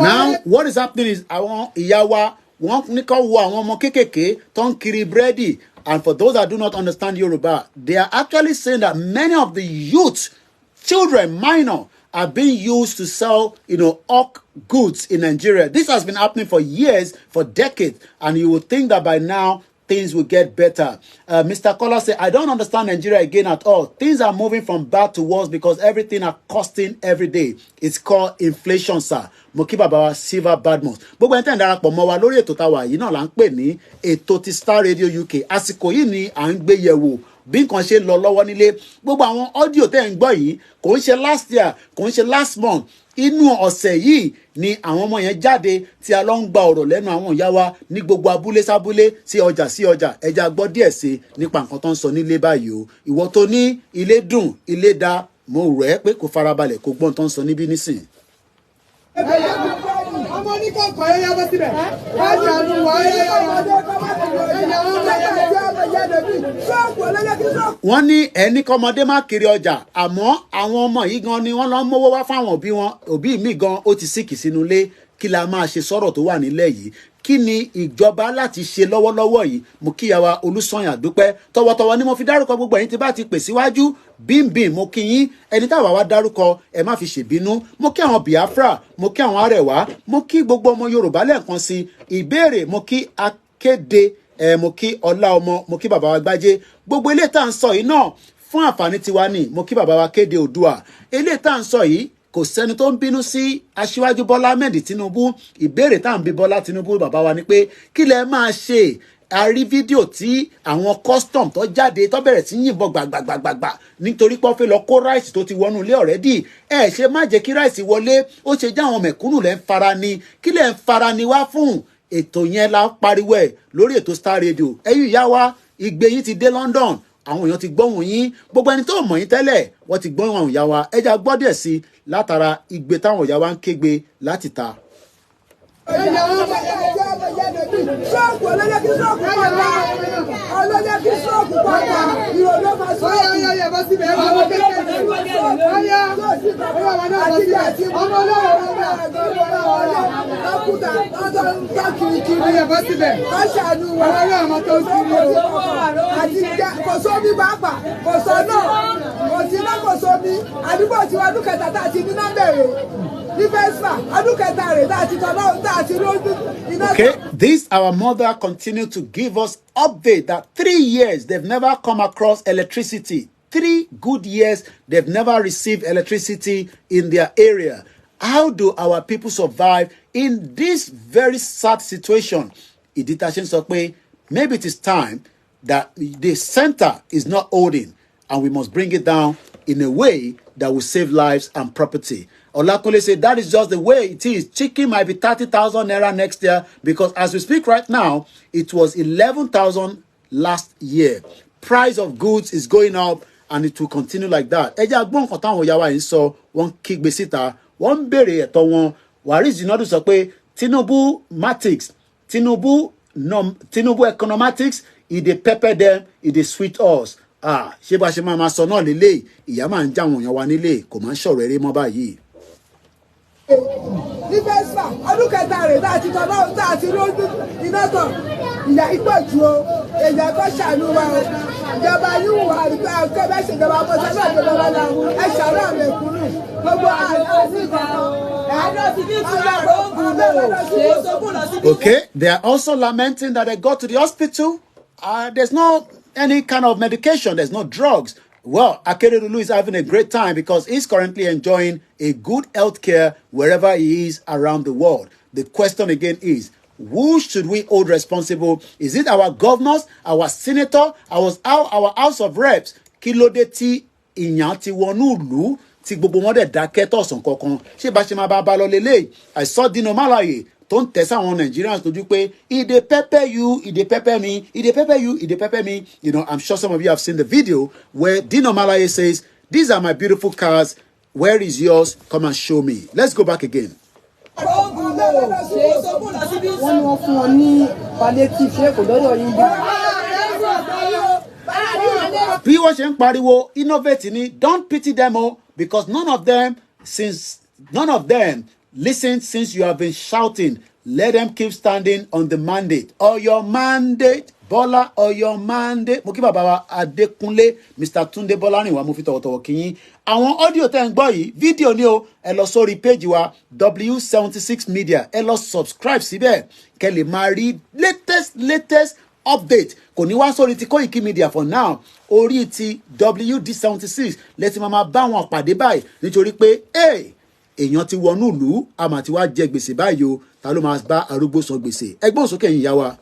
Now, what is happening is àwọn ìyá wa wọ́n ní kó wo àwọn ọmọ kékèké tó ń kiri búrẹ́dì. And for those that do not understand Yoruba, they are actually saying that many of the youth, children, minor, are being used to sell, hawk goods in Nigeria. This has been happening for years, for decades, and you would think that by now things will get better. Mr. Kola said, I don't understand Nigeria again at all. Things are moving from bad to worse because everything are costing every day. It's called inflation, sir. Mokiba Bawa Silver Badmos. Gbogbo ẹni tẹ́ ń darapọ̀ mọ́ wa lórí ètò táwa yìí náà là ń pè ní ètò ti Star Radio UK. Àsìkò yìí ni à ń gbé yẹ̀wò bí nǹkan ṣe lọ lọ́wọ́ nílé. Gbogbo àwọn audio tẹ́ ń gbọ́ yìí kò ń ṣe last year, kò ń ṣe last month. Inú ọ̀sẹ̀ yìí ni àwọn ọmọ yẹn jáde tí a lọ ń gba ọ̀rọ̀ lẹ́nu àwọn ìyá wa ní gbogbo abúlé sábúlé sí ọjà ẹja gbọ́ díẹ̀ sí nípa nǹkan tó ń sọ nílé báyìí o. Ìwọ tó ní ilé dùn ilé dá, mo rẹ̀ pé kó farabalẹ̀ kó gbọ́n tó ń sọ níbí nísìn. ọmọ wọ́n ní ẹni kọ́mọdé má kiri ọjà àmọ́ àwọn ọmọ yìí gan ni wọ́n lọ ń mówó wá fáwọn òbí wọn òbí mi gan ó ti síkì sínú ilé kí la máa ṣe sọ̀rọ̀ tó wà nílẹ̀ yìí kí ni ìjọba láti ṣe lọ́wọ́lọ́wọ́ yìí mo kíyàwó Olúsànyà dúpẹ́ tọwọ́tọwọ́ ni mo fi dárúkọ gbogbo ẹ̀yin tí bá ti pè síwájú bímbìn mo kí yín ẹni táwa wá dárúkọ ẹ má fi ṣèbínú mo kí àwọn Biafra mo kí àwọn Arẹwà mo kí gbogbo ọmọ Yorùbá lẹ́ẹ̀kan sí ìbéèrè mo kí Akéde mo kí Ọlá ọmọ mo kí bàbá wa Gbájé gbogbo eléyìí tá à ń sọ yìí náà fún àǹfààní tiwa ni mo kí bàbá wa Kéde Oòduà eléyìí tá à ń sọ yìí kò sẹ́ni tó ń bínú sí aṣíwájú Bọ́lá Ahmed Tinubu ìbéèrè tá à ń bi Bọ́lá Tinubu bàbá wa ni pé kí lẹ máa ṣe a rí fídíò tí àwọn custom tó jáde tó bẹ̀rẹ̀ sí yìnbọn gbàgbàgbàgbà nítorí pé wọ́n fẹ́ lọ kó ráìsì tó ti wọnú ilé ọ̀rẹ́dì ẹ ṣe má jẹ́ kí ráìsì wọlé ó ṣe jẹ́ àwọn mẹ̀kúnnù lẹ́ ń fara ni kí lẹ́ ń fara ni wá fún ètò yẹn la pariwo ẹ̀ lórí ètò Star Radio ẹ̀yin ìyá wa ìgbé yín ti dé London àwọn èèyàn ti gbọ́hùn yín gbogbo ẹni tó mọ̀ yín tẹ́lẹ̀ wọ́n ti gbọ́hùn àwọn ìyá wa ẹja gbọ́dẹ̀ sí látara igbe táwọn ìyá wa ń kégbe láti ta. ṣọ́ọ̀kù ọlọ́jọ́ kí ṣọ́ọ̀kù pàdà ọlọ́jọ́ kí ṣọ́ọ̀kù pàdà ìrònú ọmọ ṣọ́ọ̀kù ọyá bọ́ síbẹ̀ ẹ̀rọ ọmọ kékeré ọyá àtijọ́ àti ọmọ ọlọ́run lọ́kùtà ọjọ́ ń tọ́ kirikiri ọyá bọ́ síbẹ̀ káṣáánú wa ọlọ́run ọmọ tó ń kiri o àtijọ́ kò sómi pàápàá kò sọ náà kò sí náà kò sómi àdúgbò tiwa ọdún kẹta tá a ti ní náà bẹ̀rẹ̀. Okay, this our mother continued to give us update that 3 years they've never come across electricity. 3 good years they've never received electricity in their area. How do our people survive in this very sad situation? Ìdítashin sọ pé maybe it is time that the center is not holding and we must bring it down in a way that will save lives and property. Olakunle said that is just the way it is. Chicken might be 30,000 naira next year because as we speak right now, it was 11,000 last year. Price of goods is going up and it will continue like that. Ẹja gbọ́n kan táwọn ìyá wa yìí sọ, wọ́n kígbe síta, wọ́n ń béèrè ẹ̀tọ́ wọn. Waris Jinadu sọ pé Tinubu matics, Tinubu economatics, e dey pepper them, e dey sweet us. Ṣé bá ṣe máa sọ náà lélẹ̀ ìyá máa ń já àwọn èèyàn wa nílé kò máa ń ṣọ̀rọ̀ eré mọ́ báyìí. Ní fẹ́sà ọdún kẹta rẹ̀ láti tọ́ náà tá a ti lójú iná tán ìyá ìpọ̀jù o èèyàn tó ṣàánú wa o ìjọba yóò wà nípa akẹ́bẹ́ ṣèjọba mọ́tò náà tó lọ́wọ́ náà ẹ ṣàánú àmì ẹ̀kúnnù gbogbo Okay, they are also lamenting that they got to the hospital. There's no any kind of medication. There's no drugs. Well, Akintoye is having a great time because he's currently enjoying a good health care wherever he is around the world. The question again is, who should we hold responsible? Is it our governors, our senator, our House of Reps? Kí ló dé tí ìyàn ti wọnú ìlú tí gbogbo wọn dẹ̀ dákẹ́ tọ̀sán kankan? Ṣé bá ṣe máa bá lọ lélẹ̀? I saw Dino Malaye tó ń tẹ̀sí àwọn Nigerians lójú pé e dey pepper you, e dey pepper me, e dey pepper you, e dey pepper me. You know, I'm sure some of you have seen the video where Dino Malaye says, "These are my beautiful cars. Where is yours? Come and show me." Let's go back again. Bí wọ́n ṣe ń pariwo innovate ni, don't pity them all because none of them listen since you have been shouting. Let them keep standing on the mandate or your mandate. Bola or your mandate. Mo kí bàbá wa Adékúnlé, Mr. Túndé Bọ́lárìnwá, mo fi tọ̀wọ̀tọ̀wọ̀ kí yín. Àwọn audio tẹ́ ń gbọ́ yìí, fídíò ni o, ẹ lọ sórí page wa W76 Media, ẹ lọ subscribe síbẹ̀, kẹ́ lè máa rí latest update. Kò ní wá sórí ti Koikimedia for now, orí ti WD76 lẹ́tí máa bá wọn pàdé báyìí nítorí pé èèyàn ti wọnú ìlú àmà tí wàá jẹ gbèsè báyìí o, ta ló máa bá arúgbó san gbèsè? Ẹgbọ́n sókè yín yá wa.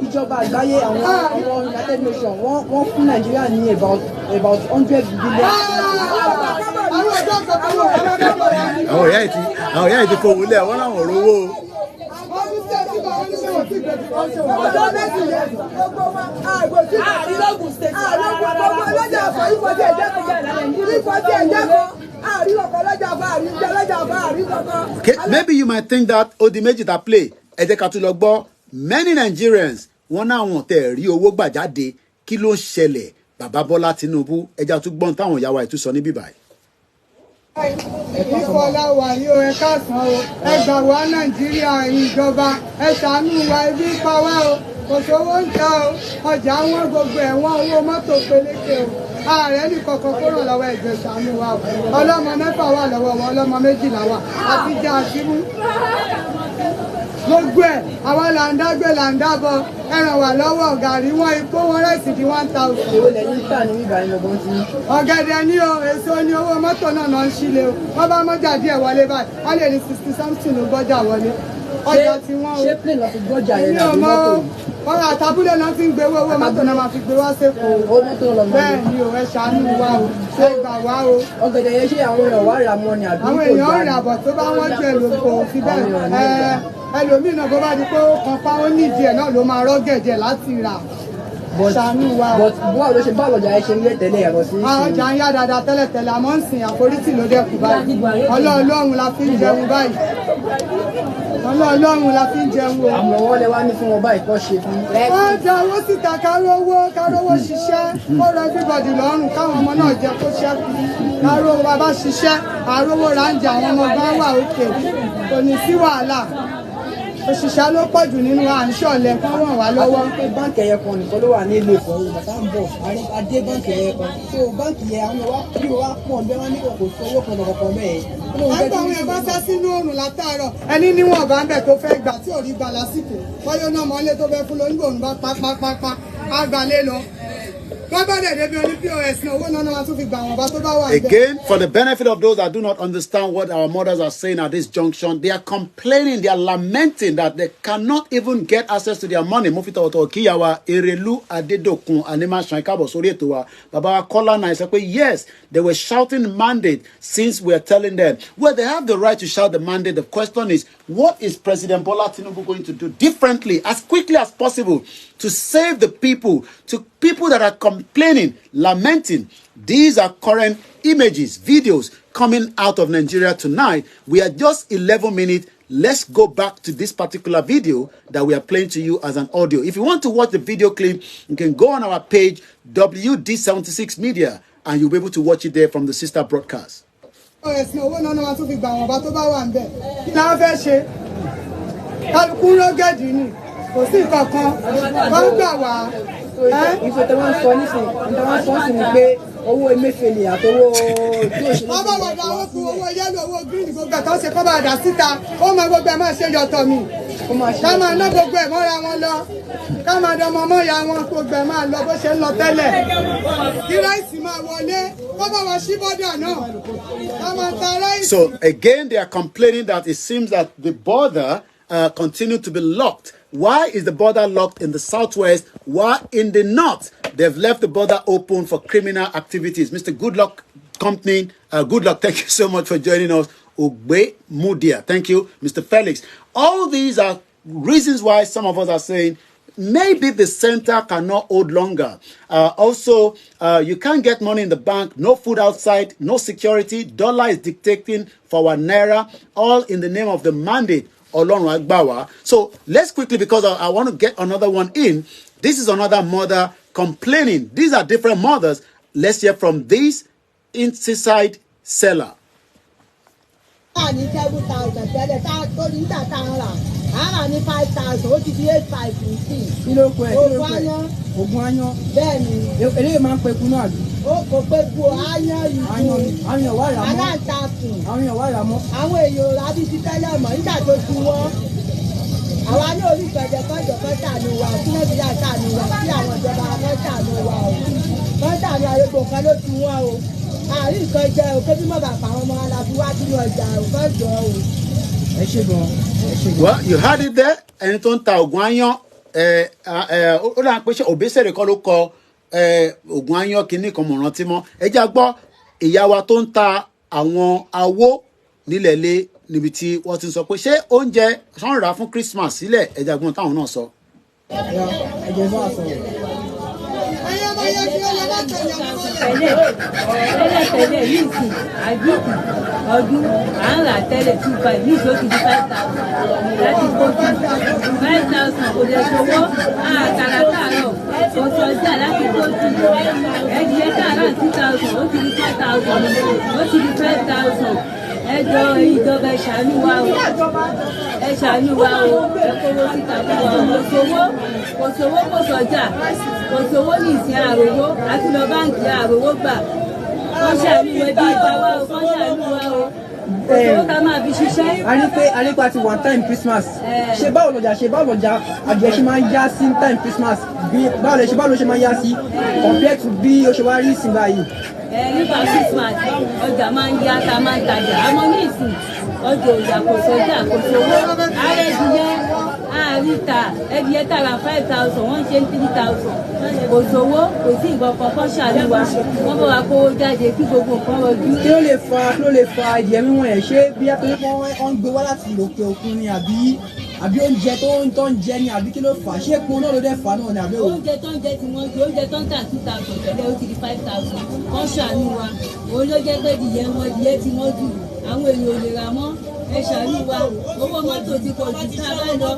Ìjọba àgbáyé àwọn United Nations wọ́n fún Nàìjíríà ní about 100 billion. Àwọn ìyá ìdí fowó lẹ̀ wọ́n láwọn rówó. Okay, maybe you might think that Odimeji that play many Nigerians wọ́n náà wọ́n tẹ̀ rí owó gbà jáde kí ló ń ṣẹlẹ̀ bàbá Bọ́lá Tinubu ẹja tún gbọ́n táwọn ìyá wa ìtúsọ níbí báyìí. Ìfọ̀lá wà yóò ẹ káàsán o, ẹ gbà wá Nàìjíríà ìjọba, ẹ ṣàánú wa ibi pa wá o, kò sówó ń ta o, ọjà wọn gbogbo ẹ̀wọ̀n owó mọ́tò peléke o, ààrẹ ní kọ̀ọ̀kan kó ràn lọ́wọ́ ẹ̀jẹ̀ ṣàánú wa o, ọlọ́mọ mẹ́fà wà lọ́wọ́ wọn, ọlọ́mọ 12 wà, àti jẹ́ àṣírú. Gbogbo ẹ̀ àwọn là ń dágbé là ń dábọ̀ ẹran wà lọ́wọ́ gàrí wọn ikú wọn rẹ̀sì di 1000. Ọ̀gẹ̀dẹ̀ ní o èso ní owó mọ́tò náà náà ń ṣílẹ̀ o wọ́n bá mọ́jà díẹ̀ wọlé báyìí wọ́n lè ní 60 something ló gbọ́jà wọlé ọjà tí wọ́n o. Ṣé plane lọ fi gbọ́jà yẹn náà bí mọ́tò? Ọ̀rọ̀ àtàbúlẹ̀ náà ti ń gbé owó mọ́tò náà máa fi gbé wá sẹ́kọ̀ọ́. Bẹ́ẹ̀ ni o ẹ ṣàánú wa o ṣé gbà wá o. Ọ̀gẹ̀dẹ̀ yẹn ṣé àwọn èèyàn wá rà mọ́ ni àbí kò gbà? Àwọn èèyàn rà bọ̀ tó bá wọ́n jẹ́ lóko fi bẹ́ẹ̀ ẹlòmíì náà bó bá di pé ó kan pa ó nídìí ẹ̀ náà ló máa rọ́gẹ̀dẹ̀ láti rà. Ṣàánú wa o. Báwo ló ṣe báwo ọjà ẹ ṣe ń lé tẹ́lẹ̀ ẹ̀rọ sí? Ọjà ń yá dáadáa tẹ́lẹ̀tẹ́lẹ̀ àmọ́ ń sìn àforítì ló dẹ́kun báyìí. Ọlọ́run la fi ń jẹun báyìí. Ọlọ́run la fi ń jẹun o. Àmọ́ wọ́n lè wá ní fún wọn báyìí kọ́ ṣe fún. Wọ́n da owó síta kárówó ṣiṣẹ́ kó rọ everybody lọ́rùn káwọn ọmọ náà jẹ kó ṣẹ́kù. Kárówó bàbá ṣiṣẹ́ àrówó ráńjẹ àwọn ọmọ bá wà òkè kò ní sí wàhálà. Òṣìṣẹ́ ló pọ̀ jù nínú àǹṣọ̀lẹ̀ kan wọ̀n wá lọ́wọ́. Báńkì ẹyẹ kan nìkan ló wà ní ìlú Èkó bàtà ń bọ̀ adé báńkì ẹyẹ kan. So báńkì yẹn àwọn wa bí wọ́n pọ̀ bẹ́ẹ̀ wọ́n ní kò sí owó kan lọ́kọ̀ọ̀kan bẹ́ẹ̀. Ẹgbẹ́ àwọn ẹ̀ bá sá sínú oòrùn látàárọ̀ ẹni níwọ̀n bá ń bẹ̀ tó fẹ́ gbà tí ò rí gbà lásìkò bọ́yọ́ náà mọ́lé tó fẹ́ fún lóyún òun bá pápápápá àgbàlé lọ. Again, for the benefit of those that do not understand what our mothers are saying at this junction, they are complaining, they are lamenting that they cannot even get access to their money. Mufita Oto Kiyawa, Erelu Adedokun, Anima Shankabo Sorietua, Baba Kola Nai said, yes, they were shouting mandate since we are telling them. Well, they have the right to shout the mandate. The question is, what is President Bola Tinubu going to do differently, as quickly as possible, to save the people, to people that are complaining, lamenting? These are current images, videos coming out of Nigeria tonight. We are just 11 minutes. Let's go back to this particular video that we are playing to you as an audio. If you want to watch the video clip, you can go on our page, WD76 Media, and you'll be able to watch it there from the sister broadcast. Kò sí kankan wọ́n gbà wá. Ìfẹ́ tí wọ́n sọ nísìnyí ni pé owó Emefiele àtowó tí ó ṣe. Wọ́n bá wọ̀ dá owó fún owó yẹ́lò owó green gbogbo ẹ̀ka ó ṣe kọ́ bá dà síta ó máa gbogbo ẹ̀ máa ṣe yọ̀tọ̀ mi. Ká máa ná gbogbo ẹ̀ mọ́ra wọn lọ ká máa dánmọ́ mọ́ ya wọn gbogbo ẹ̀ máa lọ bó ṣe ń lọ tẹ́lẹ̀. Kí ráìsì máa wọlé wọ́n bá wọ sí bọ́dà náà ká máa ta ráìsì. So again, they are complaining that it seems that the border continue to be locked. Why is the border locked in the southwest? Why in the north? They've left the border open for criminal activities. Mr. Goodluck Company, Goodluck, thank you so much for joining us. Ogbe Mudia, thank you. Mr. Felix. All these are reasons why some of us are saying maybe the center cannot hold longer. Also, you can't get money in the bank, no food outside, no security. Dollar is dictating for our naira, all in the name of the mandate. So let's quickly, because I want to get another one in. This is another mother complaining. These are different mothers. Let's hear from this inside seller. Ara ní 5,000 ó ti di 8,500. Kí ló pẹ́ ogun ayan. Bẹ́ẹ̀ni. Eléyìí máa ń pe kú náà bí. Ó kò pé kú ayan yìí. Àwọn èèyàn wà rà mọ́. Aláǹtakùn. Àwọn èèyàn wà rà mọ́. Àwọn èèyàn rà bí ti tẹ́lẹ̀ mọ̀ nígbà tó ti wọ́n. Àwa ní orí ìpẹ̀jẹ̀ kọ́jọ kan ṣàánú wa kí Nàìjíríà ṣàánú wa kí àwọn ìjọba kan ṣàánú wa o. Wọ́n ṣàánú àyẹ̀kọ̀ kan ló ti wọ́n o. Àárín nǹkan jẹ o kébí mọ̀ bàbá àwọn ọmọ aláfi wá sínú ọjà o kọ́ jọ o. Well, you had it there. Ẹni tó ń ta ògùn ayan ó dà pé ṣe Òbésèrè kọ́ ló kọ ògùn ayan kìíní kan mọ̀rántí mọ́. Ẹ já gbọ́ ìyá wa tó ń ta àwọn awó nílẹ̀lé níbi tí wọ́n ti sọ pé ṣé oúnjẹ ṣọ́n rà fún Christmas sílẹ̀ ẹja gbọ́n táwọn náà sọ. tẹ́lẹ̀ yìí sì àdúgbò ọdún à ń rà tẹ́lẹ̀ 2,500 ní ìṣó ti di 5,000 láti kó sí 5,000 kò lè ṣòwò àkàrà káàárọ̀ kò sọ ọjà láti kó sí ẹ̀dìyẹ káàárọ̀ 2,000 ó ti di 4,000 ó ti di 5,000 ẹjọ́ ìjọba ẹ ṣàánú wa o ẹ ṣàánú wa o ẹ kówó síta fún wa kò sówó kò sọjà kò sówó ní ìsìn àròwó àti lọ báǹkì àròwó gbà wọ́n ṣàánú ẹbí ìgbà wa o wọ́n ṣàánú wa o kò sówó ká máa fi ṣiṣẹ́. a ní pé àti one time Christmas ṣe báwo lọ́jà àjẹ́ ṣe máa ń yá sí time Christmas báwo ló ṣe máa ń yá sí compared to bí ó ṣe wá rí ìsìn báyìí. Nípa Christmas ọjà máa ń yá ká máa ń tajà àmọ́ ní ìsìn ọjọ́ òjà kò sọjà kò sówó ààrẹ ìdílé àríta ẹdìyẹ tààrà 5,000 wọ́n ṣe 3,000 kò sówó kò sí nǹkan kankan ṣàlùwà wọ́n bọ̀ wá kówó jáde kí gbogbo nǹkan rọjú. kí ló lè fa ìdíyẹ mímú ẹ̀ ṣé bí wọ́n ń gbé wá láti òkè òkun ni àbí oúnjẹ tó ń jẹ ni àbí kí ló fà á ṣé epo náà ló dẹ̀ fà á náà ni àbí òun. oúnjẹ tó ń jẹ tí wọ́n ju oúnjẹ tó ń tà 2,000 tẹ́lẹ̀ ó ti di 5,000 wọ́n ṣàánú wa òun ló jẹ́ pé ìdíyẹ tí wọ́n jù àwọn èèyàn ò lè rà mọ́ ẹ ṣàánú wa owó mọ́tò ti pọ̀ jù tá a bá lọ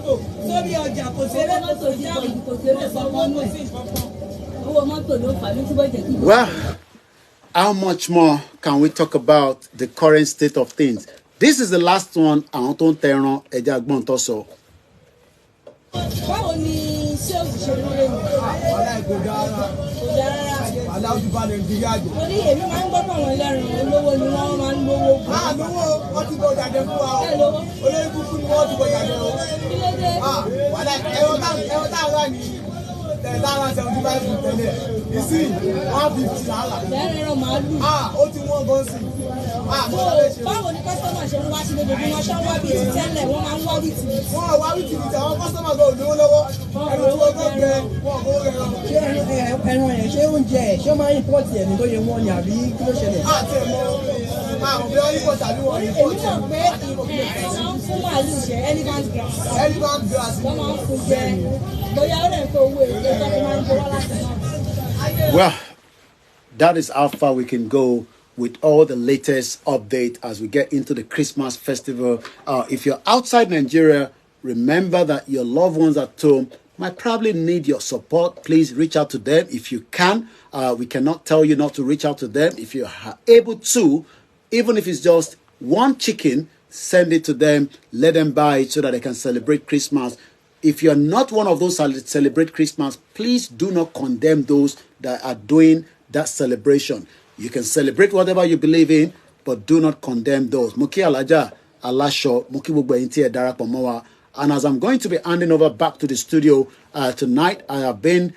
sórí ọjà kò ṣeré mọ́tò ti pọ̀ jù kò ṣeré kankan nù ẹ̀ owó mọ́tò ló fà ló túbọ̀ jẹ́ kí. Well, how much more can we talk about the current state of things? This is the last one àwọn tó ń tẹran ẹja gbọ́n tó sọ. báwo ni sales ṣe lóore nù. wàhálà ìgò dára wàhálà ojú bá Nàìjíríà jù. mo ní èmi máa ń gbọ́ pọ̀ wọ́n lẹ́rìn olówó ni wọ́n máa ń lówó. lówó wọ́n ti bọ̀ jàdé fún wa o olórí kúkú ni wọ́n ti bọ̀ jàdé o. kí ló dé. wàhálà ẹ̀rọ táwọn wà ní lára 75 tẹ́lẹ̀ ìsìn 150 lára. lẹ́rìn màálù. ó ti wọ́n gan sí. báwo ni kọ́sọ́mà ṣe ń wá sí lójoojúmọ́ ṣé wọ́n wá bíi ti tẹ́lẹ̀ wọ́n máa ń wá bíi tìbí. wọ́n wá bíi tìbí tí àwọn kọ́sọ́mà gan ò lówó lọ́wọ́ ẹ̀rọ tó gbẹ wọ́n kó rẹ̀ rọ. ṣé ẹran yẹn ṣé oúnjẹ ẹ̀ ṣé ó máa ń ìpọ́ọ̀tì ẹ̀ ní tó yẹ wọ́n ni àbí kí ló ṣẹlẹ̀. àti ẹ̀mọ́ àwọn bí wọ́n yípo tàbí wọ́n yípo èmi mọ̀ pé wọ́n fún màálù jẹ elephant grass. elephant grass. wọ́n máa ń fún jẹ bóyá ó rẹ̀ tó owó èlé tó fi máa ń gbowó láti náà. Well, that is how far we can go with all the latest update as we get into the Christmas festival. If you're outside Nigeria, remember that your loved ones at home might probably need your support. Please reach out to them if you can. We cannot tell you not to reach out to them. If you are able to, even if it's just one chicken, send it to them. Let them buy it so that they can celebrate Christmas. If you're not one of those that celebrate Christmas, please do not condemn those that are doing that celebration. You can celebrate whatever you believe in, but do not condemn those. Muki Alaja, Alasho, Muki Bugbainti Darapọ̀ mọ́ wa. And as I'm going to be handing over back to the studio tonight, I have been,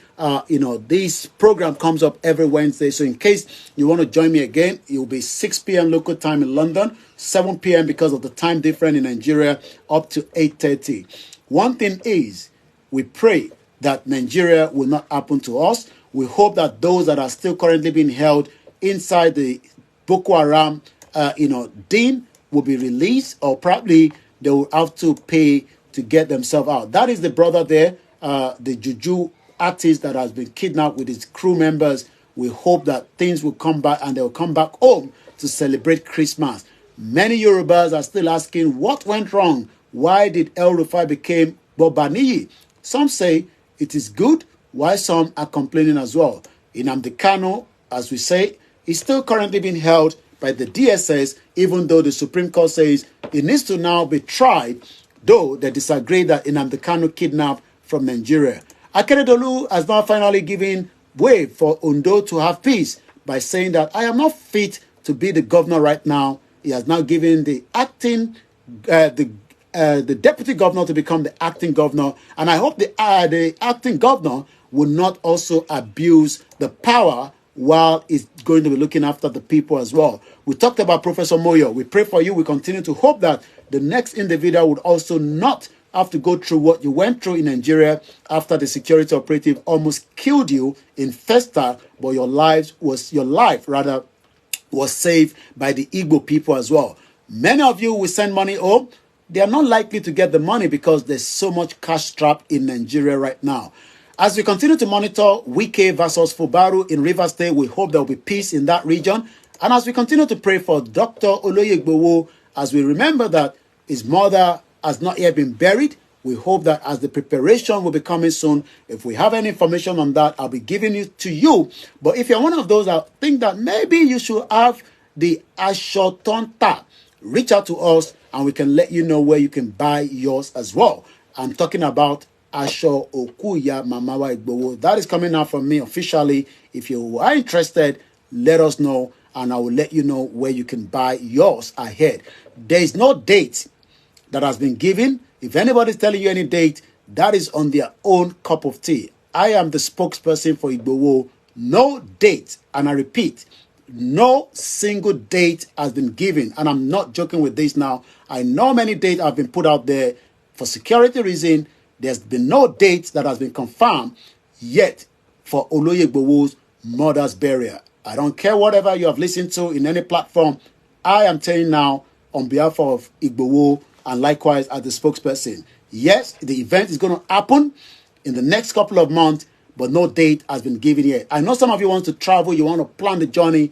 this program comes up every Wednesday. So in case you want to join me again, it will be 6 p.m. local time in London, 7 p.m. because of the time difference in Nigeria, up to 8:30. One thing is, we pray that Nigeria will not happen to us. We hope that those that are still currently being held inside the Boko Haram, den will be released, or probably they will have to pay to get themselves out. That is the brother there, the Juju artist that has been kidnapped with his crew members. We hope that things will come back and they will come back home to celebrate Christmas. Many Yorubas are still asking what went wrong. Why did El Rufai become Bobaniyi? Some say it is good, while some are complaining as well. Nnamdi Kanu, as we say, is still currently being held by the DSS, even though the Supreme Court says it needs to now be tried, though they disagree that Nnamdi Kanu kidnapped from Nigeria. Akeredolu has now finally given way for Ondo to have peace by saying that I am not fit to be the governor right now. He has now given the the deputy governor to become the acting governor, and I hope the acting governor will not also abuse the power while it's going to be looking after the people as well. We talked about Professor Moyo. We pray for you. We continue to hope that the next individual would also not have to go through what you went through in Nigeria after the security operative almost killed you in Festa, but your life was saved by the Igbo people as well. Many of you will send money home. They are not likely to get the money because there's so much cash trap in Nigeria right now. As we continue to monitor Wike versus Fubaru in Rivers State, we hope there will be peace in that region. And as we continue to pray for Dr. Oloyegbowo, as we remember that his mother has not yet been buried, we hope that as the preparation will be coming soon, if we have any information on that, I'll be giving it to you. But if you're one of those that think that maybe you should have the Ashotonta, reach out to us and we can let you know where you can buy yours as well. I'm talking about Asho Okuya Mamawa Igbowo. That is coming out from me officially. If you are interested, let us know and I will let you know where you can buy yours ahead. There is no date that has been given. If anybody's telling you any date, that is on their own cup of tea. I am the spokesperson for Igbowo. No date, and I repeat, no single date has been given. And I'm not joking with this now. I know many dates have been put out there for security reason. There's been no date that has been confirmed yet for Oloyegbowo's mother's burial. I don't care whatever you have listened to in any platform. I am telling now on behalf of Igbowo and likewise as the spokesperson. Yes, the event is going to happen in the next couple of months, but no date has been given yet. I know some of you want to travel, you want to plan the journey.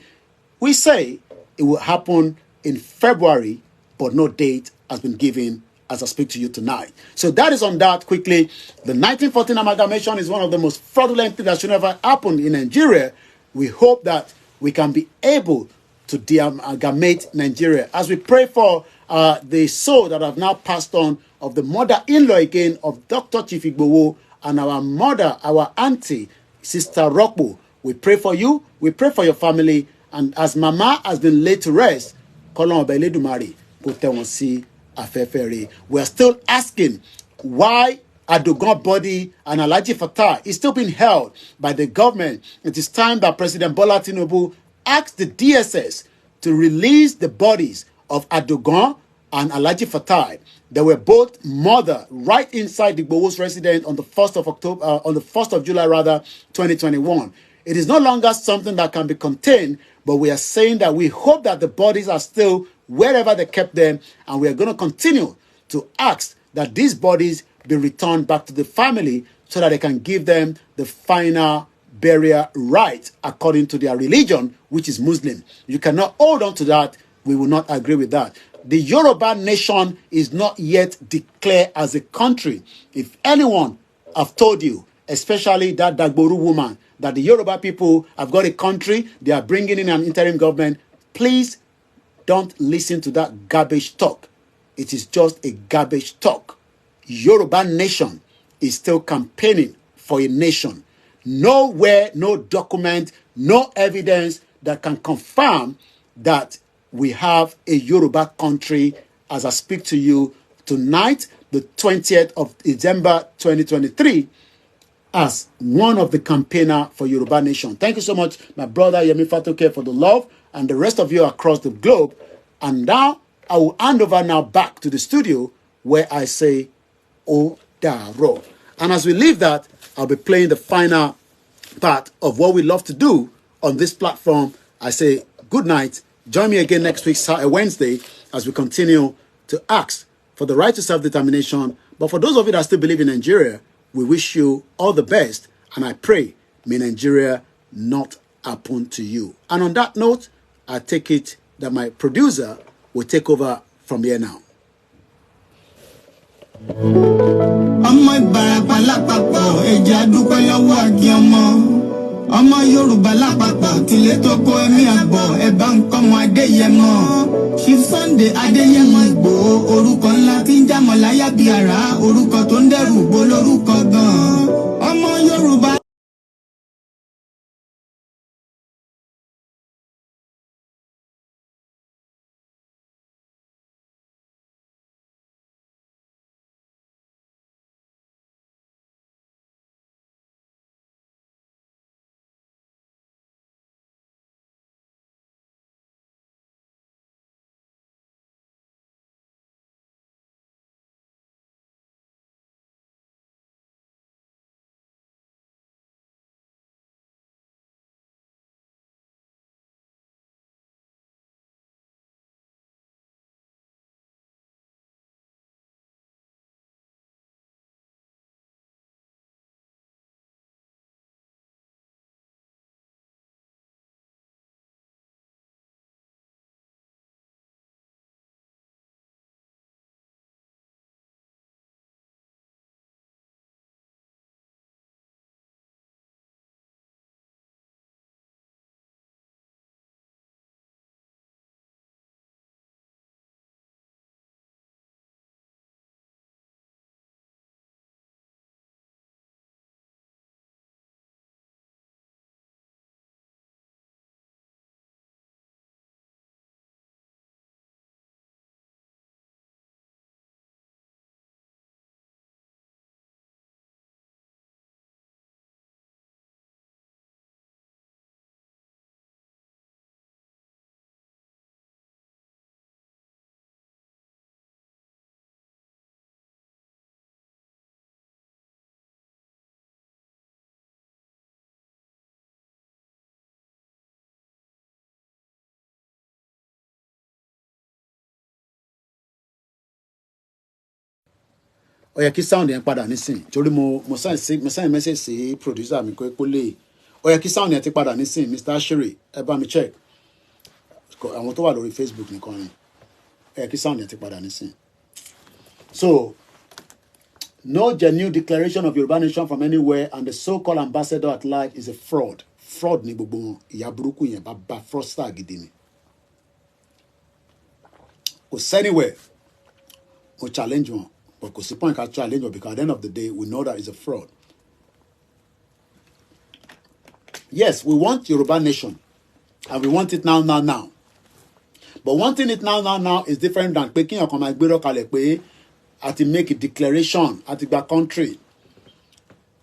We say it will happen in February, but no date has been given as I speak to you tonight. So that is on that quickly. The 1914 amalgamation is one of the most fraudulent things that should never happen in Nigeria. We hope that we can be able to de-amalgamate Nigeria. As we pray for the soul that have now passed on of the mother-in-law again of Dr. Chief Igbowo and our mother, our auntie, Sister Rokbo. We pray for you. We pray for your family. And as Mama has been laid to rest, Kolon Obeledumari, Kotewansi Afefere. We are still asking why Adogon body and Alhaji Fattah is still being held by the government. It is time that President Bola Tinubu asked the DSS to release the bodies of Adogon and Alhaji Fattah. They were both murdered right inside the Igbowo's residence on the 1st of October, on the 1st of July, 2021. It is no longer something that can be contained, but we are saying that we hope that the bodies are still wherever they kept them, and we are going to continue to ask that these bodies be returned back to the family so that they can give them the final burial right according to their religion, which is Muslim. You cannot hold on to that. We will not agree with that. The Yoruba nation is not yet declared as a country. If anyone have told you, especially that Dagboru woman, that the Yoruba people have got a country, they are bringing in an interim government, please don't listen to that garbage talk. It is just a garbage talk. Yoruba nation is still campaigning for a nation. Nowhere, no document, no evidence that can confirm that we have a Yoruba country as I speak to you tonight, the 20th of December 2023, as one of the campaigner for Yoruba Nation. Thank you so much, my brother Yemi Fatoke, for the love, and the rest of you across the globe. And now, I will hand over now back to the studio where I say, O Daro. And as we leave that, I'll be playing the final part of what we love to do on this platform. I say, good night. Join me again next week, Wednesday, as we continue to ask for the right to self-determination. But for those of you that still believe in Nigeria, we wish you all the best. And I pray, may Nigeria not happen to you. And on that note, I take it that my producer will take over from here now. ọmọ Ìbàràpá lápapọ̀ ẹ̀jẹ̀ adúpẹ́ lọ́wọ́ àkí ọmọ Yorùbá lápapọ̀ tilẹ̀ tó kó ẹ̀mí àgbọ̀ ẹ̀bá nǹkan ọmọ Adéyẹmọ Chief Sunday Adéyẹmọ Ìgbòho orúkọ ńlá tí ń jámọ̀ láyà bí àrá orúkọ tó ń dẹrù bo lórúkọ gan-an ọmọ Yorùbá. ó yẹ kí sound yẹn padà nísìn torí mo send message sí producer mi kó lè ó yẹ kí sound yẹn ti padà nísìn Mr. Ashiri ẹ bá mi check àwọn tó wà lórí Facebook nìkan ni ó yẹ kí sound yẹn ti padà nísìn. So no genuine declaration of Yoruba nation from anywhere and the so-called ambassador at large is a fraud. Fraud ni gbogbo wọn ìyá burúkú yẹn bá fraudster gidi ni. Kò sẹ́niwẹ̀ mo challenge wọn but kò sí point ká challenge wọn because at the end of the day we know that it's a fraud. Yes, we want Yoruba nation and we want it now. But wanting it now is different than pé kíyàn kan máa gbérò kalẹ̀ pé àti make a declaration àti gba country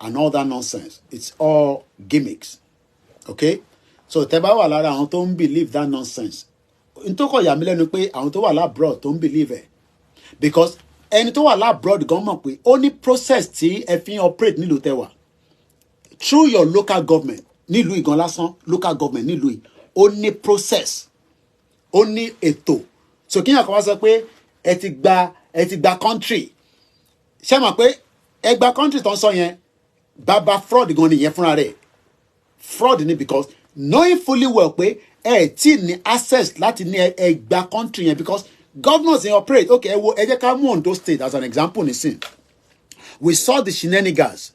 and all that nonsense. It's all gimmicks. Okay? So tẹ́ bá wà lára àwọn tó ń believe that nonsense. N tó kọ̀ yà mí lẹ́nu pé àwọn tó wà labroad tó ń believe ẹ̀. Because ẹni tó wà labroad gan mọ̀ pé ó ní process tí ẹ fi ń operate nílùú tẹ́wà. Through your local government nílùú ìgan lásán local government nílùú yìí ó ní process ó ní ètò. So kíyàn kan wá sọ pé ẹ ti gba country. Ṣé mọ̀ pé ẹ gba country tó ń sọ yẹn bàbá fraud gan nìyẹn fúnra rẹ̀. Fraud ni because knowing fully well pé ẹ tí ní access láti ní ẹ gba country yẹn because governors dey operate. Okay, ẹ jẹ́ ká mú Ondo state as an example nísìn. We saw the shenanigans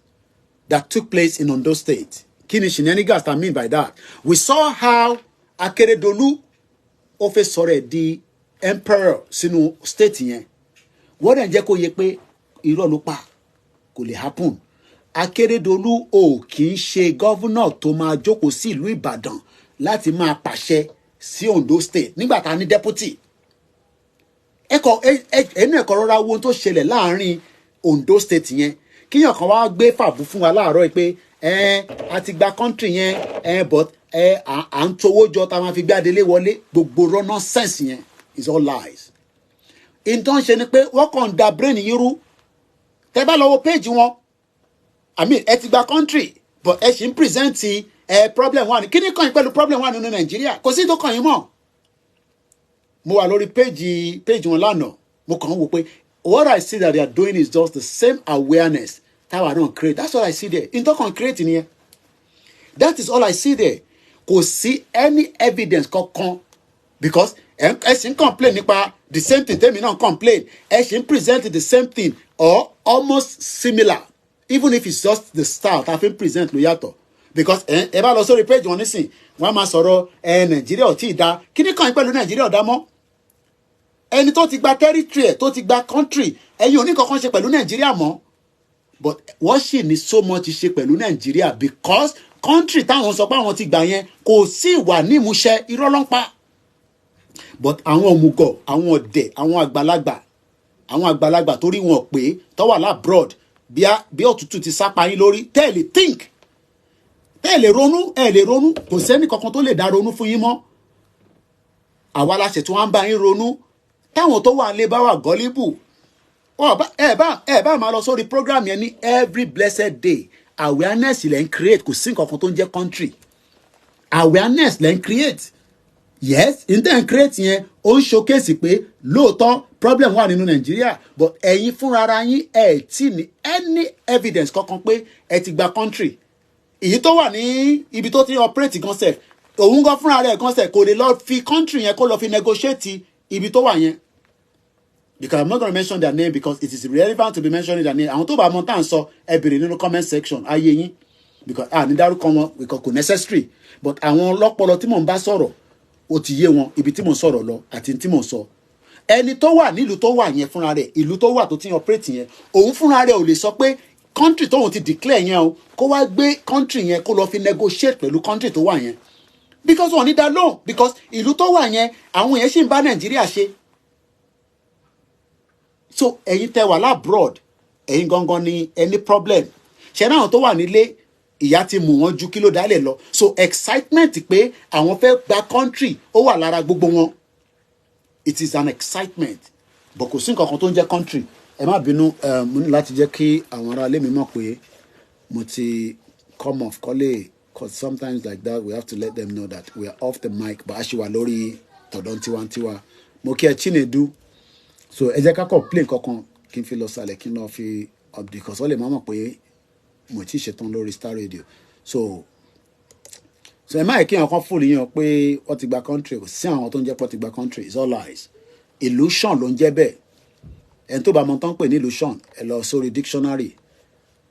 that took place in Ondo state. Kí ni shenanigans I mean by that? We saw how Akeredolu ó fẹ́ sọ̀rọ̀ ẹ̀ di emperor sínú state yẹn. Wọ́n dẹ̀ jẹ́ kó yẹ pé irọ́ ló pa kò lè happen. Akeredolu ò kì í ṣe governor tó máa jókòó sí ìlú Ìbàdàn láti máa pàṣẹ sí Ondo state nígbà tá a ní deputy. Ẹnu ẹ̀kọ́ rọra wo tó ṣẹlẹ̀ láàrin Ondo state yẹn kíyàn kan wá gbé fàbú fún wa láàárọ̀ pé a ti gba country yẹn but à ń towó jọ tá a máa fi gbé Adélé wọlé gbogbo rọ nonsense yẹn is all lies. Ìtàn ṣe ni pé wọ́n kàn da brain yín rú tẹ́ bá lọ wo page wọn ẹ ti gba country but ẹ ṣì ń present problem wà ní kí ni kàn yín pẹ̀lú problem wà nínú Nàìjíríà kò sí tó kàn yín mọ́. Mo wà lórí page wọn lánàá mo kàn ń wò pé what I see that they are doing is just the same awareness táwa náà create. That's all I see there. Ìtàn kan create nìyẹn. That is all I see there. Kò sí any evidence kankan because ẹ ṣì ń complain nípa the same thing tèmi náà complain ẹ ṣì ń present the same thing or almost similar even if it's just the style tá a fi ń present ló yàtọ̀ because ẹ bá lọ sórí page wọn nísìn wọn á máa sọ̀rọ̀ Nàìjíríà ò tí ì dá kí ni kàn yín pẹ̀lú Nàìjíríà ò dá mọ́ ẹni tó ti gba territory tó ti gba country ẹ̀yin ò ní kankan ṣe pẹ̀lú Nàìjíríà mọ́ but wọ́n sì ní so much ṣe pẹ̀lú Nàìjíríà because country táwọn sọ pé àwọn ti gbà yẹn kò sí ìwà ní ìmúṣẹ irọ́ ló ń pa but àwọn òmùgọ̀ àwọn ọ̀dẹ̀ àwọn àgbàlagbà torí wọn pé tó wà labroad bí òtútù ti sápa yín lórí tẹ́ẹ̀lì think tẹ́ẹ̀lì ronú kò sẹ́ni kankan tó lè dá ronú fún yín mọ́ àwa la ṣètò wọn bá yín ronú táwọn tó wà lé bá wà gọ́líbù ẹ bá máa lọ sórí program yẹn ní every blessed day awareness lẹ́ ń create kò sí nǹkan kan tó ń jẹ́ country awareness lẹ́ ń create yes intent create yẹn ó ń showcase pé lóòótọ́ problem wà nínú Nàìjíríà but ẹ̀yin fúnra ara yín tí ní any evidence kankan pé ẹ ti gba country èyí tó wà ní ibi tó ti operate gan sef òun gan fúnra rẹ̀ gan sef kò lè lọ fi country yẹn kó lọ fi negotiate ibi tó wà yẹn because I'm not going to mention their name because it is irrelevant to be mentioning their name àwọn tó bá mọ̀ tá à ń sọ ẹ bèrè nínú comment section ayé yín because ní dárúkọ wọn because kò necessary but àwọn ọlọ́pọlọ tí mò ń bá sọ̀rọ̀ ó ti yé wọn ibi tí mò ń sọ̀rọ̀ lọ àti tí mò ń sọ ẹni tó wà nílùú tó wà yẹn fúnra rẹ̀ ìlú tó wà tó ti operate yẹn òun fúnra rẹ̀ ò lè sọ pé country tóun ti declare yẹn o kó wá gbé country yẹn kó lọ fi negotiate pẹ̀lú country tó wà yẹn because wọn ní dá lóhùn because ìlú tó wà yẹn àwọn yẹn sì ń bá Nàìjíríà ṣe so ẹ̀yin tẹ́ wà labroad ẹ̀yin gangan ni any problem ṣe náà tó wà nílé ìyá ti mú wọn ju kí ló dálẹ̀ lọ so excitement pé àwọn fẹ́ gba country ó wà lára gbogbo wọn it is an excitement but kò sí nǹkan kan tó ń jẹ́ country ẹ má bínú mo ní láti jẹ́ kí àwọn ará ilé mi mọ̀ pé mo ti come off kọ́lé cause sometimes like that we have to let them know that we are off the mic but a ṣì wà lórí tọ̀dọ̀ tiwantiwa mo kí ẹ Chinedu so ẹ jẹ́ ká kọ́ play kankan kí n fi lọ sàlẹ̀ kí n lọ fi because ó lè má mọ̀ pé mo ti ṣetán lórí Star Radio so ẹ má yẹ kí àwọn kan fòlì yàn pé wọ́n ti gba country kò sí àwọn tó ń jẹ́ pé wọ́n ti gba country it's all lies illusion ló ń jẹ́ bẹ́ẹ̀ ẹni tó bá mọ̀ tán pè ní illusion ẹ lọ sórí dictionary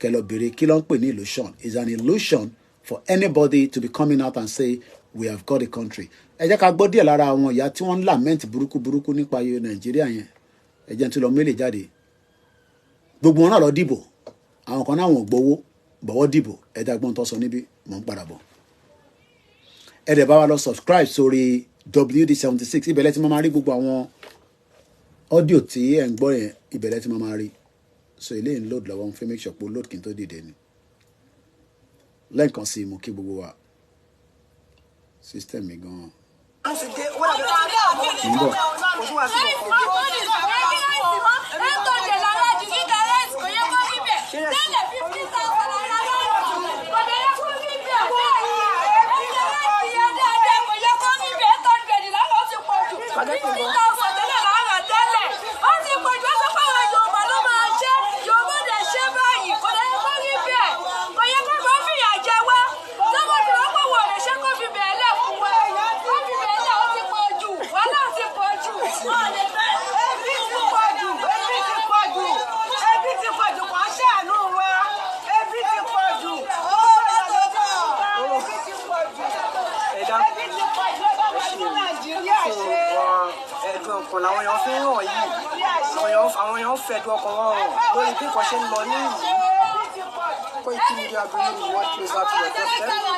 kẹ́ lọ béèrè kí ló ń pè ní illusion is an illusion for anybody to be coming out and say we have got a country ẹ jẹ́ ká gbọ́ díẹ̀ lára àwọn ìyá tí wọ́n ń lament burúkú nípa iye Nàìjíríà yẹn ẹ jẹ́ n tún lọ mélè jáde gbogbo wọn náà lọ dìbò àwọn kan náà wọn ò gbowó bọ̀wọ́ dìbò ẹ dàgbọ́n tó sọ níbí mò ń padà bọ̀ ẹ dẹ̀ bá wa lọ subscribe sórí WD76 ibẹ̀lẹ̀ tí mo máa rí gbogbo àwọn audio tí ẹ̀ ń gbọ́ yẹn ibẹ̀lẹ̀ tí mo máa rí so ilé ń load lọ́wọ́ ń fẹ́ make sure pé load kí n tó dìde ni lẹ́ẹ̀kan sí i mo kí gbogbo wa system mi gan-an. ọkàn làwọn èèyàn fi ń hàn yìí àwọn èèyàn fẹ̀dùn ọkàn wọn hàn lórí bí nǹkan ṣe ń lọ ní ìlú Koikimedia bringing the world closer to your doorstep.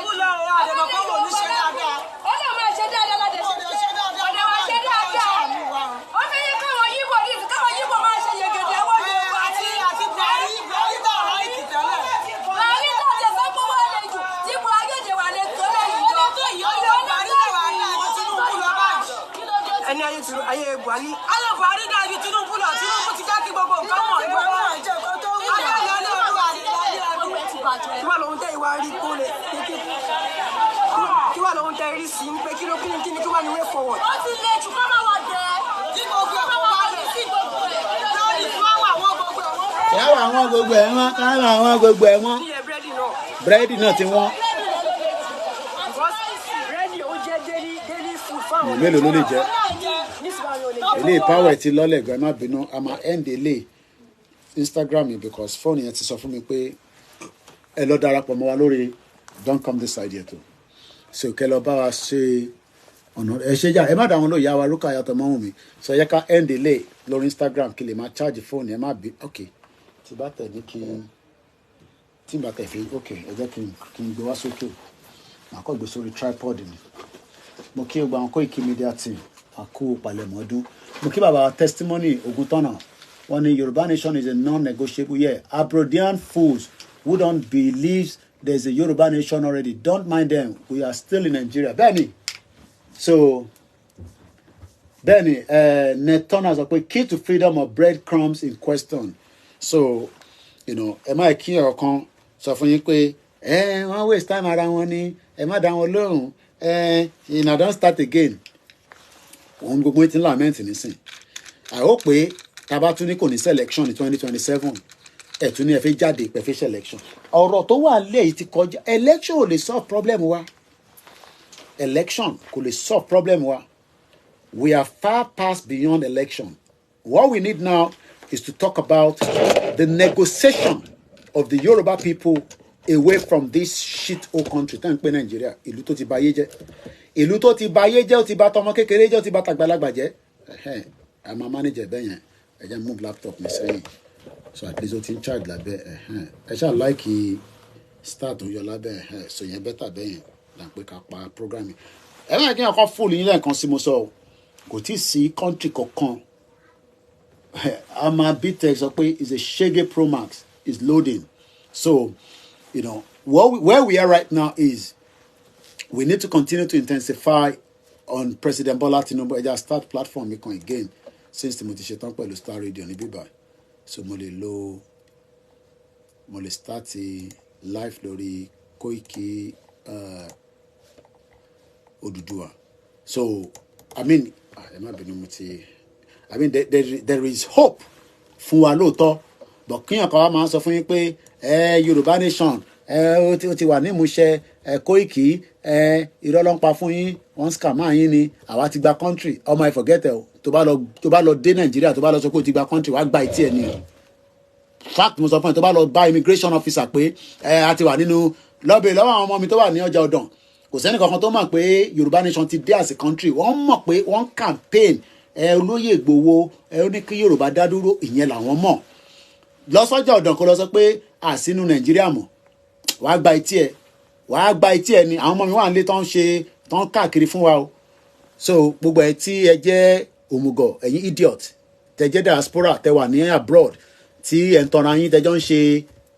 ẹni ayé Buhari dàbí Tinubu lọ Tinubu ti jẹ́ kí gbogbo nǹkan mọ̀ ìgbà wọn kí wà lóhun tẹ́ ìwà rí kó lè kí wà lóhun tẹ́ rí sí ń pé kí ló kí ni kí wà ní way forward. ó ti lè jù kọ́ máa wà jẹ́ kí gbogbo ẹ̀kọ́ wà lè sí gbogbo ẹ̀ lórí fún àwọn gbogbo ẹ̀ wọ́n. káwọn àwọn gbogbo ẹ̀ wọ́n káwọn àwọn gbogbo ẹ̀ wọ́n búrẹ́dì náà ti wọ́n. mélòó ló lè jẹ́ ilé power ti lọ́lẹ̀ gan má bínú a máa end ilé Instagram yìí because phone yẹn ti sọ fún mi pé ẹ lọ darapọ̀ mọ́ wa lórí don't come this side yet o so kẹ lọ bá wa ṣe ọ̀nà ẹ ṣe jà ẹ má dà wọn lóye àwa rúkà yàtọ̀ mọ́ mi so yẹ ká end ilé lórí Instagram kí lè máa charge phone yẹn má bí ok tí bá tẹ̀ ní kí tí bá tẹ̀ fi ok ẹ jẹ́ kí n gbé wá sókè màá kọ́ gbé sórí tripod mi mo kí o gba àwọn Koikimedia team àkó palẹ̀mọ́ ọdún mo kí bàbá testimony Ògúntọ́nà wọ́n ní Yorùbá nation is a non-negotiable yeah Abrodian fools who don't believe there is a Yorùbá nation already don't mind them we are still in Nigeria bẹ́ẹ̀ni so bẹ́ẹ̀ni Netona sọ pé key to freedom of breadcrumbs in question so you know ẹ má kí ọ̀kan sọ fún yín pé wọ́n waste time ara wọn ni ẹ má dá wọn lóhùn na don start again òun gbogbo ti ń lament nísìn I hope pé taba tún ní kò ní selection ní 2027 ẹ̀ tún ní ẹ fẹ́ jáde pẹ̀ fẹ́ selection ọ̀rọ̀ tó wà lẹ́yìn ti kọjá election ò lè solve problem wa election kò lè solve problem wa we are far past beyond election what we need now is to talk about the negotiation of the Yoruba people away from this shit old country tá ń pè Nàìjíríà ìlú tó ti ba ayé jẹ́ ìlú tó ti ba ayé jẹ́ ó ti ba tọmọ kékeré jẹ́ ó ti ba tàgbàlagbà jẹ́ ẹ máa manager bẹ́ẹ̀ yẹn ẹ jẹ́ move laptop mi sẹ́yìn so at least ó ti ń charge lábẹ́ ẹ ṣáà láìkì start tó yọ lábẹ́ so yẹn bẹ́tà bẹ́ẹ̀ yẹn là ń pè ká pa program ẹ máa kí n kọ́ fúlù yín lẹ́ẹ̀kan sí mo sọ kò tí ì sí country kankan ama btech sọ pé is a shege pro max is loading so you know where we are right now is we need to continue to intensify on President Bola Tinubu ẹja start platform mi kan again since mo ti ṣetán pẹ̀lú Star Radio ní bíbá so mo lè start live lórí Koiki Odùduwà so I mean there is hope fún wa lóòótọ́ bọ̀ kíyàn kan wá máa ń sọ fún yín pé Yorùbá nation ó ti wà ní ìmúṣẹ Koiki irọ́ ló ń pa fún yín wọ́n scam yín ni àwa ti gba country ọmọ ẹ forget ẹ o tó bá lọ dé Nàìjíríà tó bá lọ sọ pé o ti gba country wàá gba ìtì ẹ ni o fact mo sọ fún ẹ tó bá lọ bá immigration officer pé a ti wà nínú lọ́bẹ̀ lọ́wọ́ àwọn ọmọ mi tó wà ní ọjà ọ̀dàn kò sẹ́ni kankan tó mọ̀ pé Yorùbá nation ti dé as a country wọ́n mọ̀ pé wọ́n campaign olóyè Ìgbòho ó ní kí Yorùbá dá dúró ìyẹn làwọn mọ̀ lọ́sọ́jà ọ̀dàn kó lọ sọ pé àsínú Nàìjíríà mọ̀ wàá gba etí ẹ ni àwọn ọmọ mi wà nílé tó ń káàkiri fún wa o so gbogbo ẹ tí ẹ jẹ́ òmùgọ̀ ẹ̀yin idiot tẹ jẹ́ diaspora tẹ wà ní abroad tí ẹ ń tọrọ yín tẹjọ́ ń ṣe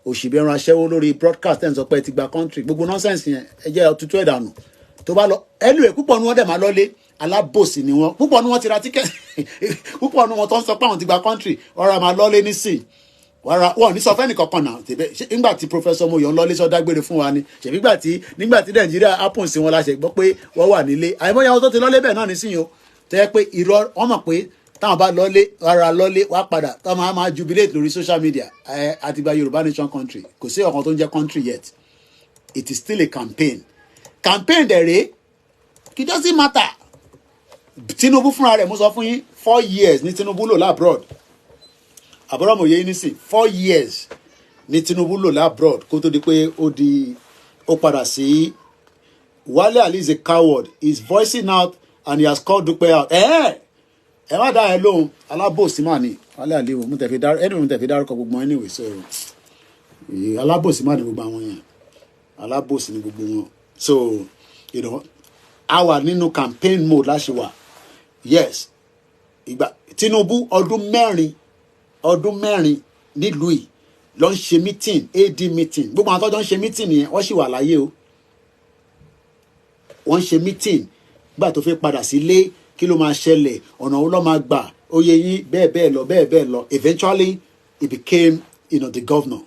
òṣìbẹ̀rún aṣẹ́wó lórí broadcast ẹ̀ ń sọ pé ẹ ti gba country gbogbo nonsense yẹn ẹ jẹ́ ọtútù ẹ̀dànù tó bá lọ anyway púpọ̀ ni wọ́n dẹ̀ máa lọ́lé alábòsí ni wọ́n púpọ̀ ni wọ́n ti ra tíkẹ́ẹ̀tì púpọ̀ ni wọ́n tó ń sọ pé àwọn ti gba country ọ̀rọ̀ máa lọ́lé nísìn wọ́n ní sọ fẹ́ni kankan náà nígbà tí Professor Moyo ń lọ́lé sọ dágbére fún wa ni ṣèbí nígbà tí Nàìjíríà happen sí wọn la ṣe gbọ́ pé wọ́n wà nílé àìmọye àwọn tó ti lọ́lé bẹ́ẹ̀ náà nísìnyí o tẹ́ pé irọ́ wọ́n mọ̀ pé táwọn bá lọ́lé ara lọ́lé wá padà táwọn máa jubilate lórí social media àti gba Yorùbá nation country kò sí ọ̀kan tó ń jẹ́ country yet it is still a campaign dẹ̀ rèé it doesn't matter Tinubu fúnra rẹ̀ mo sọ fún yín 4 years ní Tinubu lò labroad àbúrọ̀mọ̀ yẹn nísìn 4 years ní Tinubu lò labroad kó tó di pé ó padà sí Wale Ali is a coward he is voicing out and he has called Dupe out ẹ má dá ẹ lóhùn alábòsí mà ní Wale Ali mo tẹ̀ fi dárúkọ gbogbo wọn anyway so alábòsí mà ní gbogbo àwọn yẹn alábòsí ní gbogbo wọn so you know a wà nínú campaign mode láṣẹ wà yes ìgbà Tinubu ọdún mẹ́rin nílùú yìí ló ń ṣe meeting AD meeting gbogbo àwọn tó jọ ń ṣe meeting yẹn wọ́n sì wà láyé o wọ́n ń ṣe meeting gbà tó fẹ́ padà sílé kí ló máa ṣẹlẹ̀ ọ̀nà wo ló máa gbà oyè yín bẹ́ẹ̀ lọ eventually he became the governor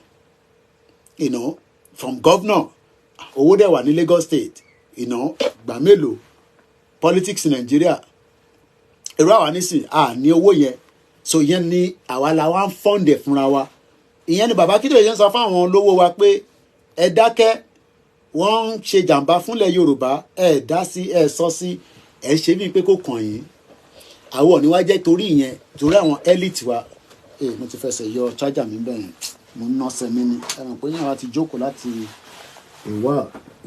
from governor owó dẹ̀ wà ní Lagos State gbà mélòó politics in Nigeria èrò àwa nísìn ní owó yẹn so ìyẹn ni àwa la wá ń fọ́ǹdẹ̀ fúnra wa ìyẹn ni bàbá Akintoye yẹn sọ fáwọn olówó wa pé ẹ dákẹ́ wọ́n ń ṣe jàǹbá fúnlẹ̀ Yorùbá ẹ dá sí ẹ sọ sí ẹ ṣe bíi pé kò kàn yín àwọn òní wá jẹ́ torí ìyẹn torí àwọn elite wa mo ti fẹsẹ̀ yọ charger mi bẹ́ẹ̀ mo ń nọ́ọ̀sẹ̀ mi ni ẹ mọ̀ pé yẹn wa ti jókòó láti ìwà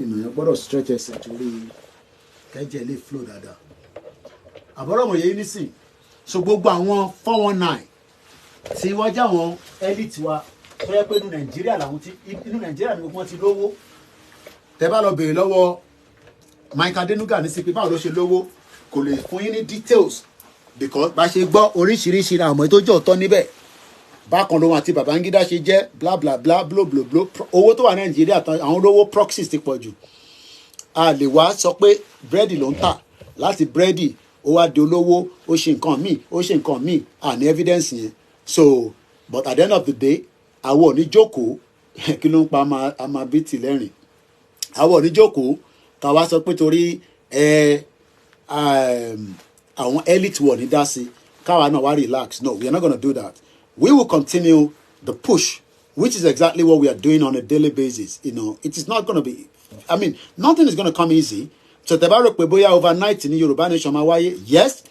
ènìyàn gbọ́dọ̀ stretch ẹsẹ̀ torí kẹ́jẹ́ lè flow dáadáa àbọ̀rọ̀mọ̀ yẹn nísìn so gbogbo àwọn 419 tí wọ́n jẹ́ àwọn elite wa tó yẹ pé inú Nàìjíríà ni wọ́n ti lówó tẹ́ bá lọ béèrè lọ́wọ́ Mike Adenuga ní sí pé báwo ló ṣe lówó kò lè fún yín ní details because bá ṣe gbọ́ oríṣiríṣi àwọn ọmọ tó jẹ́ ọ̀tọ̀ níbẹ̀ bákan lóhun àti Babangida ṣe jẹ́ bla bla bla blo blo blo owó tó wà Nàìjíríà tán àwọn olówó proxies ti pọ̀ jù a lè wá sọ pé búrẹ́dì ló ń tà láti búrẹ́dì ó wá di olówó ó ṣe nǹkan míì àní evidence yẹn so but at the end of the day àwọn ò ní jókòó kí ló ń pa àmà bí tì lẹ́rìn àwọn ò ní jókòó ká wá sọ pé torí àwọn elite wọ̀ ní dá sí káwa náà wá relax no we are not gonna do that we will continue the push which is exactly what we are doing on a daily basis it is not gonna be nothing is gonna come easy so tẹ́ bá rò pé bóyá overnight ní Yorùbá nation máa wáyé yes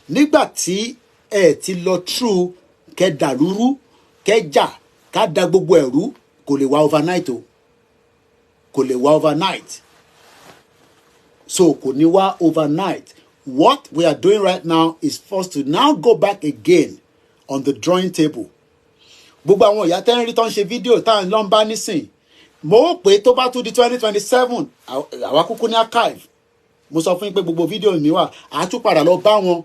nígbà tí ẹ ti lọ through kẹ dàlúrú kẹ jà ká da gbogbo ẹ̀rú kò lè wá overnight o kò lè wá overnight so kò ní wá overnight what we are doing right now is first to now go back again on the drawing table gbogbo àwọn ìyá tẹ́ ń rí tó ń ṣe fídíò táwọn ló ń bá nísìn mo rò pé tó bá tún di 2027 àwa kúkú ní archive mo sọ fún yín pé gbogbo fídíò mi wà á tún padà lọ bá wọn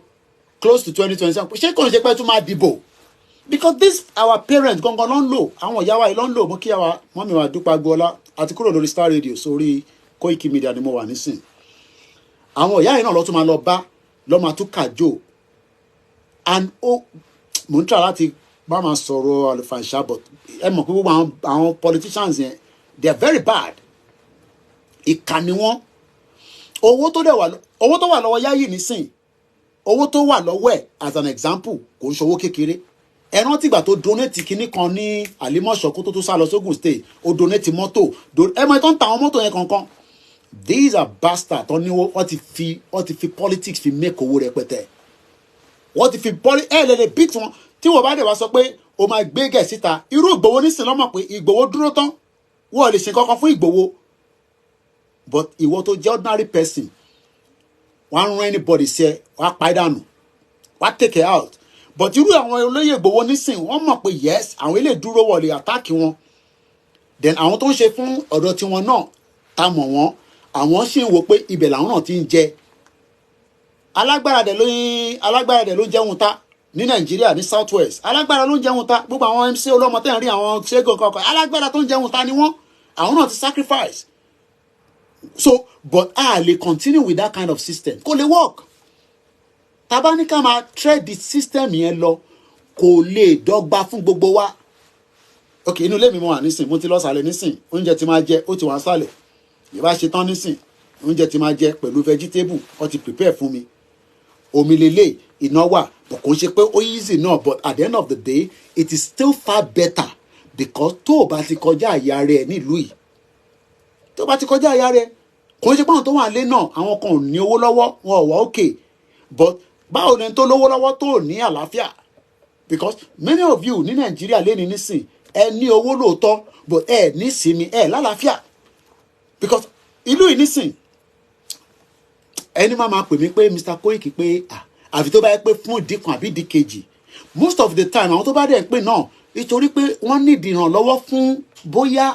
close to 2027 ṣé kò ń ṣe pé tún máa dìbò because this our parents gangan ló ń lò àwọn ìyá wa yìí ló ń lò mo kí àwa mọ́mí wa Dúpẹ́ Agboola àti kúrò lórí Star Radio sórí Koikimedia ni mo wà nísìn àwọn ìyá yìí náà ló tún máa lọ bá lọ́ máa tún kàjò and mo ń try láti bá máa sọ̀rọ̀ àlùfàǹṣà but ẹ mọ̀ pé gbogbo àwọn politicians yẹn they are very bad ìkà ni wọ́n owó tó wà lọ́wọ́ Yayi nísìn owó tó wà lọ́wọ́ ẹ̀ as an example kò ń ṣòwò kékeré ẹ rántí ìgbà tó donate kinní kan ní Àlímọ̀ṣọ́ kó tó sá lọ sógun state ó donate mọ́tò ẹ mọ̀ tó ń ta àwọn mọ́tò yẹn kankan. These are bastards tó ní wọ́n ti fi politics fi make owó rẹpẹtẹ. Wọ́n ti fi lè beat wọn tí wọ́n bá dẹ̀ wá sọ pé o máa gbé gẹ̀ síta irú Ìgbòho nísìnyí lọ́mọ̀ pé Ìgbòho dúró tán wọ́n lè ṣe kankan fún Ìgbòho. But ìwọ tó jẹ́ ordinary person wọ́n á rán anybody sí ẹ wọ́n á pa ẹ́ dànù wọ́n á take it out. But irú àwọn olóyè Ìgbòho nísìnyí wọ́n mọ̀ pé yes àwọn ilé dúró wọlé attack wọn. Then àwọn tó ń ṣe fún ọ̀dọ̀ tiwọn náà ta mọ̀ wọ́n àwọn sì ń wò pé ibẹ̀ làwọn náà ti ń jẹ. Alágbára dẹ̀ ló ń jẹun ta ní Nàìjíríà ní South West. Alágbára ló ń jẹun ta gbogbo àwọn MC olómọ tẹ́ ń rí àwọn ṣẹ́gun kankan alágbára tó ń jẹun ta ni wọ́n àwọn náà ti sacrifice. So but a lè continue with that kind of system kò lè work. Tabanika máa tread the system yẹn lọ kò lè dọ́gba fún gbogbo wa. Ok inú ilé mi mo wà nísìn mo ti lọ sàlẹ̀ nísìn oúnjẹ tí máa jẹ ó ti wà sàlẹ̀ ìbá ṣe tán nísìn oúnjẹ tí máa jẹ pẹ̀lú vegetable ó ti prepare fún mi. Omi lélẹ̀ iná wà but kò ń ṣe pé ó easy náà but at the end of the day it is still far better because tó o bá ti kọjá àyà rẹ nílùú yìí tó o bá ti kọjá àyà rẹ kò ń ṣe pé àwọn tó wà lé náà àwọn kan ò ní owó lọ́wọ́ wọn ò wá òkè but báwo ni tó lówó lọ́wọ́ tó ní àlàáfíà because many of you ní Nàìjíríà lé ní nísìn ẹ ní owó lóòótọ́ but ẹ ní ìsinmi ẹ lálàáfíà because ìlú yìí nísìn ẹni máa pè mí pé Mr. Koiki pé àfi tó bá yẹ pé fún ìdí kan àbí ìdí kejì most of the time àwọn tó bá dẹ̀ pé náà nítorí pé wọ́n ní ìdìrànlọ́wọ́ fún bóyá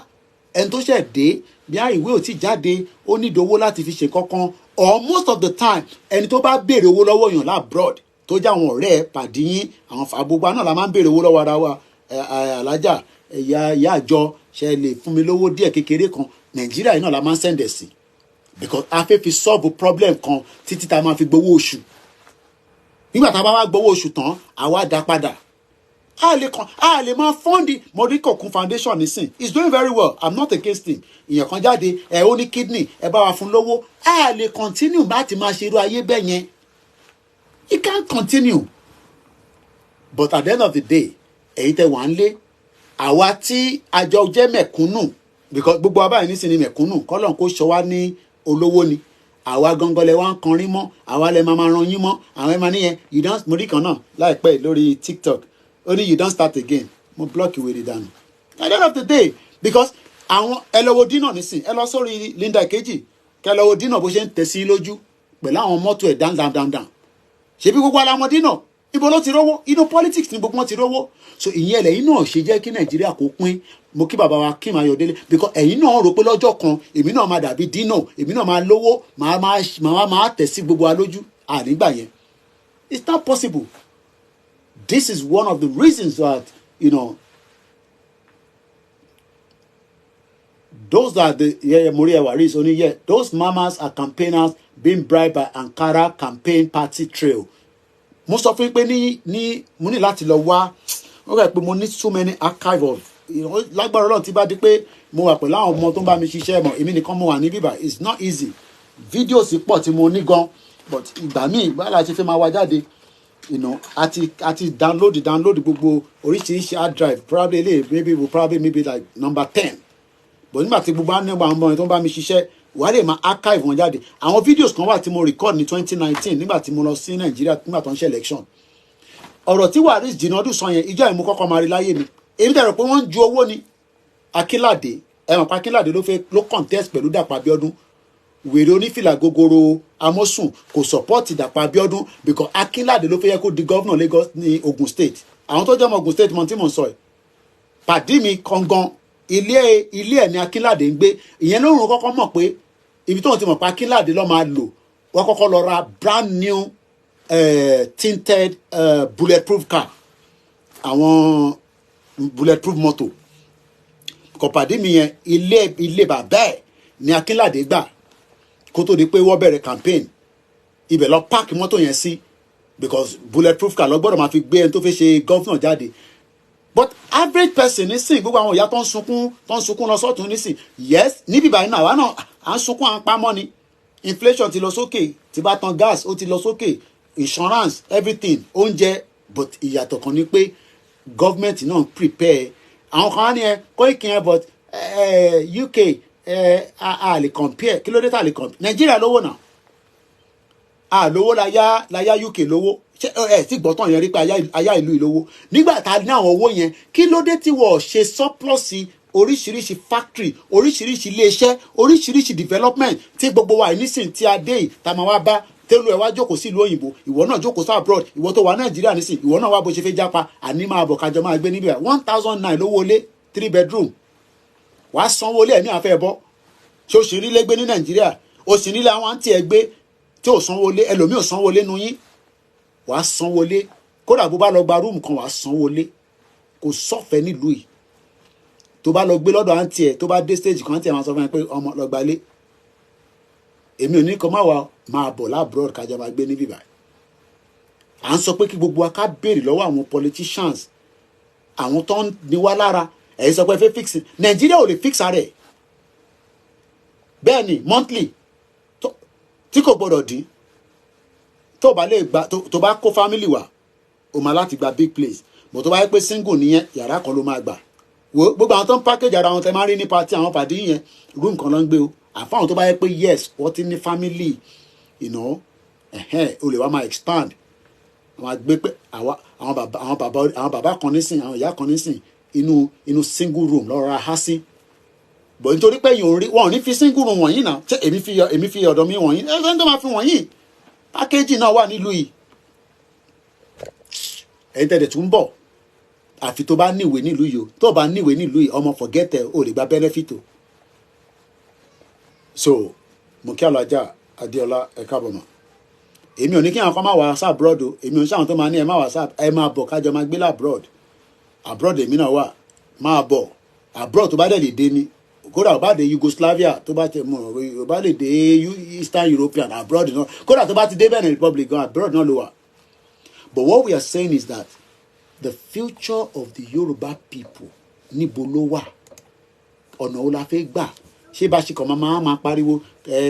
ẹni tó ṣẹ̀ dé bí i ìwé ò tí jáde ó ní ìdówó láti fi ṣe kankan or most of the time ẹni tó bá béèrè owó lọ́wọ́ yàn labroad tó jẹ́ àwọn ọ̀rẹ́ ẹ̀ pàdé yín àwọn àgbogbo náà la máa ń béèrè owó lọ́wọ́ ara wa alájà ìyá àjọ ṣe lè fún mi lówó díẹ̀ kékeré kan Nàìjíríà yìí náà la máa ń sẹ́ndẹ̀ sí because a fẹ́ fi solve problem kan títí tá a máa fi gbowó oṣù nígbà tá a bá wá gbowó oṣù tán àwa dá padà a lè máa fọ́ndì Modikokun foundation nísìn he's doing very well I'm not against him ìyẹn kan jáde ó ní kidney bá wa fún lówó a lè continue láti máa ṣe irú ayé bẹ́ẹ̀ yẹn it can't continue but at the end of the day èyí tẹ wà ń lé àwa tí àjọ jẹ́ mẹ̀kúnnù because gbogbo abáyé nísìnyí mẹ̀kúnnù kọ́lọ́n kó ṣọ wá ní olówó ni àwa gangan lẹ wá ń kanrin mọ́ àwa lẹ máa ran yín mọ́ àwọn ẹ̀ máa níyẹn you don mo rí kan náà láìpẹ́ lórí TikTok only you don't start again mo block you with it down at the end of the day because àwọn ẹlọ́wọ́ dínà nísìn ẹ lọ sórí Linda Ìkejì kẹlọ́wọ́ dínà bó ṣe ń tẹ̀ sí lójú pẹ̀lú àwọn mọ́tò ẹ̀ down ṣebí gbogbo alamọ dínà ibo ló ti rówó inú politics ni gbogbo wọn ti rówó so ìyẹn ẹlẹ́yìn náà ṣe jẹ́ kí Nàìjíríà kó pín mo kí bàbá wa Kim Ayọ̀délé because ẹ̀yin náà rò pé lọ́jọ́ kan èmi náà máa dàbí dínà èmi náà máa lówó máa tẹ̀ sí gbogbo wa lójú ànígbà yẹn it's not possible. This is one of the reasons that, those are the Maria Waris only those mamas are campaigners being bribed by Ankara campaign party trail. Most of it ní mo ní láti lọ wá ó rẹ̀ pé mo ní so many archive of lágbára Ọlọ́run tí bá di pé mo wà pẹ̀lú àwọn ọmọ tó ń bá mi ṣiṣẹ́ mọ̀ èmi nìkan mo wà ní bíbá it's not easy videos pọ̀ tí mo ní gan but ìgbà míì bá láti fẹ́ máa wá jáde àti download gbogbo oríṣiríṣi hard drive probably maybe like number 10 but nígbà tí gbogbo àwọn ọmọ tó ń bá mi ṣiṣẹ́ wà lè máa archive wọn jáde àwọn videos kan wà tí mo record ní 2019 nígbà tí mo lọ sí Nàìjíríà nígbà tó ń ṣe election ọ̀rọ̀ tí Waris Jinadu sọ yẹn ìjọ ìmú kọ́kọ́ máa rí láyé mi èmi dẹ̀rọ pé wọ́n ń ju owó ní Akínládé ẹ̀wọ̀n pa Akínládé ló contest pẹ̀lú Dàpọ̀ Abíọ́dún wèrè onífìlà gogoro Amosun kò support Dàpọ̀ Abíọ́dún because Akínládé ló fẹ́ yẹ kó di governor Lagos ní Ogun State àwọn tó jẹ́ ọmọ Ogun State mọ̀ tí mò ń sọ ẹ̀ pàdí mi kangan ilé ẹ̀ ní Akínládé ń gbé ìyẹn ló rùn kọ́kọ́ mọ̀ pé ibi tóun ti mọ̀ pé Akínládé ló máa lò wọ́n kọ́kọ́ lọ ra brand new tinted bulletproof car àwọn bulletproof motor kò pàdé mi yẹn ilé bàbá ẹ̀ ní Akínládé gbà kó tó di pé wọ́n bẹ̀rẹ̀ campaign ibẹ̀ lọ park mọ́tò yẹn sí because bulletproof car lọ gbọ́dọ̀ máa fi gbé ẹni tó fẹ́ ṣe governor jáde but average person nísìn gbogbo àwọn ìyá tó ń sunkún lọ sọ́tún nísìn yes níbi ìbàyìí náà àwa náà à ń sunkún à ń pamọ́ ni inflation ti lọ sókè tí bá tan gas ó ti lọ sókè insurance everything oúnjẹ but ìyàtọ̀ kan ni pé government náà prepare àwọn kan á ní ẹ Koiki but UK a lè compare kí ló dé tá lè compare Nàìjíríà lówó náà lówó la yá UK lówó tí gbọ́tàn yẹn rí pé ayá ìlú ìlówó nígbà tá a ní àwọn owó yẹn kí ló dé tí wọ́n ṣe surplus oríṣiríṣi factory oríṣiríṣi iléeṣẹ́ oríṣiríṣi development tí gbogbo wa nísìn tí a dé yìí tá a máa wá bá tẹ́lu ẹ̀ wá jókòó sí ìlú òyìnbó ìwọ náà jókòó sí abroad ìwọ tó wà Nàìjíríà nísìn ìwọ náà wá bó ṣe fẹ́ jápa àní máa bọ̀ kájọ máa gbé níbí 1,009 lówó lé 3 bedroom wàá sanwó lé ẹ̀ ní àfẹ́ bọ́ ṣé o sì rí lé gbé ní Nàìjíríà o sì nílé àwọn àǹtí ẹ gbé tí ò sanwó lé ẹlòmíì ò sanwó lé nu yín wàá sanwó lé kódà bó bá lọ gba rúùmù kan wàá sanwó lé kò sọ́fẹ̀ẹ́ nílùú yìí tó bá lọ gbé lọ́dọ̀ àǹtí ẹ̀ tó bá dé stage kan àǹtí ẹ̀ máa sọ fún ẹ pé ọmọ lọ gbalé èmi ò ní kọ́ máa bọ̀ lábroad kájọ máa gbé níbí báyìí à ń sọ pé kí gbogbo wa ká béèrè lọ́wọ́ àwọn politicians àwọn tó ń ní wá lára ẹ̀yin sọ pé fẹ́ fix Nàìjíríà ò lè fix ara ẹ̀ bẹ́ẹ̀ ni monthly tí kò gbọdọ̀ dín tó bá lè gba tó bá kó family wá o máa láti gba big place bó tó bá yẹ pé single nìyẹn yàrá kan ló máa gbà wo gbogbo àwọn tó ń package ara wọn tẹ máa rí ní party àwọn pàdé yẹn room kan ló ń gbé o àfáwọn tó bá yẹ pé yes wọ́n ti ní family o lè wá máa expand àwọn àgbẹ̀ pé àwọn bàbá kan nísìn àwọn ìyá kan nísìn inú single room lọ́ra há sí bọ̀ nítorí pé wọn ò ní fi single room wọ̀nyí náà ṣé èmi fi ọ̀dọ̀ mi wọ̀nyí ẹgbẹ́ tó máa fi wọ̀nyí pákéjì náà wà nílùú yìí ẹ̀yin tẹ̀lé tún bọ̀ àfi tó bá níwèé nílùú yìí o tó bá níwèé nílùú yìí ọmọ forget ẹ o lè gba benefit o so mo kí Alájà Adéọlá ẹ káàbọ̀ mọ́ èmi ò ní kí àwọn kan máa wà sá abroad o èmi ò ní sáwọn tó máa ní ẹ máa wà sá ẹ máa bọ̀ kájọ máa gbé abroad èmi náà wà máa bọ̀ abroad tó bá dẹ̀ lè dé ní kódà ó bá dé Yugoslavia tó bá tẹ mọ ó bá lè dé Eastern European abroad náà kódà tó bá ti dé Benin Republic gan abroad náà ló wà but what we are saying is that the future of the Yoruba people níbo ló wà ọ̀nà wo la fẹ́ gbà ṣé bá ṣe kàn máa pariwo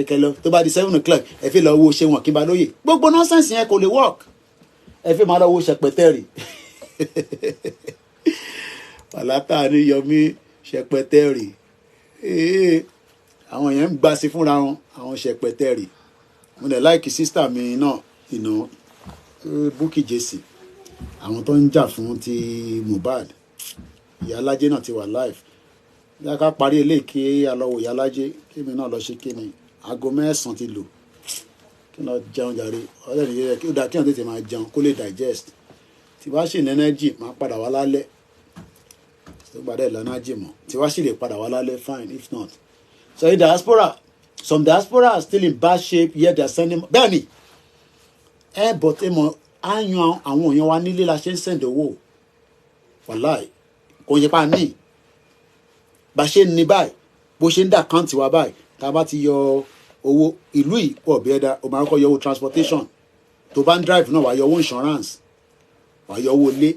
kẹlẹ tó bá di 7 o'clock ẹ fi lọ wo ṣe wọn kí n bá lóye gbogbo nonsense yẹn kò lè work ẹ fi máa lọ wo ṣẹpẹtẹrì wàlátà ni Yomi ṣẹpẹtẹrì àwọn yẹn ń gbà sí fúnra wọn àwọn ṣẹpẹtẹrì mo dẹ̀ láìkì sísítà mi náà Bukky Jesse àwọn tó ń jà fún ti Mohbad Ìyálájé náà ti wà live yá ká parí eléyìí kí alọ́wọ̀ Ìyálájé kí mi náà lọ ṣe kí ni aago 9 ti lò kí n lọ jẹun jàre ọ̀rẹ́ nìyẹn kí ó dáa kí wọ́n tètè máa jẹun kó lè digest tí wàá sì ní energy máa padà wá lálẹ́ tó gbàdá ìlànà àjìmọ̀ tí wàá sì lè padà wá lálẹ́ fine if not so in diaspora some diaspora are still in bad shape yet they are sending bẹ́ẹ̀ ni but mọ̀ á yan àwọn èèyàn wa nílé la ṣe ń send owó wàláì kò yẹ pa ní bá ṣe ní báyìí bó ṣe ń dà káǹtì wa báyìí tá a bá ti yọ owó ìlú yìí pọ̀ bí ẹ̀dá o máa ń kọ́ yọ owó transportation tó bá ń drive náà wàá yọ owó insurance wàá yọ owó ilé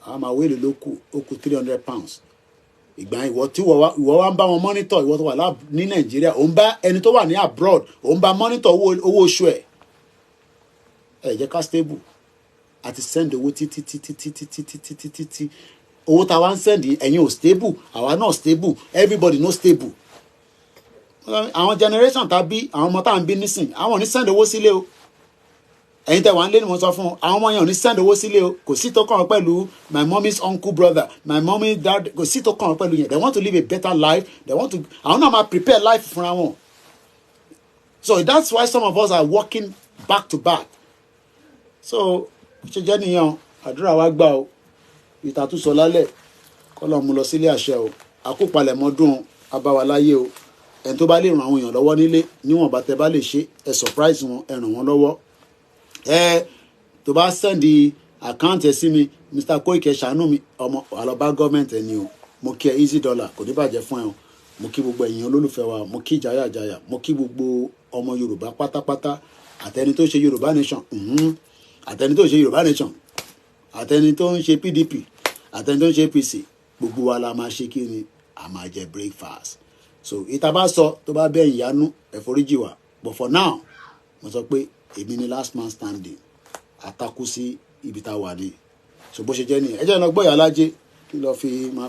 àwọn máa wéèlè ló kù ó kù £300 ìgbà ìwọ tí ìwọ wá ń bá wọn monitor ìwọ tó wà ní Nàìjíríà òun bá ẹni tó wà ní abroad òun bá monitor owó oṣù ẹ̀ jẹ́ ká stable àti send owó títí owó tá a wá ń send ẹ̀yin ò stable àwa náà stable everybody no stable àwọn generation tá bí àwọn ọmọ tá à ń bí nísìn àwọn ò ní send owó sílé o ẹ̀yin tẹ́ wà ń lé ni mo sọ fún àwọn ọmọ yẹn ò ní send owó sílé o kò sí tó kàn án pẹ̀lú my mommy's uncle brother my mommy's dad kò sí tó kàn án pẹ̀lú yẹn they want to live a better life they want to àwọn náà máa prepare life fúnra wọn so that's why some of us are working back to back so ṣe jẹ́ nìyẹn àdúrà wa gbà o ìtàtúsọ lálẹ́ kọ́lọ́ mú lọ sílé àṣẹ o àkópalẹ̀mọ́dún abáwaláyé o ẹni tó bá lè ràn àwọn èèyàn lọ́wọ́ nílé níwọ̀n bá tẹ bá lè ṣe ẹ surprise wọn ẹ ràn wọ́n lọ́wọ́ tó bá sẹ́ndì àkáǹtì ẹ sí mi Mr. Koiki ṣàánú mi ọmọ àlọ́bá gọ́ọ̀mẹ̀ntì ẹni o mo kí ẹ easy dollar kò ní bàjẹ́ fún ẹ o mo kí gbogbo ẹ̀yin olólùfẹ́ wa mo kí ìjayà mo kí gbogbo ọmọ Yorùbá pátápátá àtẹni tó ṣe Yorùbá nation àtẹni tó ṣe Yorùbá nation àtẹni tó ń ṣe PDP àtẹni tó ń ṣe APC gbogbo wa la máa ṣe kí ni a máa jẹ breakfast so ìta bá sọ tó bá bẹ́ẹ̀ ìyanu ẹ̀foríjì wa but for now mo sọ pé èmi ni last man standing àtakú sí ibi tá a wà ní So bó ṣe jẹ́ nìyẹn. Ẹ jẹ́ lọ gbọ́ ìyá alájẹ kí lọ fi máa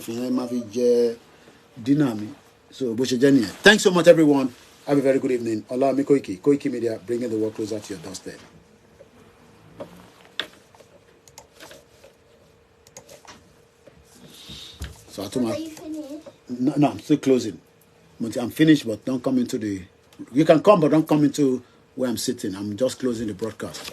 fi jẹ dinner mi. So bó ṣe jẹ́ nìyẹn. Thanks so much everyone. Have a very good evening. Olawumi Koikimedia, bringing the world closer to your doorstep. So Are you finished? No, I'm still closing. I'm finished, but don't come into the... You can come, but don't come into where I'm sitting. I'm just closing the broadcast.